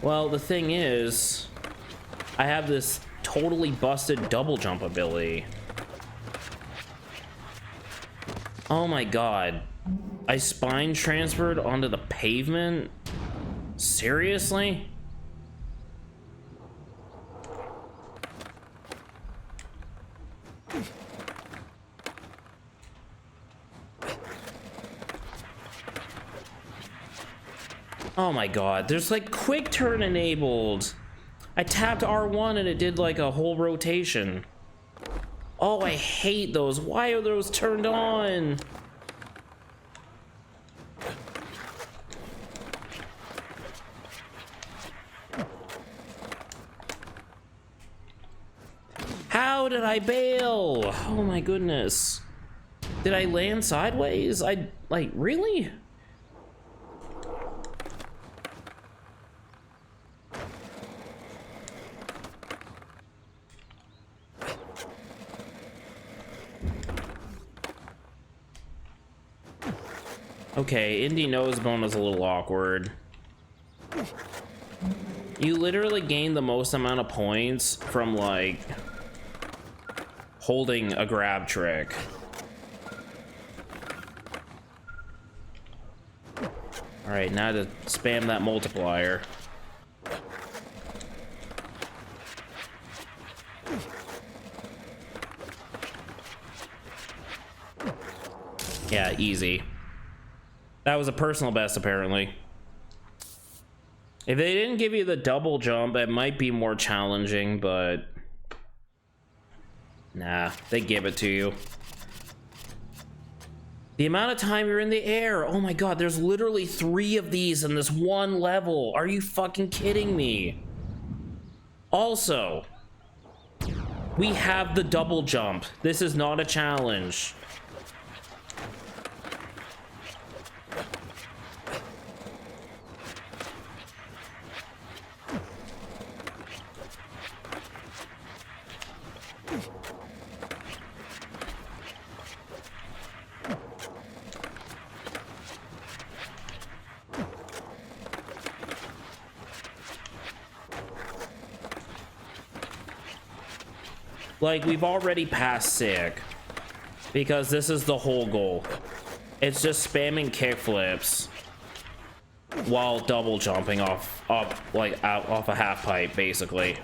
Well, the thing is, I have this totally busted double jump ability. Oh my god. I spine transferred onto the pavement? Seriously? Oh my god, there's like quick turn enabled. I tapped R1 and it did like a whole rotation. Oh, I hate those. Why are those turned on? How did I bail? Oh my goodness. Did I land sideways? Like, really? Okay, Indie Nosebone is a little awkward. You literally gain the most amount of points from, like, holding a grab trick. Alright, now to spam that multiplier. Yeah, easy. That was a personal best, apparently. If they didn't give you the double jump, it might be more challenging, but... nah, they give it to you. The amount of time you're in the air. Oh my god, there's literally 3 of these in this one level. Are you fucking kidding me? Also, we have the double jump. This is not a challenge. Like, we've already passed sick, because this is the whole goal. It's just spamming kickflips while double jumping off a half pipe, basically.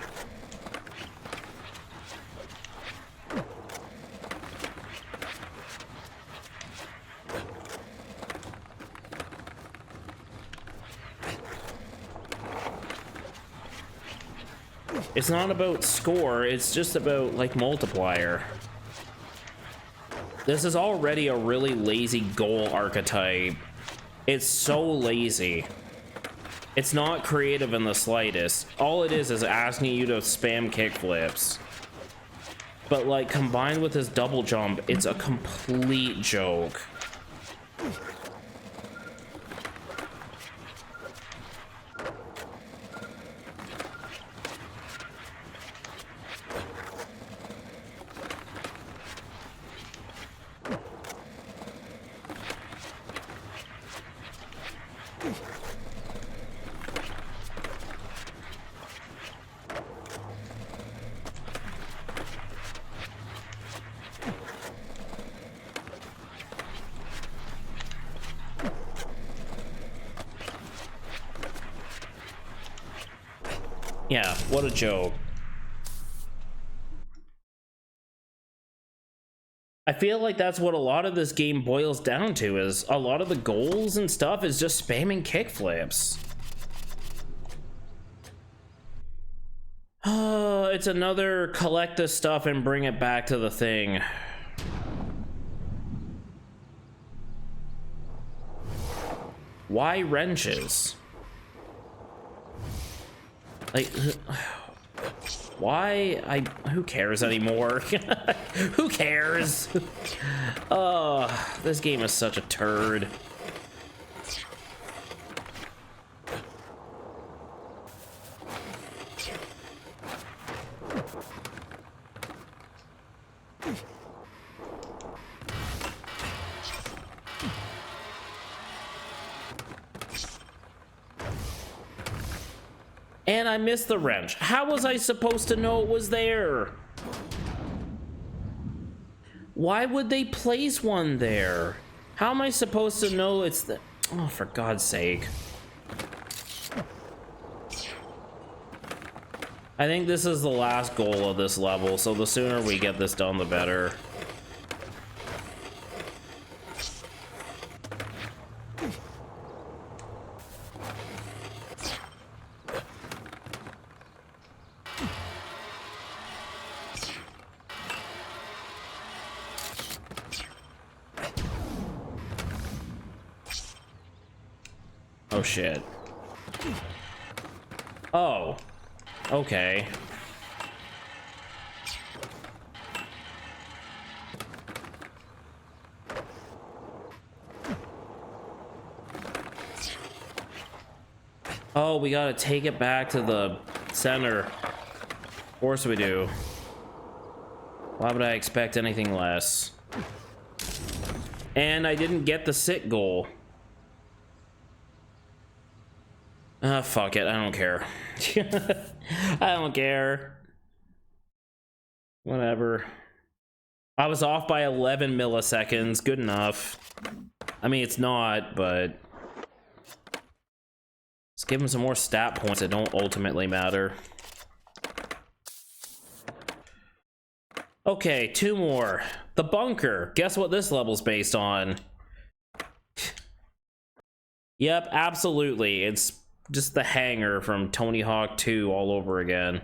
It's not about score, it's just about, like, multiplier. This is already a really lazy goal archetype. It's so lazy. It's not creative in the slightest. All it is asking you to spam kickflips. But, like, combined with this double jump, it's a complete joke. Yeah, what a joke. I feel like that's what a lot of this game boils down to, is a lot of the goals and stuff is just spamming kickflips. It's another collect the stuff and bring it back to the thing. Why wrenches? Like, why? Who cares anymore? Who cares? Oh, this game is such a turd. And I missed the wrench. How was I supposed to know it was there? Why would they place one there? How am I supposed to know it's the... Oh, for God's sake. I think this is the last goal of this level, so the sooner we get this done, the better. Oh shit. Oh. Okay. Oh, we gotta take it back to the center. Of course we do. Why would I expect anything less? And I didn't get the sit goal. Fuck it, I don't care. I don't care. Whatever. I was off by 11 milliseconds, good enough. I mean, it's not, but... Let's give him some more stat points that don't ultimately matter. Okay, 2 more. The bunker. Guess what this level's based on? Yep, absolutely. It's just the hangar from Tony Hawk 2 all over again.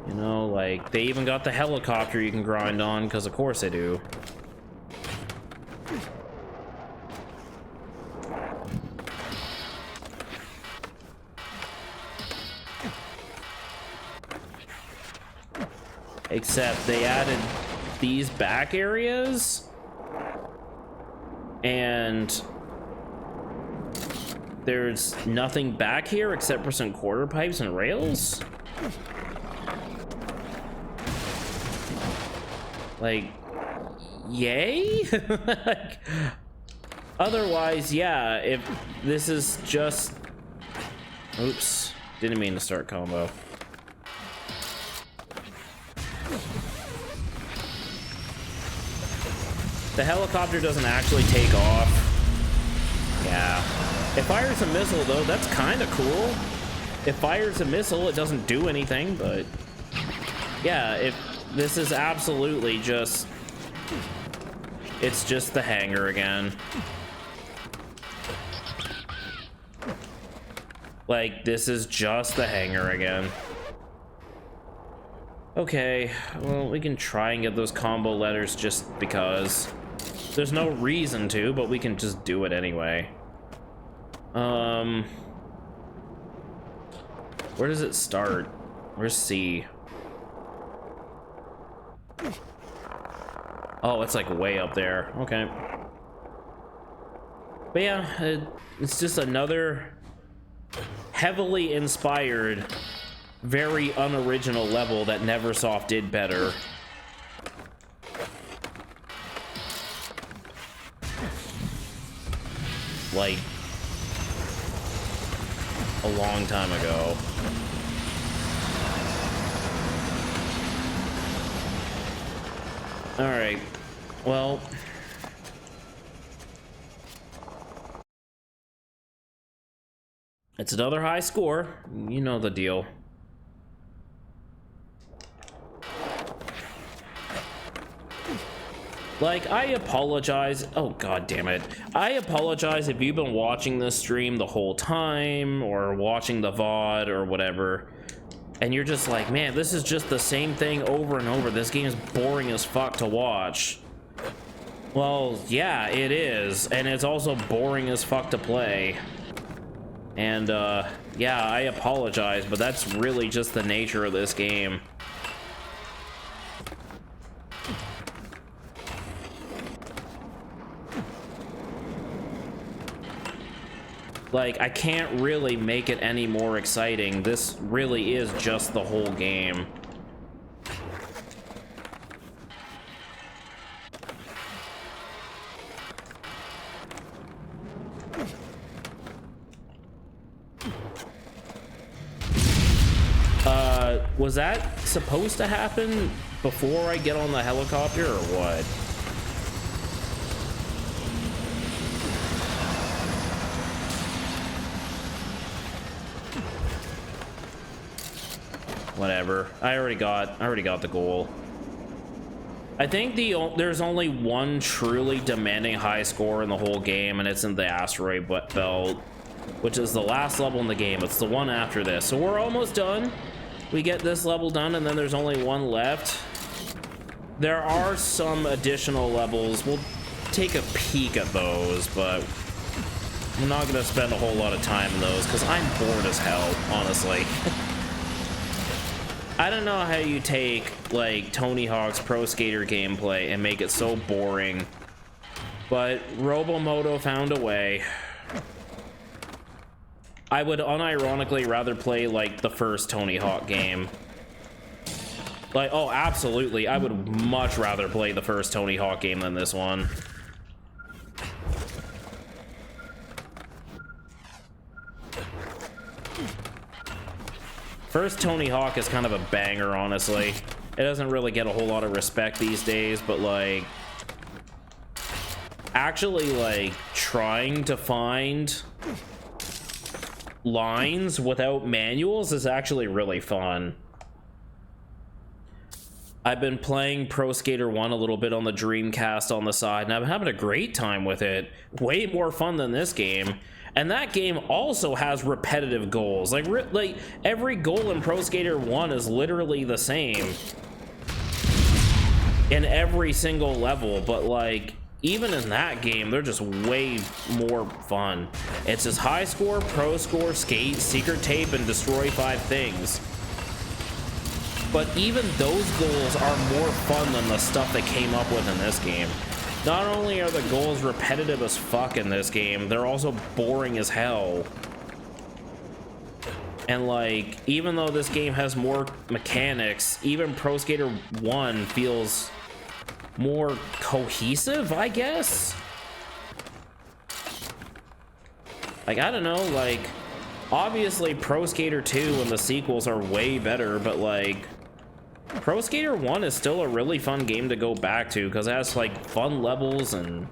You know, like, they even got the helicopter you can grind on, because of course they do. Except they added these back areas, and there's nothing back here except for some quarter pipes and rails. Like, yay? Like, otherwise, yeah, if this is just... Oops, didn't mean to start combo. The helicopter doesn't actually take off. Yeah. It fires a missile, though. That's kind of cool. It fires a missile. It doesn't do anything, but... Yeah, this is absolutely just... It's just the hangar again. Like, this is just the hangar again. Okay, well, we can try and get those combo letters just because. There's no reason to, but we can just do it anyway. Where does it start? Where's C? Oh, it's like way up there. Okay. But yeah, it's just another heavily inspired, very unoriginal level that Neversoft did better. Like, a long time ago. All right, well... It's another high score. You know the deal. Like, I apologize. Oh, god damn it. I apologize if you've been watching this stream the whole time or watching the VOD or whatever, and you're just like, man, this is just the same thing over and over. This game is boring as fuck to watch. Well, yeah, it is, and it's also boring as fuck to play. And, yeah, I apologize, but that's really just the nature of this game. Like, I can't really make it any more exciting. This really is just the whole game. Was that supposed to happen before I get on the helicopter or what? Whatever. I already got the goal. I think there's only one truly demanding high score in the whole game, and it's in the asteroid belt, which is the last level in the game. It's the one after this. So we're almost done. We get this level done, and then there's only one left. There are some additional levels. We'll take a peek at those, but I'm not gonna spend a whole lot of time in those because I'm bored as hell, honestly. I don't know how you take, like, Tony Hawk's Pro Skater gameplay and make it so boring, but Robomoto found a way. I would unironically rather play, like, the first Tony Hawk game. Like, oh, absolutely, I would much rather play the first Tony Hawk game than this one. First Tony Hawk is kind of a banger, honestly. It doesn't really get a whole lot of respect these days, but like, actually, like, trying to find lines without manuals is actually really fun. I've been playing Pro Skater 1 a little bit on the Dreamcast on the side, and I'm having a great time with it. Way more fun than this game. And that game also has repetitive goals. Like every goal in Pro Skater 1 is literally the same in every single level, but like, even in that game, they're just way more fun. It's just high score, pro score, skate, secret tape, and destroy 5 things. But even those goals are more fun than the stuff they came up with in this game. Not only are the goals repetitive as fuck in this game, they're also boring as hell. And like, even though this game has more mechanics, even Pro Skater 1 feels more cohesive, I guess? Like, I don't know, like, obviously Pro Skater 2 and the sequels are way better, but like, Pro Skater 1 is still a really fun game to go back to because it has like fun levels and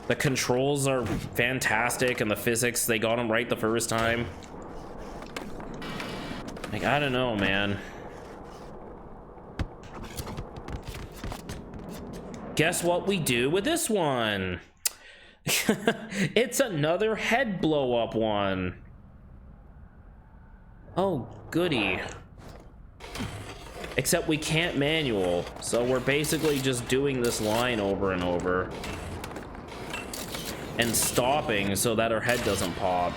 the controls are fantastic and the physics, they got them right the first time. Like, I don't know, man. Guess what we do with this one? It's another head blow up one. Oh, goody. Except we can't manual, so we're basically just doing this line over and over and stopping so that our head doesn't pop.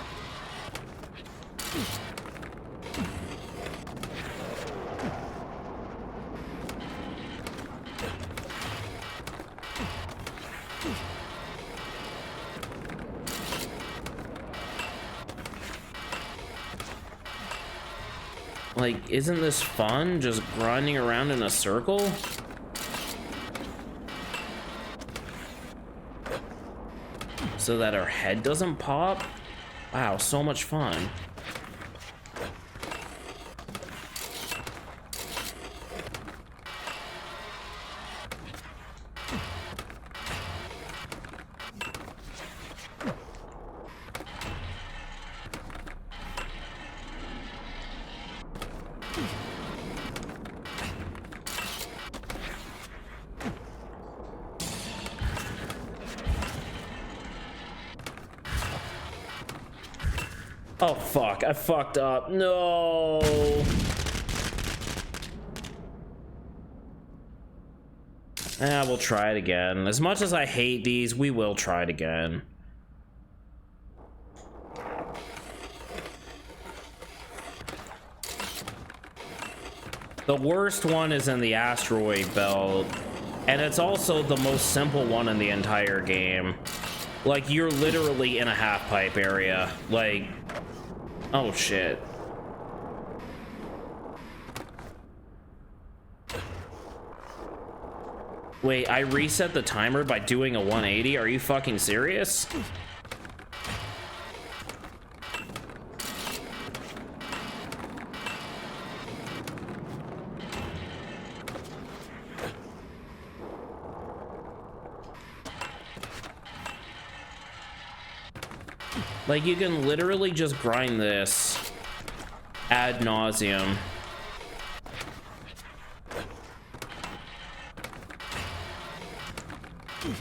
Like, isn't this fun, just grinding around in a circle? So that our head doesn't pop? Wow, so much fun. Oh, fuck. I fucked up. No. We'll try it again. As much as I hate these, we will try it again. The worst one is in the asteroid belt, and it's also the most simple one in the entire game. Like, you're literally in a half-pipe area. Like, oh shit. Wait, I reset the timer by doing a 180? Are you fucking serious? Like, you can literally just grind this ad nauseum.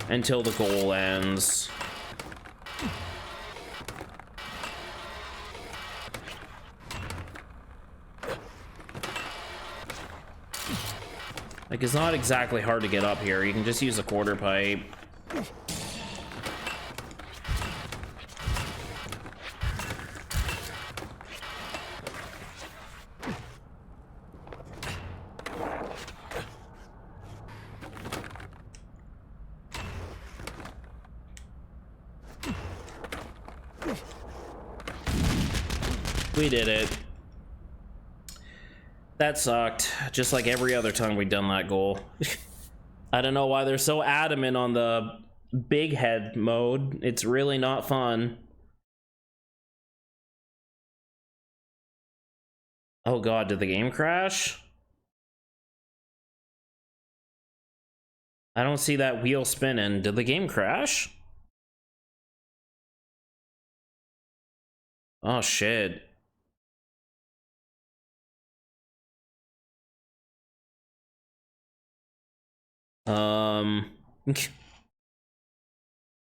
Until the goal ends. Like, it's not exactly hard to get up here. You can just use a quarter pipe. We did it. That sucked, just like every other time we've done that goal. I don't know why they're so adamant on the big head mode. It's really not fun. Oh god, did the game crash? I don't see that wheel spinning. Did the game crash? Oh shit.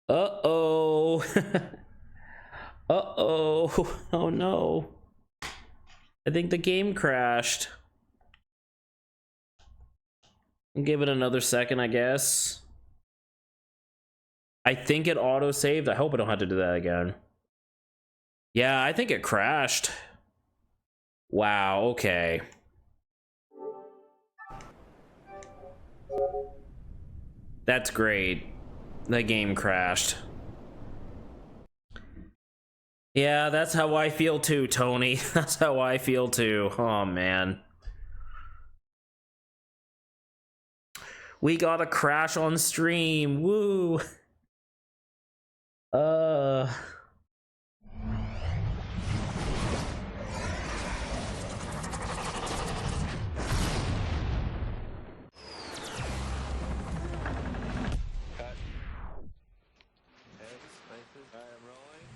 Uh-oh. Uh-oh. Oh no. I think the game crashed. Give it another second, I guess. I think it auto-saved. I hope I don't have to do that again. Yeah, I think it crashed. Wow, okay. That's great. The game crashed. Yeah, that's how I feel too, Tony. That's how I feel too. Oh, man. We got a crash on stream. Woo.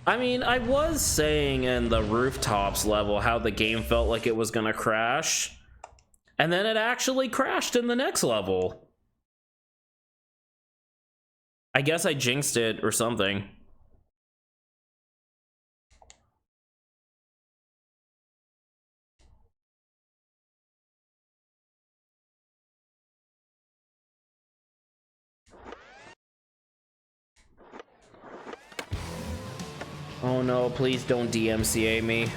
I mean, I was saying in the rooftops level how the game felt like it was gonna crash, and then it actually crashed in the next level. I guess I jinxed it or something. Oh no, please don't DMCA me.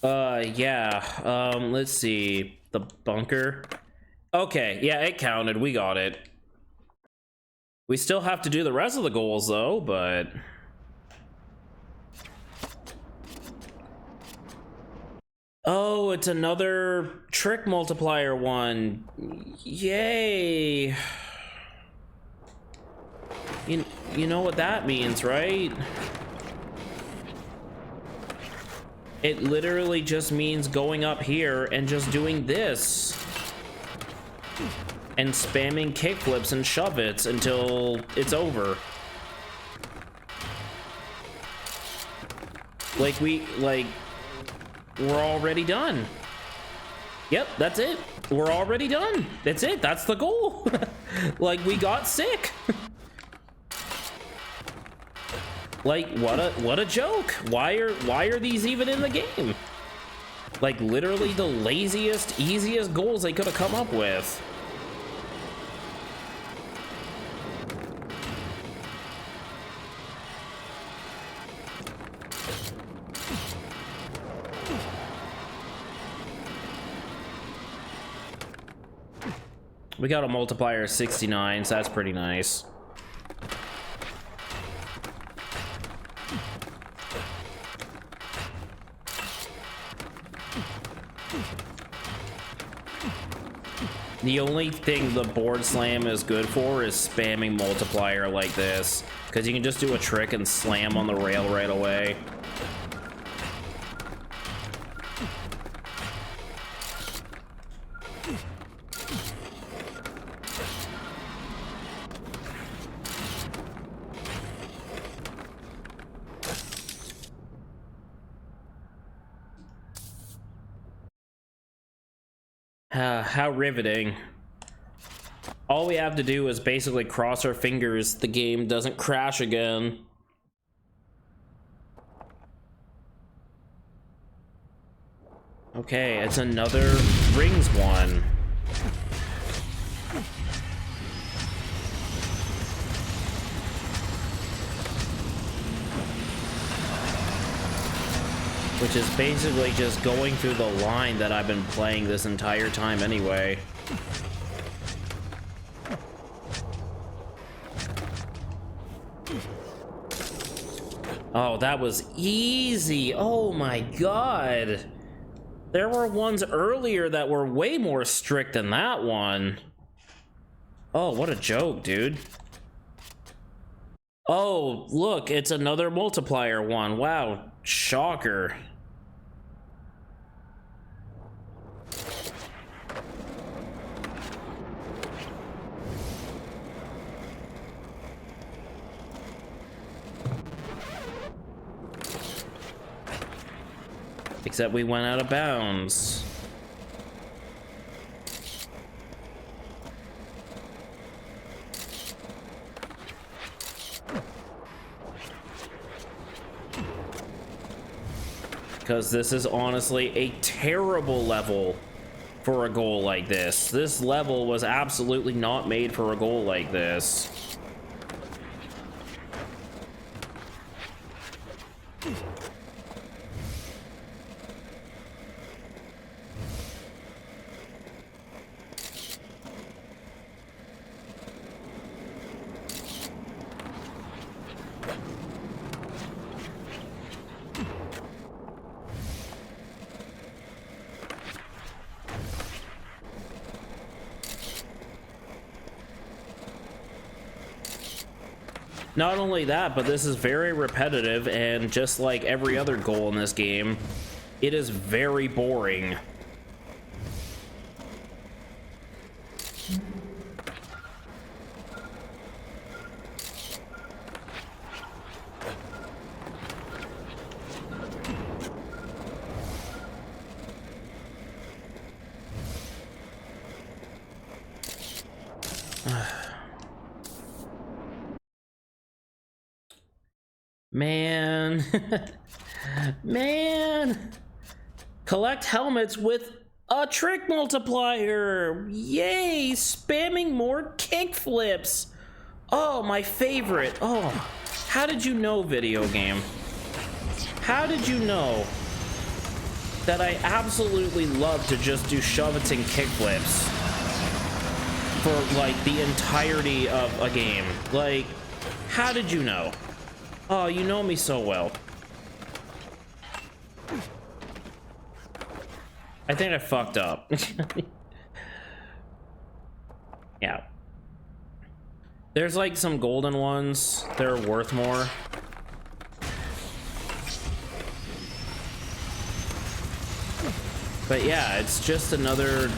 Yeah, let's see. The bunker. Okay, yeah, it counted. We got it. We still have to do the rest of the goals, though, but... Oh, it's another trick multiplier one. Yay. You know what that means, right? It literally just means going up here and just doing this. And spamming kickflips and shove-its until it's over. We're already done. Yep, that's it. We're already done. That's it. That's the goal. Like, we got sick. Like, what a joke. Why are these even in the game? Like, literally the laziest, easiest goals they could have come up with. We got a multiplier of 69, so that's pretty nice. The only thing the board slam is good for is spamming multiplier like this, because you can just do a trick and slam on the rail right away. How riveting. All we have to do is basically cross our fingers the game doesn't crash again. Okay, it's another rings one. Which is basically just going through the line that I've been playing this entire time anyway. Oh, that was easy. Oh my god. There were ones earlier that were way more strict than that one. Oh, what a joke, dude. Oh, look, it's another multiplier one. Wow, shocker. Except we went out of bounds. Because this is honestly a terrible level for a goal like this. This level was absolutely not made for a goal like this. Not only that, but this is very repetitive, and just like every other goal in this game, it is very boring. Man. Man. Collect helmets with a trick multiplier. Yay, spamming more kickflips. Oh, my favorite. Oh, how did you know, video game? How did you know that I absolutely love to just do shove-its and kickflips for, like, the entirety of a game? Like, how did you know? Oh, you know me so well. I think I fucked up. Yeah. There's like some golden ones. They're worth more. But yeah, it's just another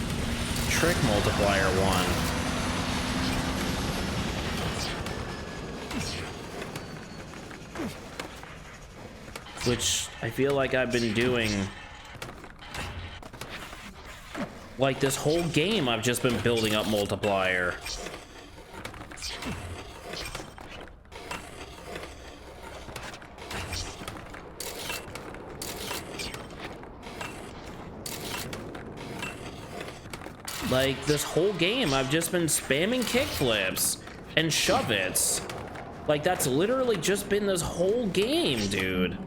trick multiplier one. Which I feel like I've been doing. Like this whole game, I've just been building up multiplier. Like, this whole game, I've just been spamming kickflips and shove-its. Like, that's literally just been this whole game, dude.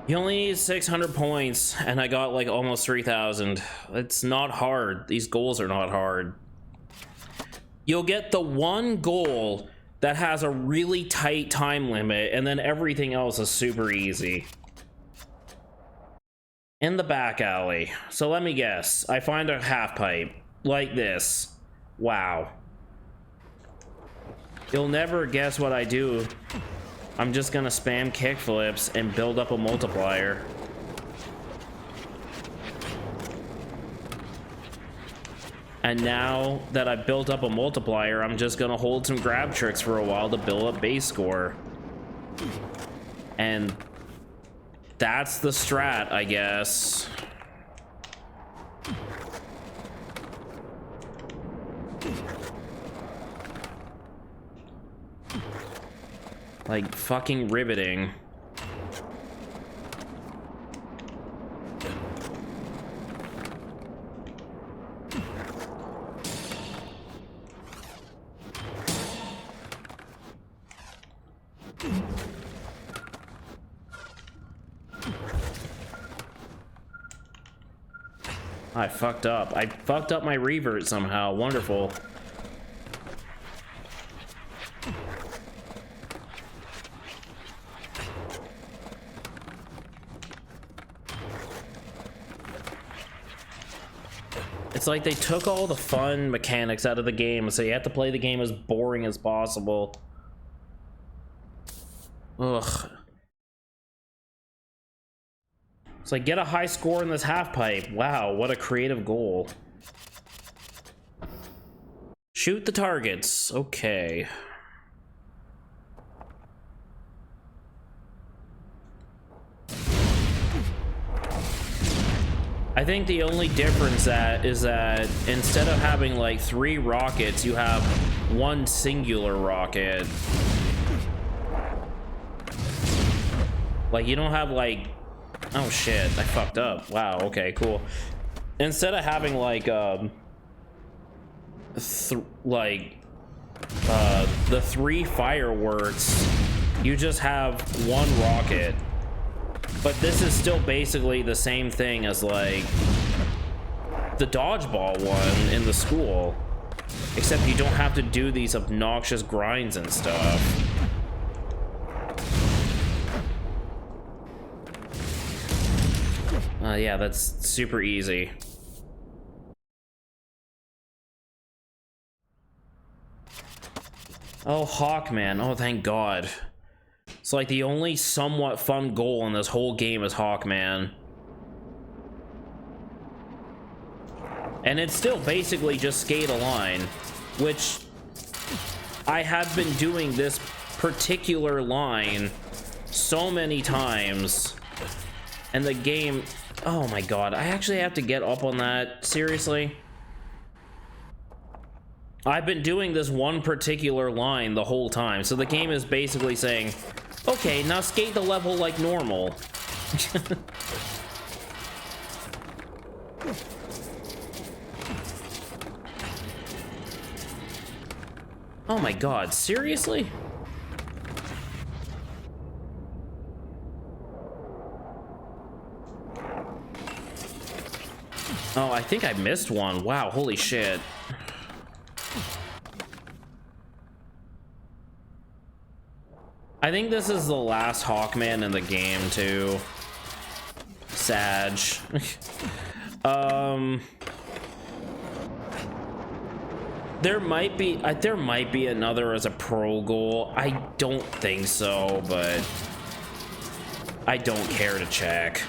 You only need 600 points, and I got like almost 3,000. It's not hard. These goals are not hard. You'll get the one goal that has a really tight time limit, and then everything else is super easy. In the back alley. So let me guess. I find a half pipe like this. Wow. You'll never guess what I do. I'm just gonna spam kickflips and build up a multiplier. And now that I've built up a multiplier, I'm just gonna hold some grab tricks for a while to build up base score. And that's the strat, I guess. Like, fucking riveting. I fucked up. I fucked up my revert somehow. Wonderful. It's like they took all the fun mechanics out of the game, so you have to play the game as boring as possible. Ugh. It's like, get a high score in this half pipe. Wow, what a creative goal. Shoot the targets. Okay. I think the only difference is that instead of having like 3 rockets, you have 1 singular rocket. Like, you don't have like... Oh shit, I fucked up. Wow, okay, cool. Instead of having like the 3 fireworks, you just have 1 rocket. But this is still basically the same thing as like the dodgeball one in the school, except you don't have to do these obnoxious grinds and stuff. Yeah, that's super easy. Oh, Hawkman. Oh, thank God. It's like the only somewhat fun goal in this whole game is Hawkman. And it's still basically just skate a line, which I have been doing this particular line so many times. And the game... Oh my God, I actually have to get up on that. Seriously? I've been doing this one particular line the whole time, so the game is basically saying, okay, now skate the level like normal. Oh my God, seriously? Oh, I think I missed one. Wow, holy shit. I think this is the last Hawkman in the game, too. Sag. There might be another as a pro goal. I don't think so, but I don't care to check.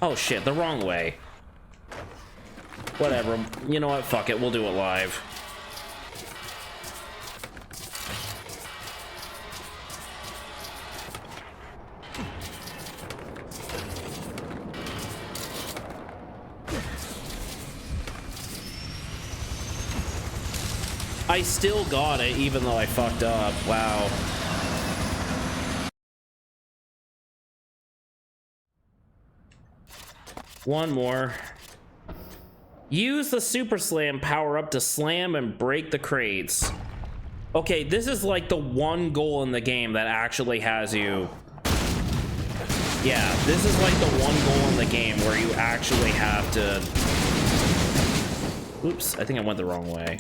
Oh shit, the wrong way. Whatever. You know what? Fuck it. We'll do it live. I still got it, even though I fucked up. Wow. One more. Use the Super Slam power-up to slam and break the crates. Okay, this is like the one goal in the game that actually has you... Yeah, this is like the one goal in the game where you actually have to... Oops, I think I went the wrong way.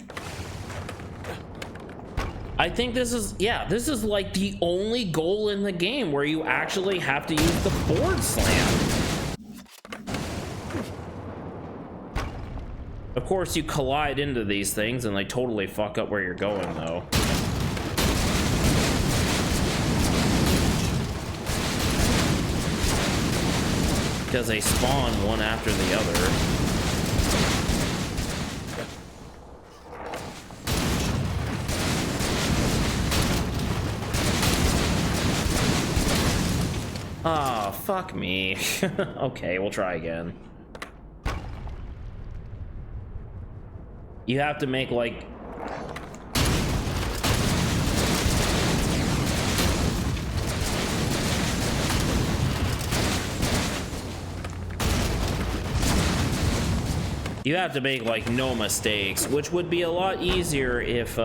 I think this is, yeah, this is like the only goal in the game where you actually have to use the board slam. Of course, you collide into these things and they totally fuck up where you're going, though. Because they spawn one after the other. Ah, oh, fuck me. Okay, we'll try again. You have to make, like... You have to make, like, no mistakes, which would be a lot easier if,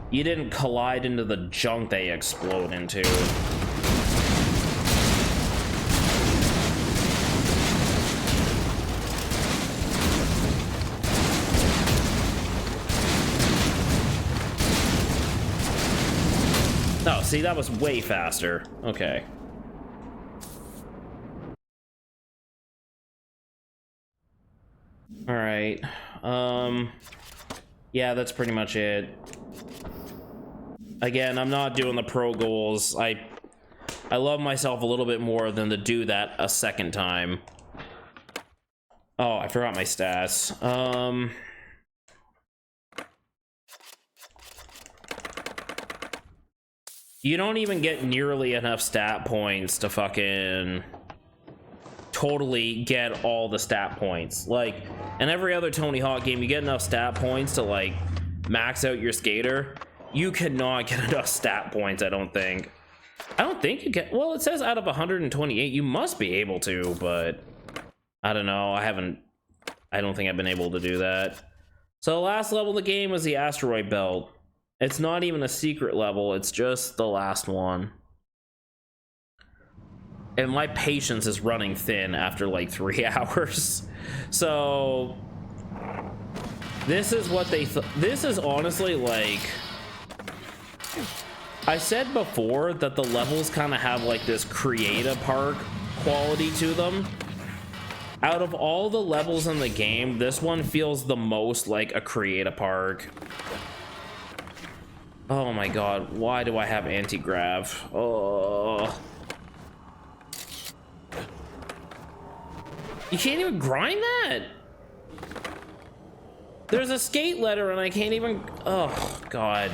you didn't collide into the junk they explode into. Oh, see, that was way faster. Okay. All right. Yeah, that's pretty much it. Again, I'm not doing the pro goals. I love myself a little bit more than to do that a second time. Oh, I forgot my stats. You don't even get nearly enough stat points to fucking totally get all the stat points. Like, in every other Tony Hawk game, you get enough stat points to, like, max out your skater. You cannot get enough stat points, I don't think. I don't think you get... Well, it says out of 128, you must be able to, but... I don't know, I don't think I've been able to do that. So the last level of the game was the asteroid belt. It's not even a secret level, it's just the last one. And my patience is running thin after like 3 hours. So this is what they this is honestly like, I said before that the levels kind of have like this create-a park quality to them. Out of all the levels in the game, this one feels the most like a create-a park. Oh my god, why do I have anti-grav? Oh. You can't even grind that? There's a skate letter and I can't even... Oh, god.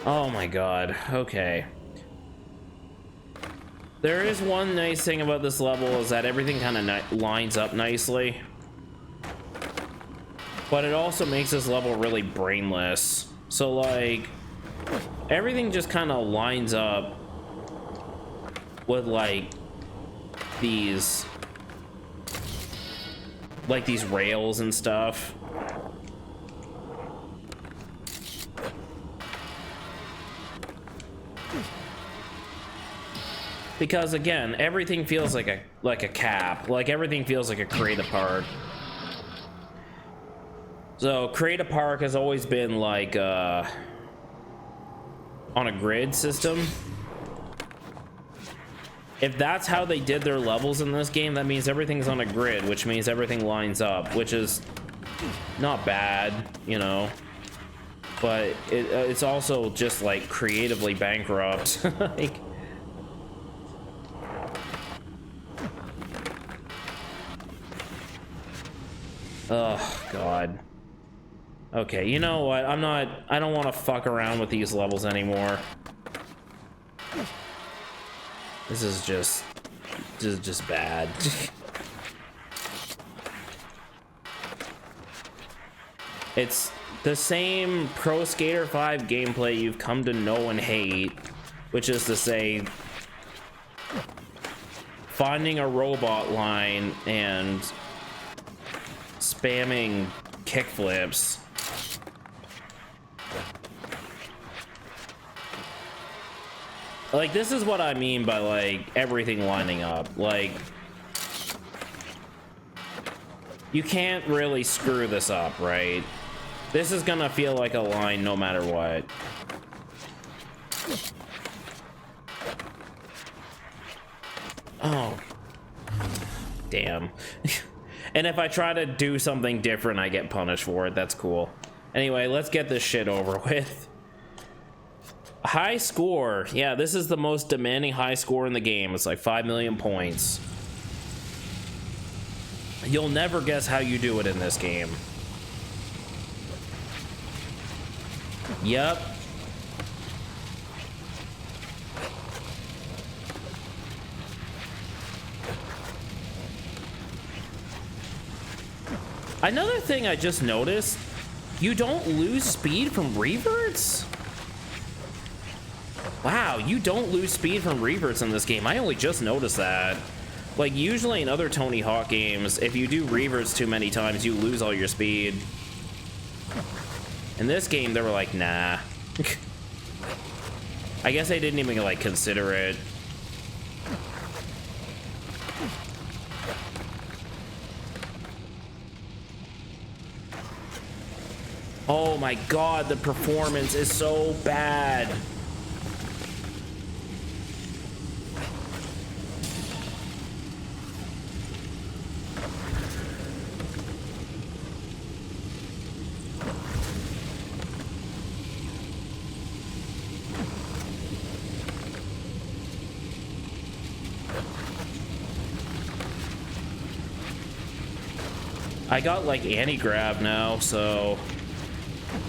Oh my god, okay. There is one nice thing about this level is that everything kind of lines up nicely. But it also makes this level really brainless. So like, everything just kind of lines up with like these rails and stuff. Because again, everything feels like a cap. Like everything feels like a create-a park. So create-a park has always been like on a grid system. If that's how they did their levels in this game, that means everything's on a grid, which means everything lines up, which is not bad, you know, but it's also just like creatively bankrupt. Like, oh god. Okay, you know what? I don't want to fuck around with these levels anymore. This is just bad. It's the same Pro Skater 5 gameplay you've come to know and hate, which is to say, finding a robot line and spamming kickflips. Like, this is what I mean by, like, everything lining up. Like, you can't really screw this up, right? This is gonna feel like a line no matter what. Oh. Damn. And if I try to do something different, I get punished for it. That's cool. Anyway, let's get this shit over with. High score. Yeah, this is the most demanding high score in the game. It's like 5 million points. You'll never guess how you do it in this game. Yep. Another thing I just noticed, you don't lose speed from reverts? Wow, you don't lose speed from reverts in this game. I only just noticed that. Like, usually in other Tony Hawk games, if you do reverts too many times, you lose all your speed. In this game, they were like, nah. I guess they didn't even, like, consider it. Oh my god, the performance is so bad. I got like anti-grab now, so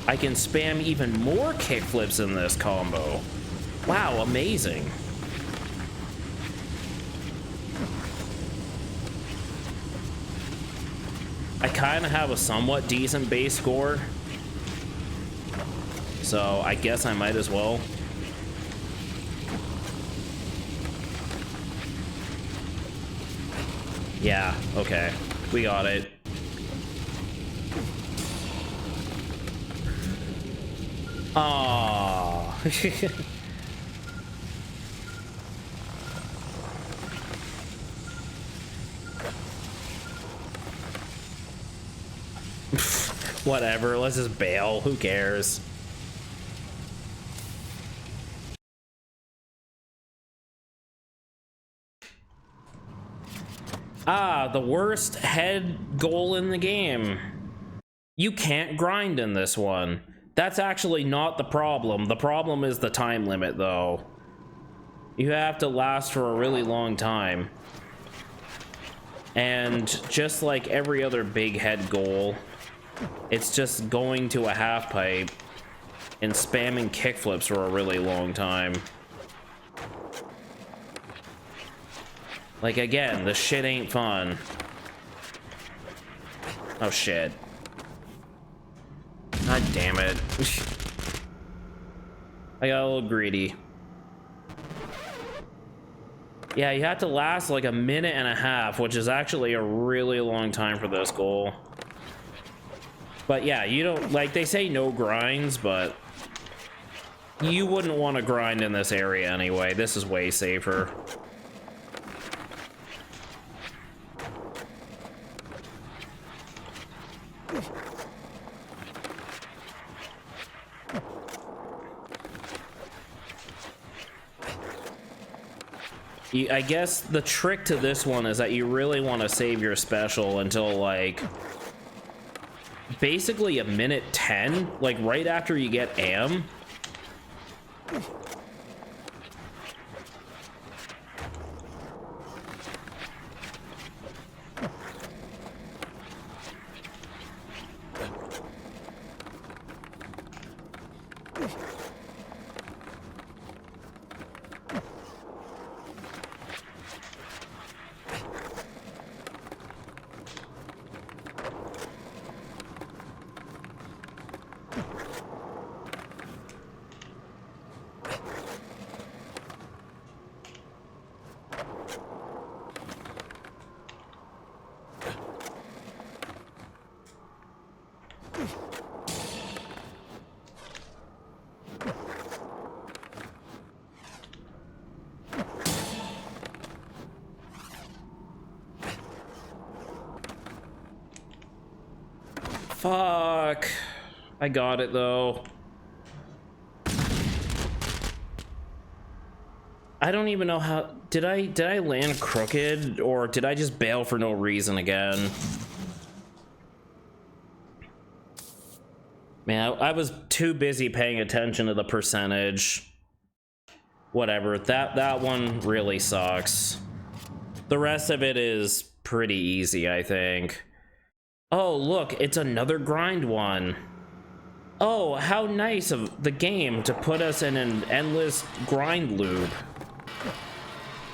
I can spam even more kickflips in this combo. Wow, amazing. I kind of have a somewhat decent base score, so I guess I might as well. Yeah, okay, we got it. Aww. Whatever, let's just bail. Who cares? Ah, the worst head goal in the game. You can't grind in this one. That's actually not the problem. The problem is the time limit, though. You have to last for a really long time. And just like every other big head goal, it's just going to a half pipe and spamming kickflips for a really long time. Like, again, this shit ain't fun. Oh, shit. God damn it. I got a little greedy. Yeah, you have to last like a minute and a half, which is actually a really long time for this goal. But yeah, you don't, like, they say no grinds, but you wouldn't want to grind in this area anyway. This is way safer. I guess the trick to this one is that you really want to save your special until, like, basically a minute 10, like right after you get Am. Fuck. I got it though. I don't even know how did I land crooked, or did I just bail for no reason again? Man, I was too busy paying attention to the percentage. Whatever, that one really sucks. The rest of it is pretty easy, I think. Oh, look, it's another grind one. Oh, how nice of the game to put us in an endless grind loop.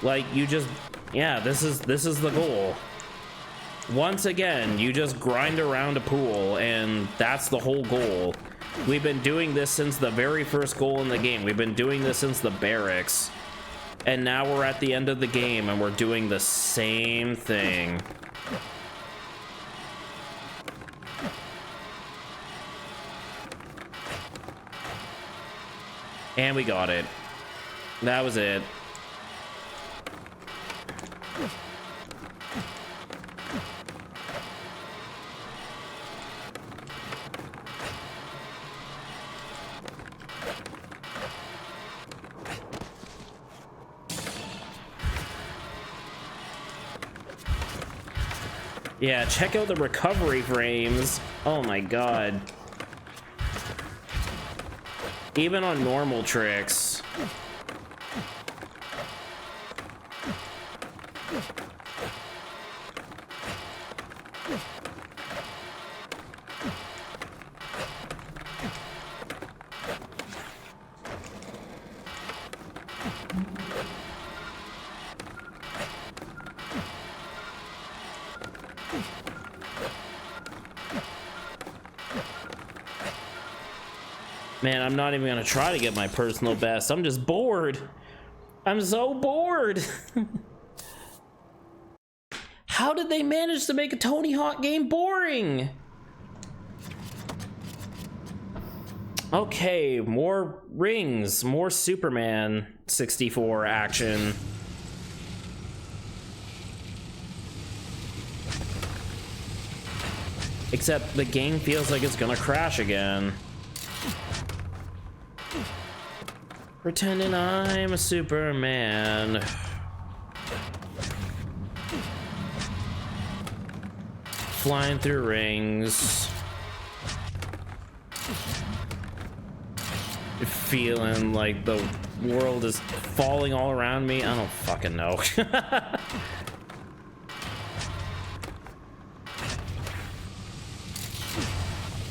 Like, you just, yeah, this is the goal. Once again, you just grind around a pool, and that's the whole goal. We've been doing this since the very first goal in the game. We've been doing this since the barracks. And now we're at the end of the game, and we're doing the same thing. And we got it. That was it. Yeah, check out the recovery frames. Oh my god. Even on normal tricks. Man, I'm not even gonna try to get my personal best. I'm just bored. I'm so bored. How did they manage to make a Tony Hawk game boring? Okay, more rings, more Superman 64 action. Except the game feels like it's gonna crash again. Pretending I'm a Superman. Flying through rings. Feeling like the world is falling all around me. I don't fucking know.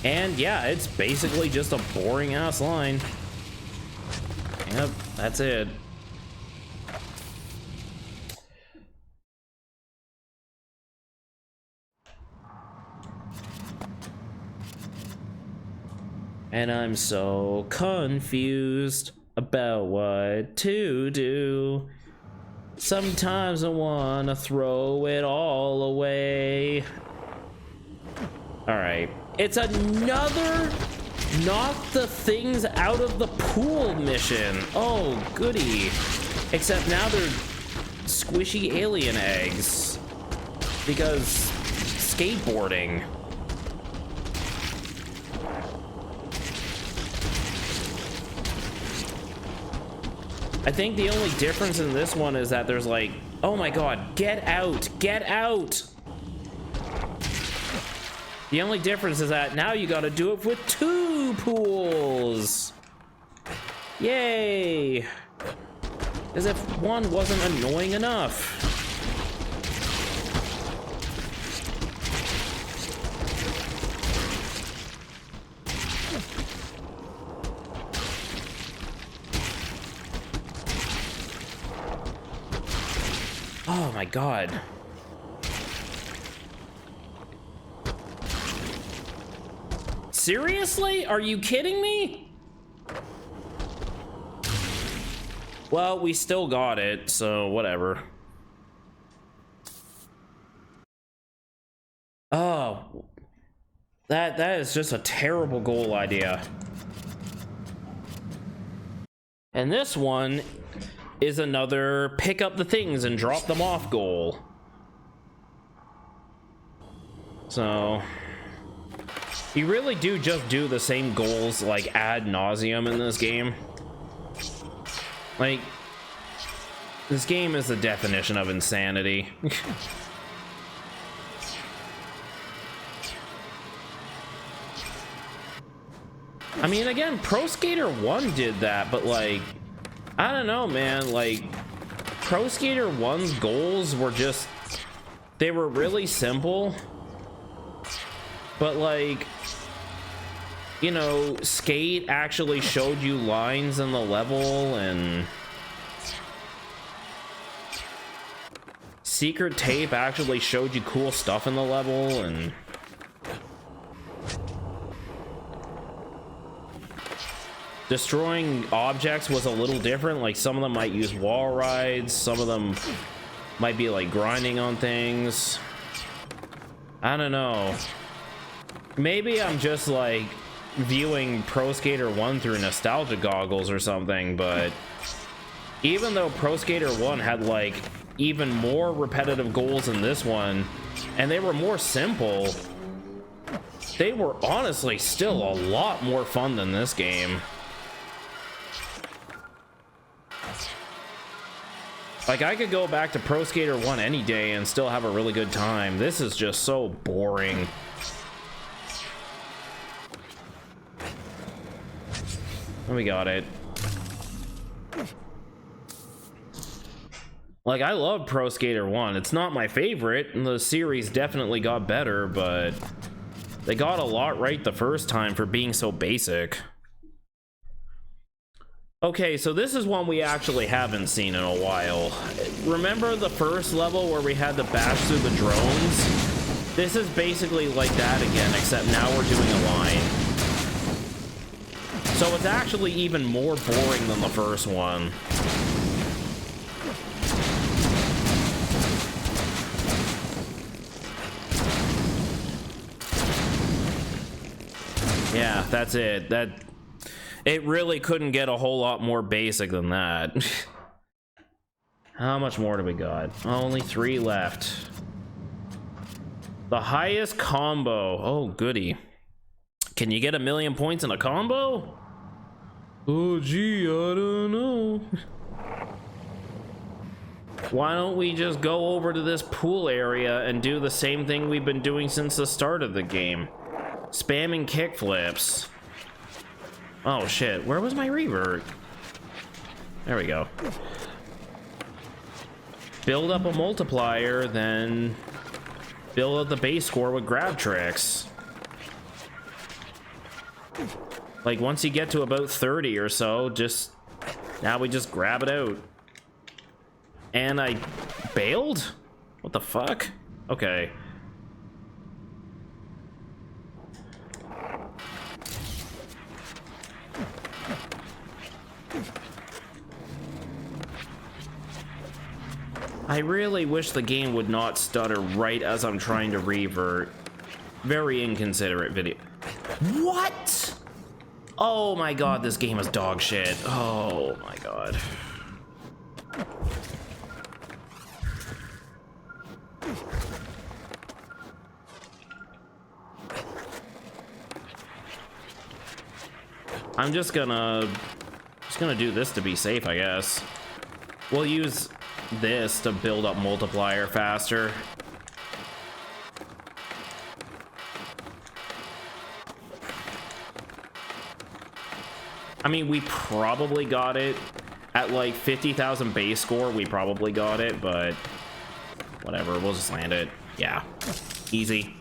And yeah, it's basically just a boring ass line. Yep, that's it. And I'm so confused about what to do. Sometimes I wanna throw it all away. All right, it's another knock the things out of the pool mission. Oh, goody. Except now they're squishy alien eggs. Because skateboarding. I think the only difference in this one is that there's like, oh my god, get out, get out. The only difference is that now you gotta do it with 2 pools. Yay! As if one wasn't annoying enough. Oh my god. Seriously? Are you kidding me? Well, we still got it, so whatever. Oh. That is just a terrible goal idea. And this one is another pick up the things and drop them off goal. So you really do just do the same goals like ad nauseum in this game. Like, this game is the definition of insanity. I mean, again, Pro Skater 1 did that, but like, I don't know, man. Like, Pro Skater 1's goals were just, they were really simple. But like, you know, Skate actually showed you lines in the level, and Secret Tape actually showed you cool stuff in the level, and destroying objects was a little different. Like, some of them might use wall rides, some of them might be like grinding on things. I don't know. Maybe I'm just like viewing Pro Skater 1 through nostalgia goggles or something, but even though Pro Skater 1 had like even more repetitive goals than this one, and they were more simple, they were honestly still a lot more fun than this game. Like, I could go back to Pro Skater 1 any day and still have a really good time. This is just so boring. We got it. Like, I love Pro Skater 1. It's not my favorite, and the series definitely got better, but they got a lot right the first time for being so basic. Okay, so this is one we actually haven't seen in a while. Remember the first level where we had to bash through the drones? This is basically like that again, except now we're doing a line. So it's actually even more boring than the first one. Yeah, that's it. It really couldn't get a whole lot more basic than that. How much more do we got? Only 3 left. The highest combo. Oh, goody. Can you get 1,000,000 points in a combo? Oh, gee, I don't know. Why don't we just go over to this pool area and do the same thing we've been doing since the start of the game? Spamming kickflips. Oh shit, where was my revert? There we go. Build up a multiplier, then build up the base score with grab tricks. Like, once you get to about 30 or so, now we just grab it out. And I bailed? What the fuck? Okay. I really wish the game would not stutter right as I'm trying to revert. Very inconsiderate video. What? Oh my god, this game is dog shit. Oh my god. I'm just gonna do this to be safe, I guess. We'll use this to build up multiplier faster. I mean, we probably got it at like 50,000 base score. We probably got it, but whatever. We'll just land it. Yeah, easy.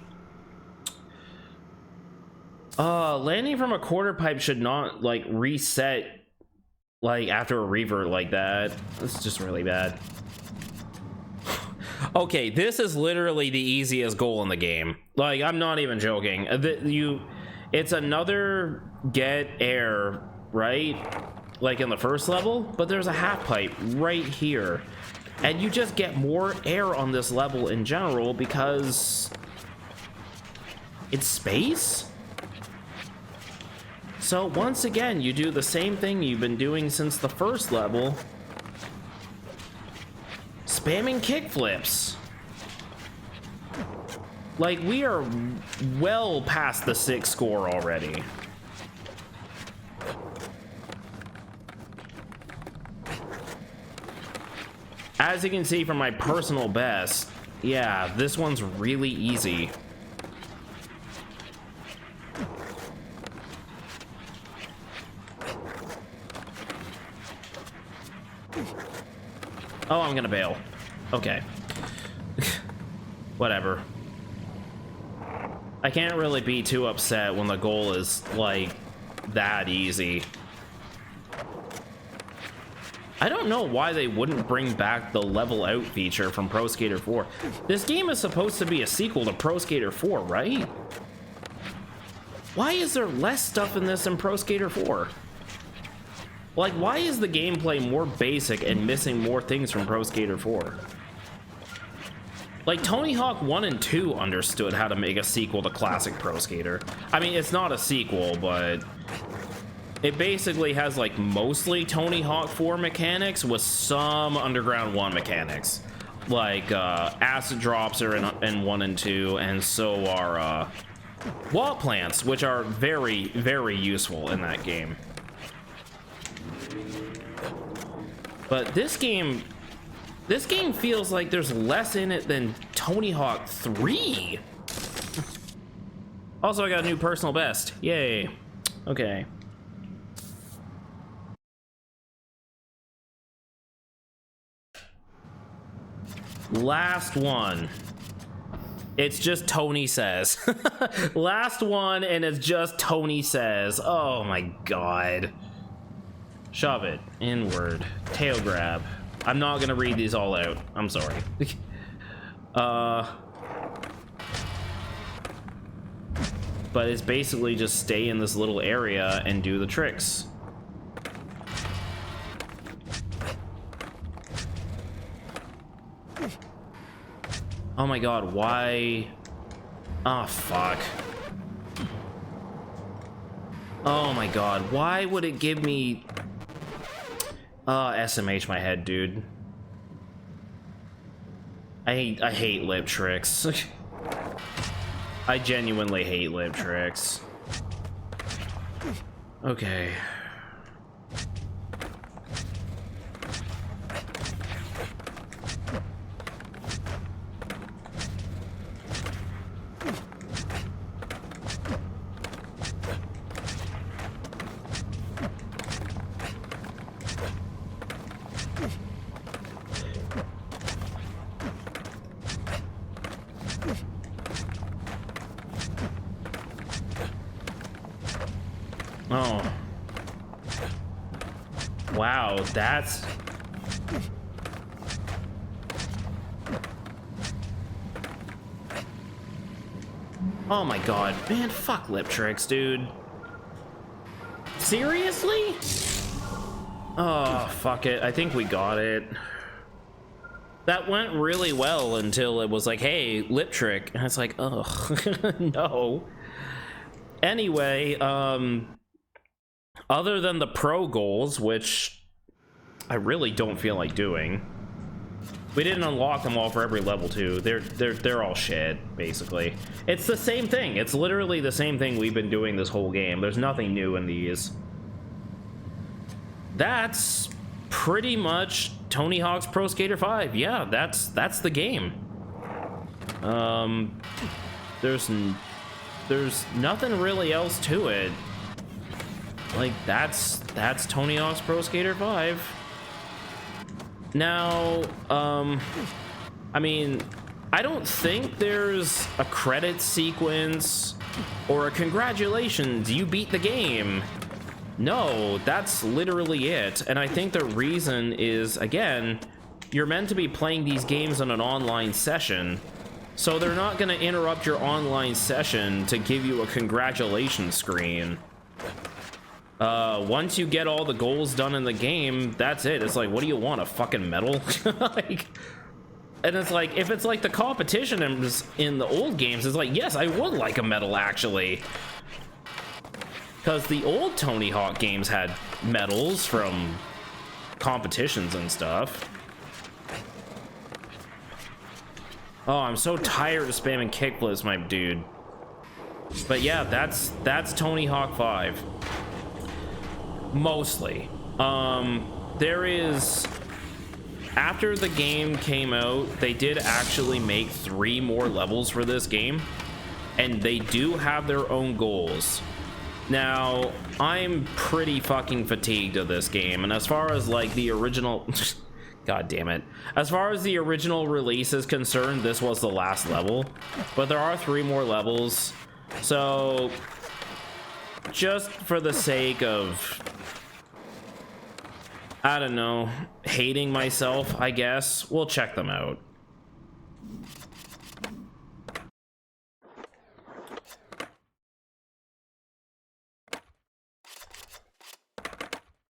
Landing from a quarter pipe should not like reset like after a revert like that. This is just really bad. Okay, this is literally the easiest goal in the game. Like, I'm not even joking. It's another get air, right? Like in the first level, but there's a half pipe right here. And you just get more air on this level in general because it's space. So once again, you do the same thing you've been doing since the first level. Spamming kickflips. Like, we are well past the 6 score already. As you can see from my personal best, yeah, this one's really easy. Oh, I'm gonna bail. Okay. Whatever. I can't really be too upset when the goal is, like, that easy. I don't know why they wouldn't bring back the level out feature from Pro Skater 4. This game is supposed to be a sequel to Pro Skater 4, right? Why is there less stuff in this than Pro Skater 4? Like, why is the gameplay more basic and missing more things from Pro Skater 4? Like, Tony Hawk 1 and 2 understood how to make a sequel to classic Pro Skater. I mean, it's not a sequel, but it basically has, like, mostly Tony Hawk 4 mechanics with some Underground 1 mechanics. Like, acid drops are in 1 and 2, and so are, wall plants, which are very, very useful in that game. But this game feels like there's less in it than Tony Hawk 3. Also, I got a new personal best. Yay. Okay. Last one. It's just Tony says. Last one, and it's just Tony says. Oh my god. Shove it. Inward. Tail grab. I'm not gonna read these all out. I'm sorry. But it's basically just stay in this little area and do the tricks. Oh my god, why? Oh, fuck. Oh my god, why would it give me... SMH my head, dude. I hate lip tricks. I genuinely hate lip tricks. Okay. Oh. Wow, that's... Oh my god, man, fuck lip tricks, dude. Seriously? Oh, fuck it. I think we got it. That went really well until it was like, hey, lip trick. And it's like, ugh, no. Anyway, other than the pro goals, which I really don't feel like doing, we didn't unlock them all for every level too. They're all shit, basically. It's the same thing. It's literally the same thing we've been doing this whole game. There's nothing new in these. That's pretty much Tony Hawk's Pro Skater 5. Yeah, that's the game. There's nothing really else to it. Like, that's Tony Hawk's Pro Skater 5. Now, I mean, I don't think there's a credit sequence or a congratulations, you beat the game. No, that's literally it. And I think the reason is, again, you're meant to be playing these games on an online session, so they're not going to interrupt your online session to give you a congratulations screen. Once you get all the goals done in the game, that's it. It's like, what do you want, a fucking medal? Like, and it's like, if it's like the competition in the old games, it's like, yes, I would like a medal, actually. Because the old Tony Hawk games had medals from competitions and stuff. Oh, I'm so tired of spamming kickflips, my dude. But yeah, that's Tony Hawk 5. Mostly. There is... After the game came out, they did actually make 3 more levels for this game. And they do have their own goals. Now, I'm pretty fucking fatigued of this game, and as far as like the original god damn it, as far as the original release is concerned, this was the last level, but there are 3 more levels, so just for the sake of, I don't know, hating myself, I guess, we'll check them out.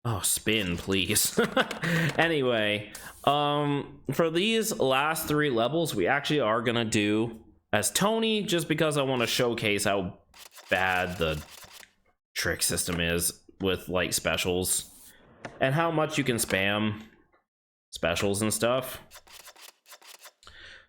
Oh, spin, please. Anyway, for these last 3 levels, we actually are gonna do as Tony, just because I want to showcase how bad the trick system is with like specials and how much you can spam specials and stuff.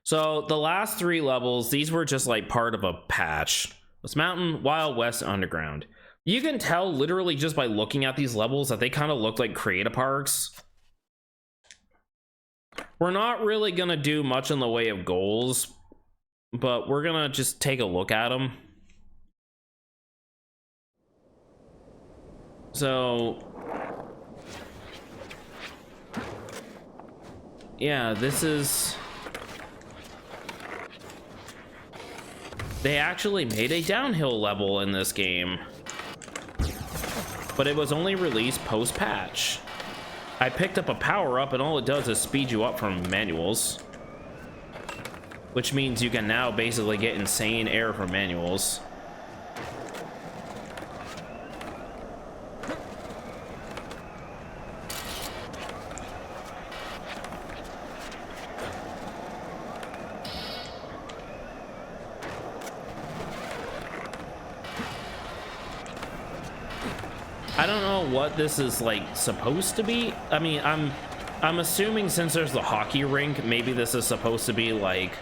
So the last 3 levels, these were just like part of a patch. It's Mountain, Wild West, Underground. You can tell literally just by looking at these levels that they kind of look like creative parks. We're not really gonna do much in the way of goals, but we're gonna just take a look at them. So yeah, this is... They actually made a downhill level in this game, but it was only released post-patch. I picked up a power-up, and all it does is speed you up from manuals, which means you can now basically get insane air from manuals. I don't know what this is like supposed to be. I mean, I'm assuming since there's the hockey rink, maybe this is supposed to be like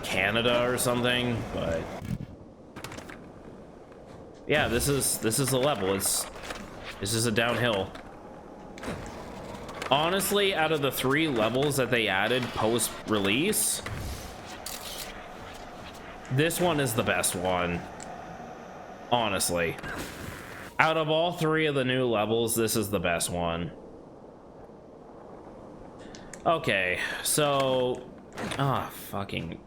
Canada or something, but yeah, this is the level. This is a downhill. Honestly, out of the 3 levels that they added post-release, this one is the best one. Honestly. Out of all 3 of the new levels, this is the best one. Okay, so... Ah, fucking...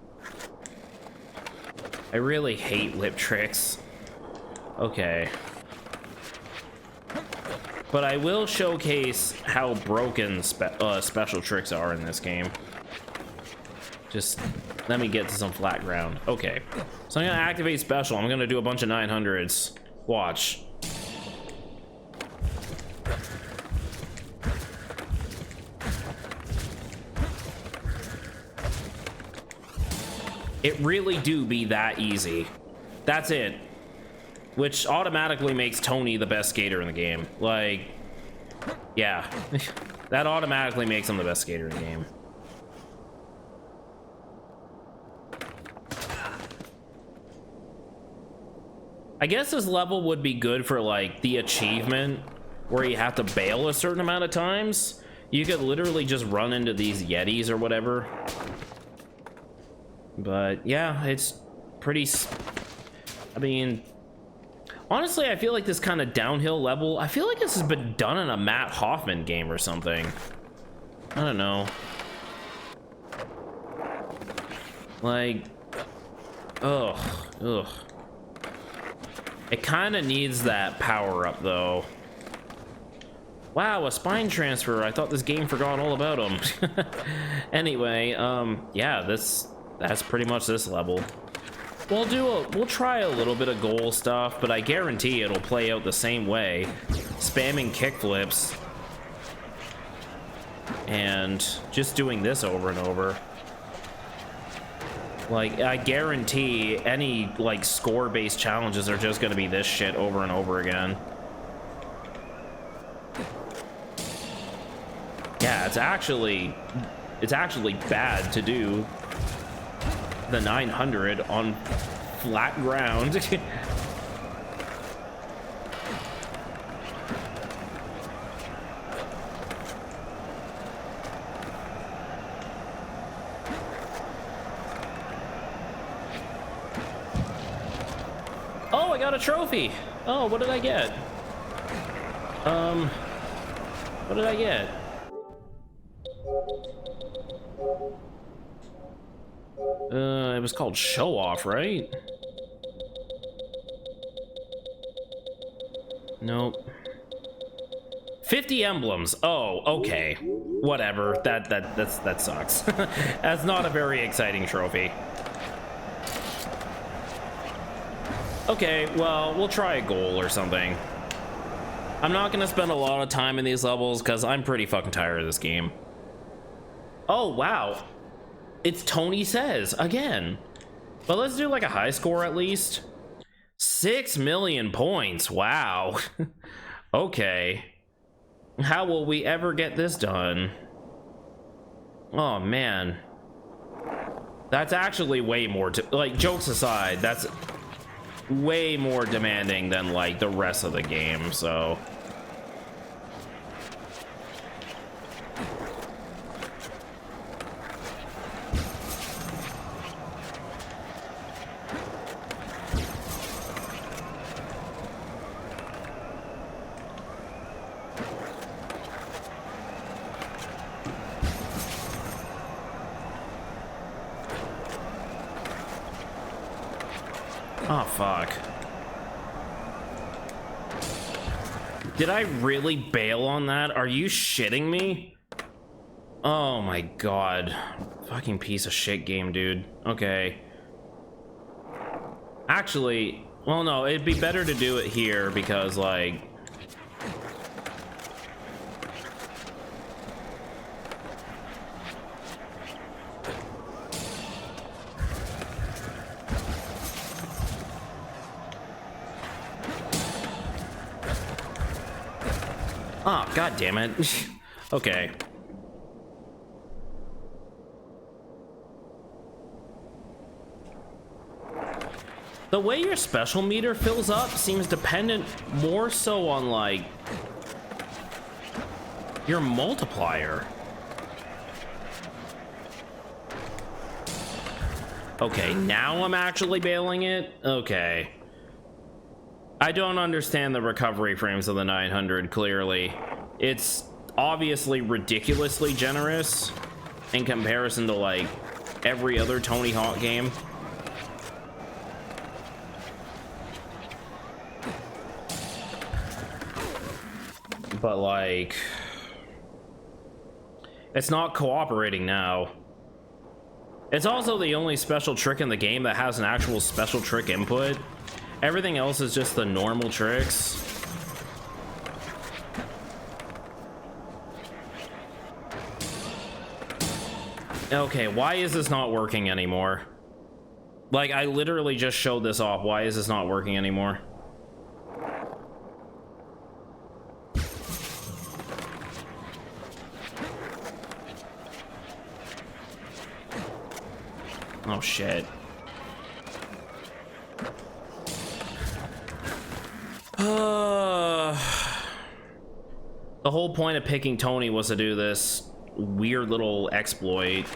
I really hate lip tricks. Okay. But I will showcase how broken special tricks are in this game. Just let me get to some flat ground. Okay. So I'm gonna activate special. I'm gonna do a bunch of 900s. Watch. It really do be that easy. That's it. Which automatically makes Tony the best skater in the game. Like, yeah. That automatically makes him the best skater in the game. I guess this level would be good for like the achievement where you have to bail a certain amount of times. You could literally just run into these Yetis or whatever. But yeah, it's pretty... I mean, Honestly, I feel like this kind of downhill level, I feel like this has been done in a Matt Hoffman game or something. I don't know. Like, ugh. It kind of needs that power up though. Wow, a spine transfer. I thought this game forgot all about him. Anyway, yeah, that's pretty much this level. We'll try a little bit of goal stuff, but I guarantee it'll play out the same way. Spamming kickflips and just doing this over and over. Like, I guarantee any, like, score-based challenges are just gonna be this shit over and over again. Yeah, it's actually bad to do the 900 on flat ground. Oh, I got a trophy. Oh, what did I get? What did I get? It was called Show Off, right? Nope. 50 emblems. Oh, okay. Whatever. That sucks. That's not a very exciting trophy. Okay, well, we'll try a goal or something. I'm not gonna spend a lot of time in these levels because I'm pretty fucking tired of this game. Oh, wow. It's Tony Says again. But let's do like a high score at least. 6 million points. Wow. Okay. How will we ever get this done? Oh, man. That's actually way more, like, jokes aside, that's way more demanding than, like, the rest of the game, so... Oh, fuck. Did I really bail on that? Are you shitting me? Oh my god. Fucking piece of shit game, dude. Okay. Actually, well, no, it'd be better to do it here because, like... Oh, god damn it. Okay. The way your special meter fills up seems dependent more so on, like, your multiplier. Okay, now I'm actually bailing it? Okay. I don't understand the recovery frames of the 900, clearly. It's obviously ridiculously generous in comparison to, like, every other Tony Hawk game. But, like... it's not cooperating now. It's also the only special trick in the game that has an actual special trick input. Everything else is just the normal tricks. Okay, why is this not working anymore? Like, I literally just showed this off. Why is this not working anymore? Oh, shit. The whole point of picking Tony was to do this weird little exploit.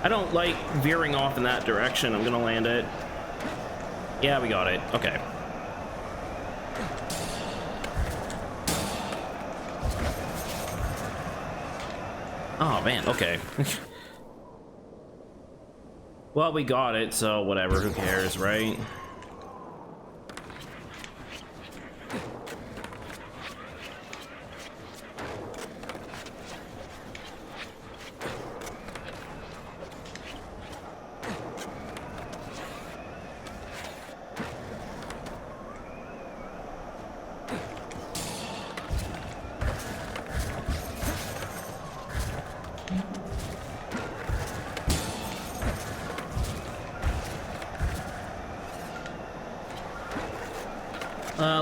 I don't like veering off in that direction. I'm gonna land it. Yeah, we got it. Okay. Oh, man. Okay. Well, we got it, so whatever. Who cares, right?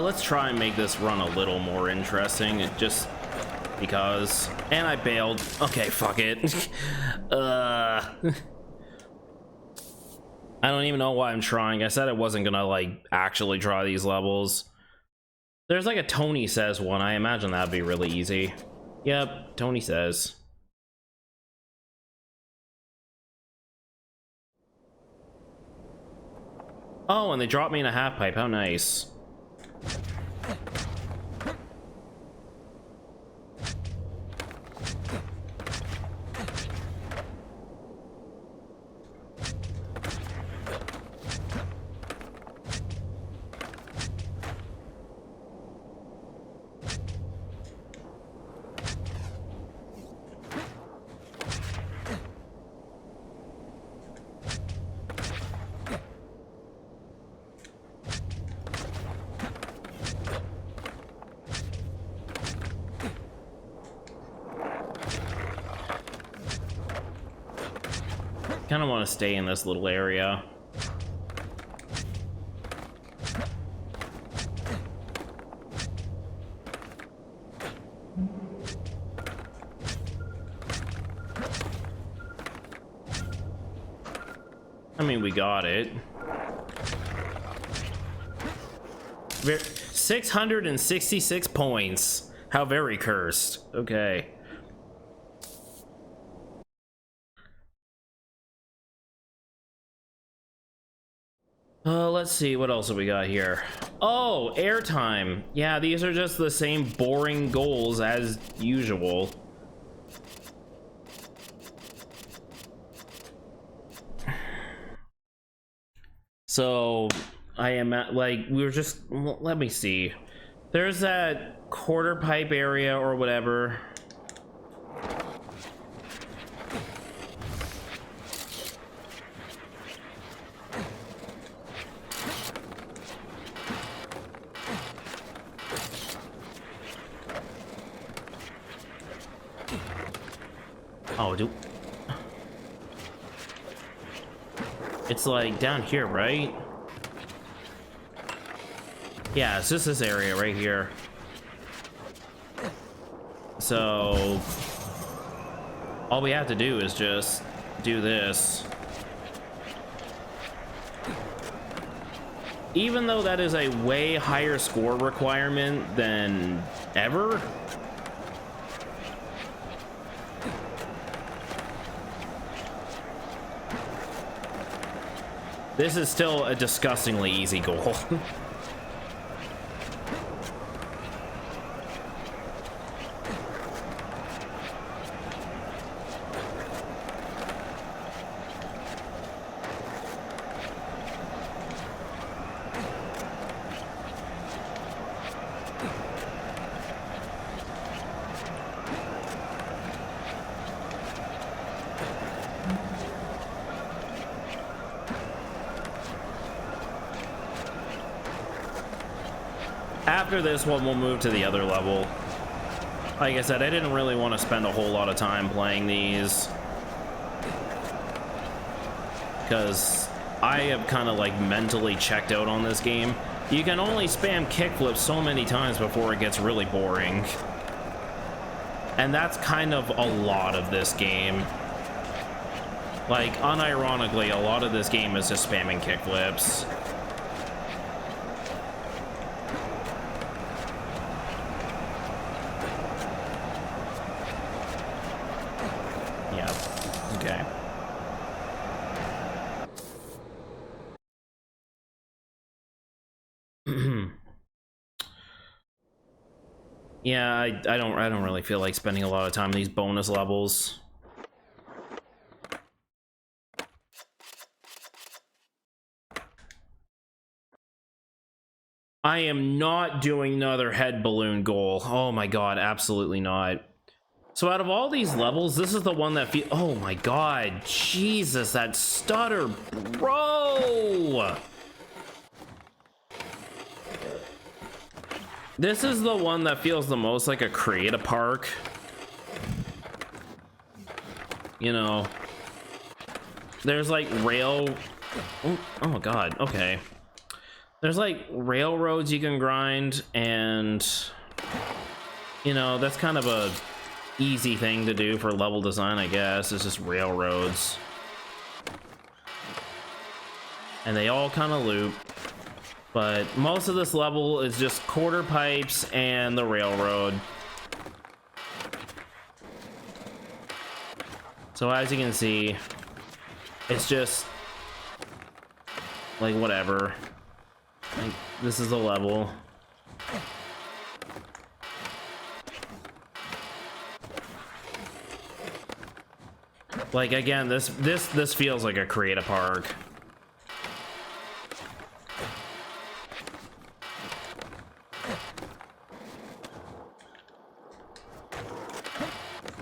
Let's try and make this run a little more interesting, just because. And I bailed. Okay, fuck it. I don't even know why I'm trying. I said I wasn't gonna, like, actually try these levels. There's like a Tony Says one. I imagine that'd be really easy. Yep, Tony Says. Oh, and they dropped me in a half pipe. How nice. Kind of want to stay in this little area. I mean, we got it. 666 points. How very cursed. Okay. Let's see, what else have we got here? Oh, airtime. Yeah, these are just the same boring goals as usual. So, I am at, like, we were just, let me see. There's that quarter pipe area or whatever. Oh, dude. It's like down here, right? Yeah, it's just this area right here. So all we have to do is just do this. Even though that is a way higher score requirement than ever. This is still a disgustingly easy goal. After this one, we'll move to the other level. Like I said, I didn't really want to spend a whole lot of time playing these, because I have kind of like mentally checked out on this game. You can only spam kickflips so many times before it gets really boring. And that's kind of a lot of this game. Like, unironically, a lot of this game is just spamming kickflips. Yeah, okay. Yeah, I don't really feel like spending a lot of time on these bonus levels. I am not doing another head balloon goal. Oh my god, absolutely not. So out of all these levels, this is the one that oh my god, Jesus, that stutter, bro! This is the one that feels the most like a create a park. You know, there's like oh god, okay. There's like railroads you can grind, and you know, that's kind of a easy thing to do for level design, I guess. It's just railroads. And they all kind of loop. But most of this level is just quarter pipes and the railroad. So as you can see, it's just like whatever. Like, this is the level. Like again, this feels like a create a park.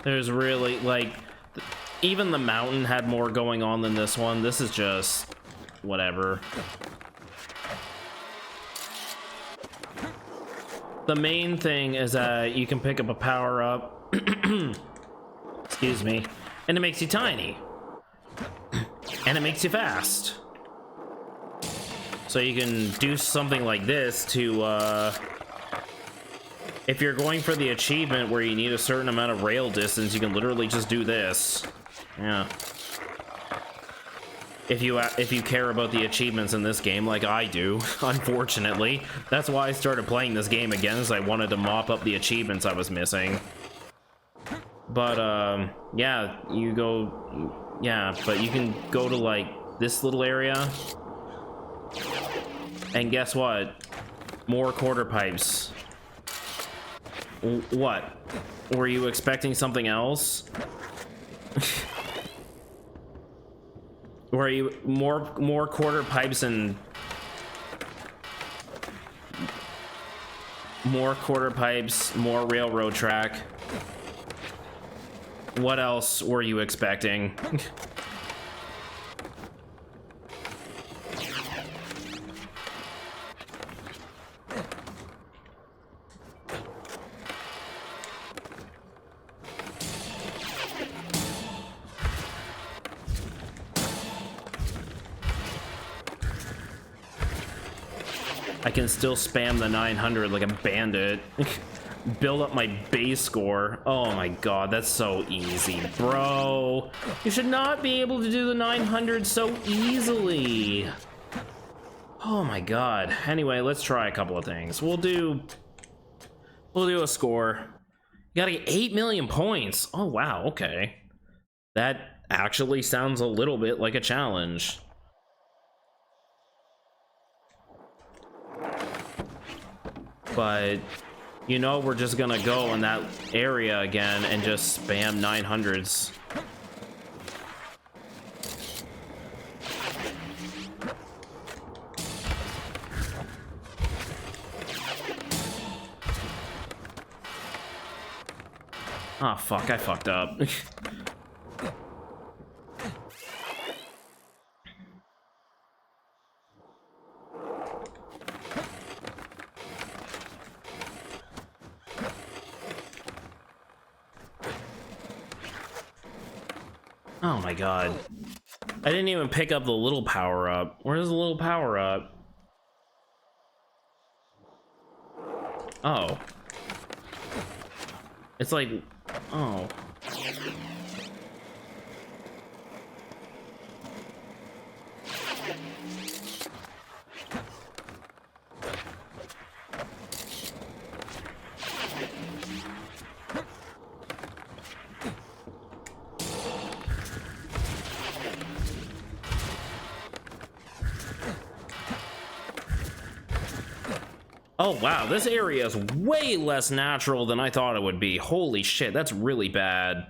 There's really like even the mountain had more going on than this one. This is just whatever. The main thing is that you can pick up a power up. Excuse me. And it makes you tiny. And it makes you fast. So you can do something like this to, if you're going for the achievement where you need a certain amount of rail distance, you can literally just do this. Yeah. If you care about the achievements in this game like I do, unfortunately. That's why I started playing this game again, is I wanted to mop up the achievements I was missing. But, yeah, but you can go to, like, this little area. And guess what? More quarter pipes. What? Were you expecting something else? Were you more quarter pipes and more quarter pipes, more railroad track? What else were you expecting? I can still spam the 900 like a bandit. Build up my base score. Oh my god, that's so easy, bro. You should not be able to do the 900 so easily. Oh my god. Anyway, let's try a couple of things. We'll do a score. You gotta get 8 million points. Oh wow, okay. That actually sounds a little bit like a challenge. But you know, we're just gonna go in that area again and just spam 900s. Oh fuck, I fucked up. Oh my god. I didn't even pick up the little power up. Where's the little power up? Oh. It's like, oh. Oh, wow, this area is way less natural than I thought it would be. Holy shit, that's really bad.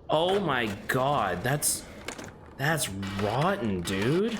Oh my god, that's rotten, dude.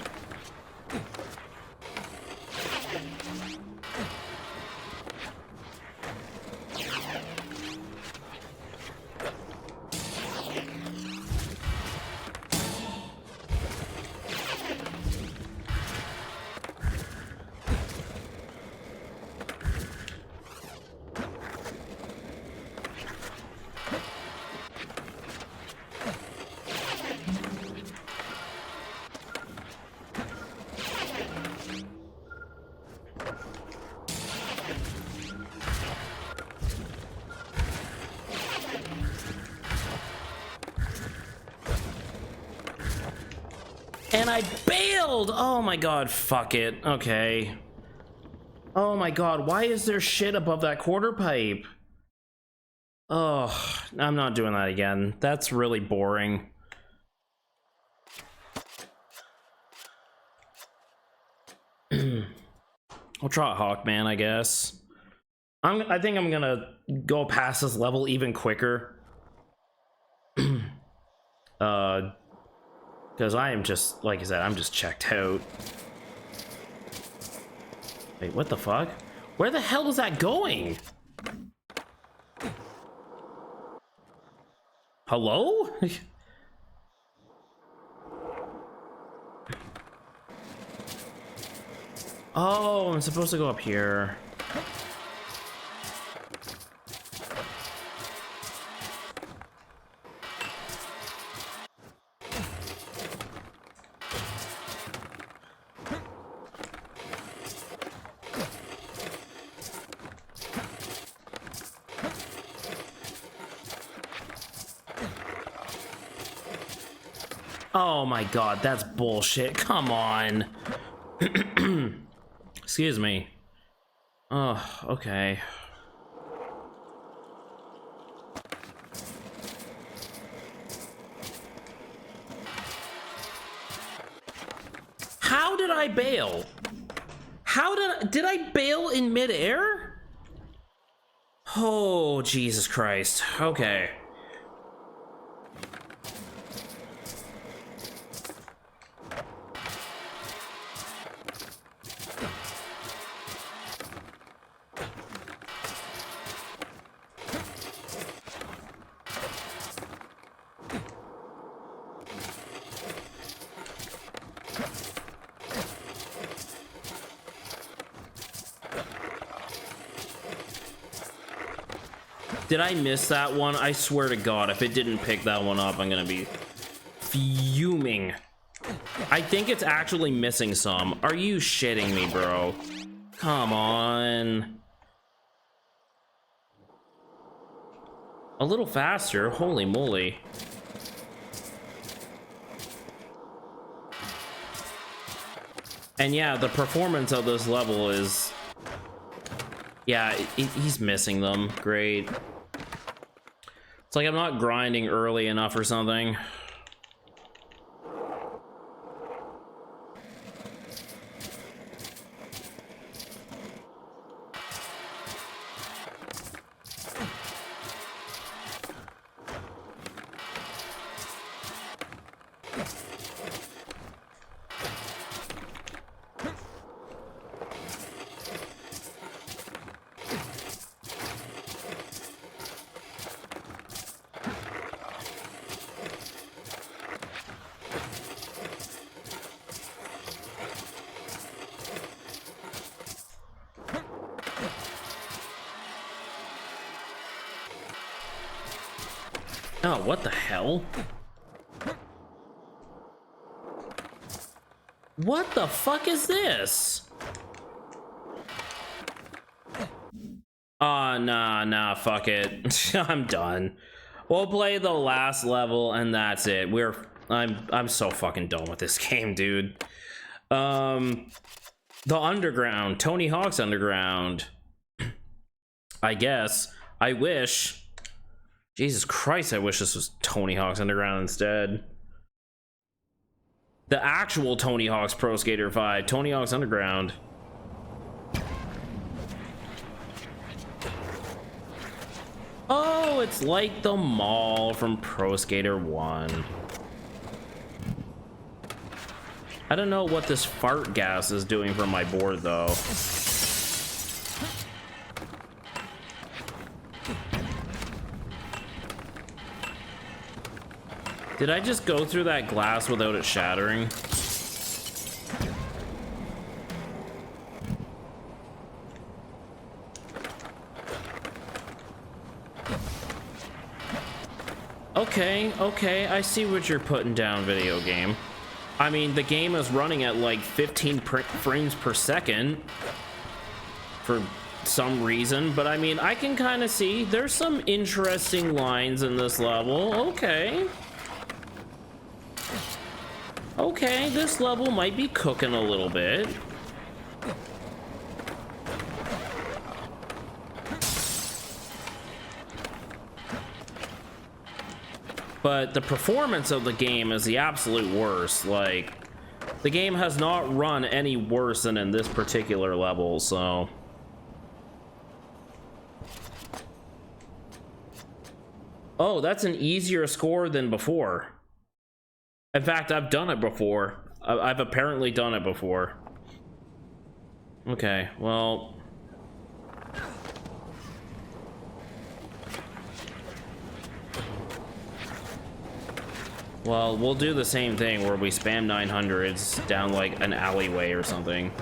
And I bailed! Oh my god, fuck it. Okay. Oh my god, why is there shit above that quarter pipe? Oh, I'm not doing that again. That's really boring. I'll try Hawkman, I guess. I think I'm gonna go past this level even quicker. Because I am just, like I said, I'm just checked out. Wait, what the fuck? Where the hell is that going? Hello? Oh, I'm supposed to go up here. Oh my god, that's bullshit. Come on. Excuse me. Oh, okay. How did I bail? Did I bail in midair? Oh, Jesus Christ. Okay. Did I miss that one? I swear to God, if it didn't pick that one up, I'm gonna be fuming. I think it's actually missing some. Are you shitting me, bro? Come on. A little faster, holy moly. And yeah, the performance of this level is... Yeah, he's missing them. Great. It's like I'm not grinding early enough or something. Oh, what the hell? What the fuck is this? Nah, fuck it. I'm done. We'll play the last level and that's it. I'm so fucking done with this game, dude. The Underground, Tony Hawk's Underground. I guess. I wish. Jesus Christ, I wish this was Tony Hawk's Underground instead. The actual Tony Hawk's Pro Skater 5, Tony Hawk's Underground. Oh, it's like the mall from Pro Skater 1. I don't know what this fart gas is doing for my board, though. Did I just go through that glass without it shattering? Okay, I see what you're putting down, video game. I mean, the game is running at like 15 frames per second for some reason, but I mean, I can kind of see there's some interesting lines in this level. Okay, this level might be cooking a little bit. But the performance of the game is the absolute worst. Like, the game has not run any worse than in this particular level, so... Oh, that's an easier score than before. In fact, I've done it before. I've apparently done it before. Okay, well... Well, we'll do the same thing where we spam 900s down like an alleyway or something.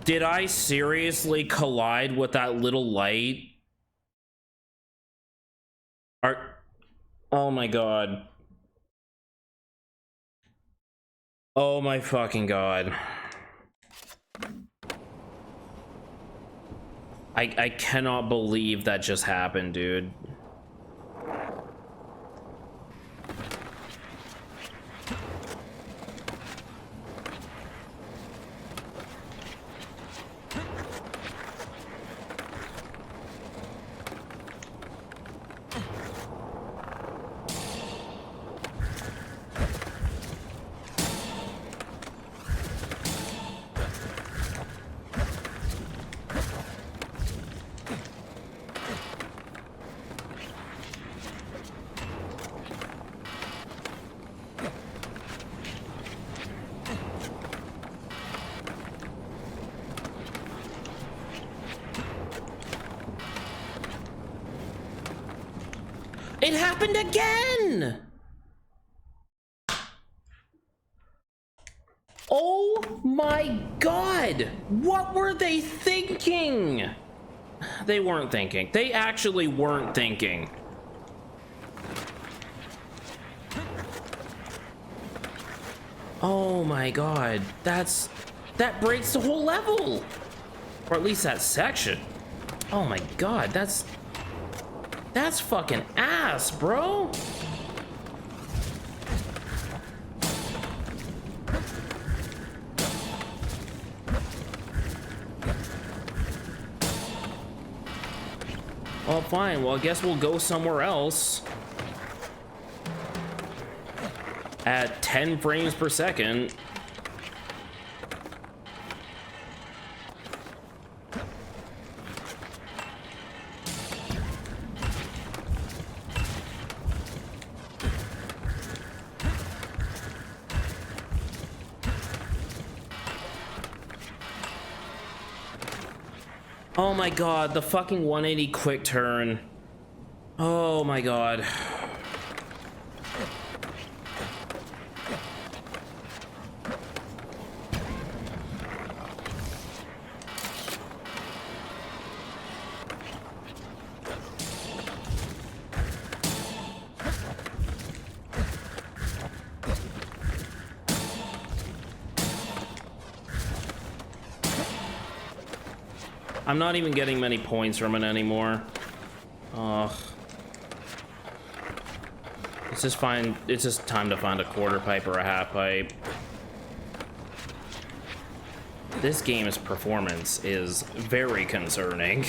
Did I seriously collide with that little light? Oh my god. Oh my fucking god. I cannot believe that just happened, dude. It happened again! Oh my god! What were they thinking? They weren't thinking. They actually weren't thinking. Oh my god. That breaks the whole level! Or at least that section. Oh my god, that's fucking ass, bro. Well, fine. Well, I guess we'll go somewhere else. At 10 frames per second. Oh my god, the fucking 180 quick turn. Oh my god. I'm not even getting many points from it anymore. Ugh. It's just fine. It's just time to find a quarter pipe or a half pipe. This game's performance is very concerning.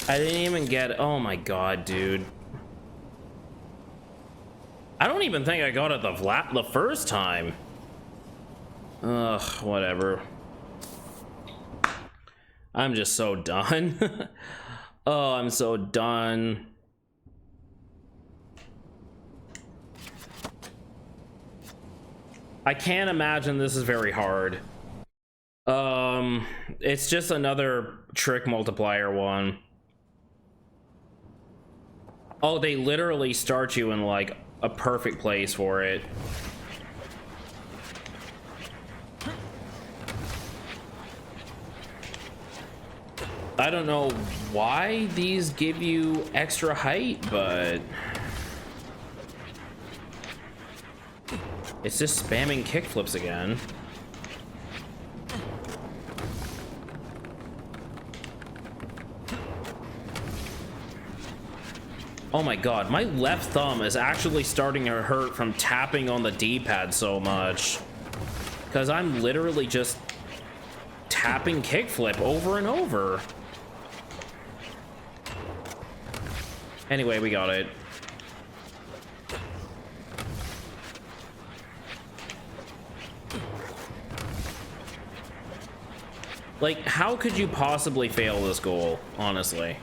I didn't even get... Oh my god, dude. I don't even think I got it the first time. Ugh, whatever. I'm just so done. Oh, I'm so done. I can't imagine this is very hard. It's just another trick multiplier one. Oh, they literally start you in like a perfect place for it. I don't know why these give you extra height, but it's just spamming kickflips again. Oh my god, my left thumb is actually starting to hurt from tapping on the D-pad so much. Because I'm literally just tapping kickflip over and over. Anyway, we got it. Like, how could you possibly fail this goal, honestly?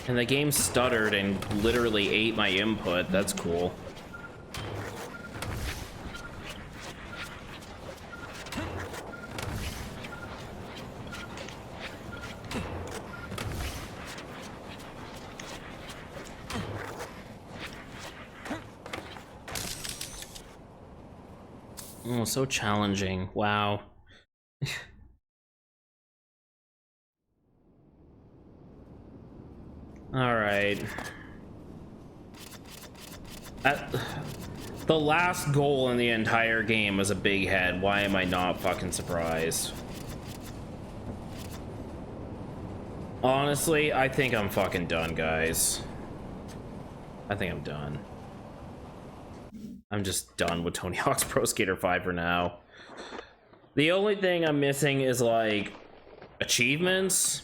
And the game stuttered and literally ate my input. That's cool. Oh, so challenging. Wow. All right. The last goal in the entire game was a big head. Why am I not fucking surprised? Honestly, I think I'm fucking done, guys. I think I'm done. I'm just done with Tony Hawk's Pro Skater 5 for now. The only thing I'm missing is, like, achievements.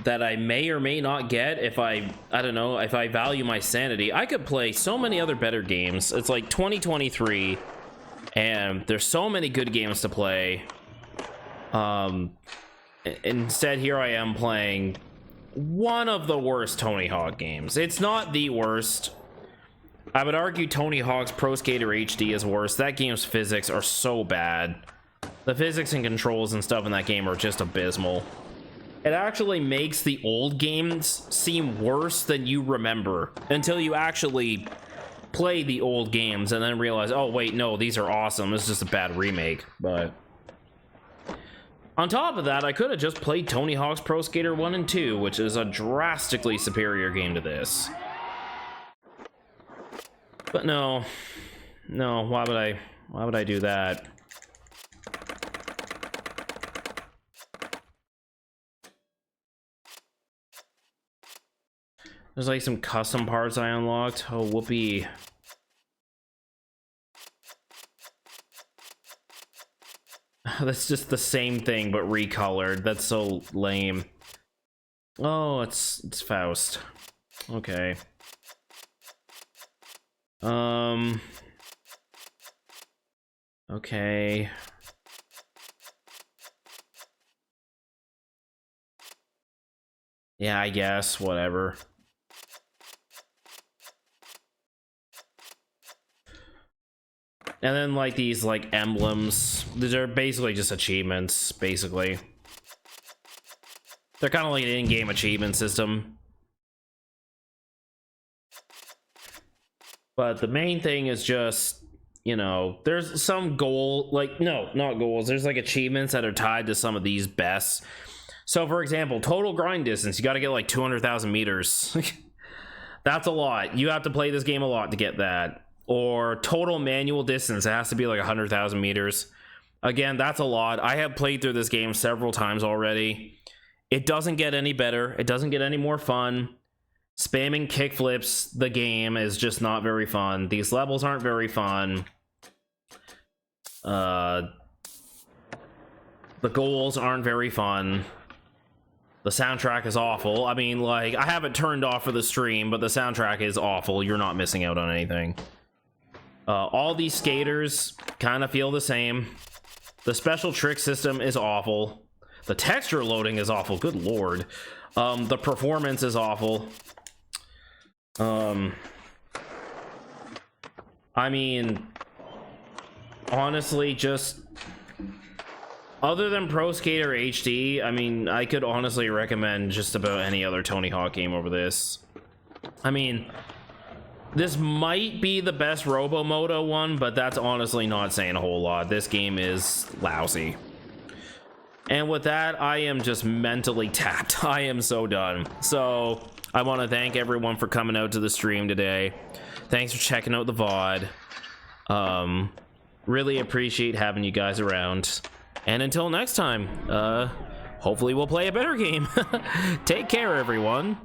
That I may or may not get if I don't know, if I value my sanity. I could play so many other better games. It's like 2023, and there's so many good games to play. Instead, here I am playing one of the worst Tony Hawk games. It's not the worst. I would argue Tony Hawk's Pro Skater HD is worse. That game's physics are so bad. The physics and controls and stuff in that game are just abysmal. It actually makes the old games seem worse than you remember until you actually play the old games and then realize, oh wait, no, these are awesome. This is just a bad remake. But on top of that, I could have just played Tony Hawk's Pro Skater 1 and 2, which is a drastically superior game to this. But no, why would I do that? There's like some custom parts I unlocked. Oh, whoopee. That's just the same thing but recolored. That's so lame. Oh, it's Faust. Okay. Okay. Yeah, I guess, whatever. And then like these like emblems, these are basically just achievements, basically. They're kind of like an in-game achievement system. But the main thing is just, you know, there's some goal, like, no, not goals. There's like achievements that are tied to some of these bests. So for example, total grind distance, you got to get like 200,000 meters. That's a lot. You have to play this game a lot to get that. Or total manual distance, it has to be like 100,000 meters. Again, that's a lot. I have played through this game several times already. It doesn't get any better. It doesn't get any more fun. Spamming kickflips the game is just not very fun. These levels aren't very fun. The goals aren't very fun. The soundtrack is awful. I mean, like, I have it turned off for the stream, but the soundtrack is awful. You're not missing out on anything. All these skaters kind of feel the same. The special trick system is awful. The texture loading is awful. Good lord. The performance is awful. I mean, honestly, just other than Pro Skater HD, I mean, I could honestly recommend just about any other Tony Hawk game over this. I mean, this might be the best Robomoto one, but that's honestly not saying a whole lot. This game is lousy. And with that, I am just mentally tapped. I am so done. So I want to thank everyone for coming out to the stream today. Thanks for checking out the VOD. Really appreciate having you guys around. And until next time, hopefully we'll play a better game. Take care, everyone.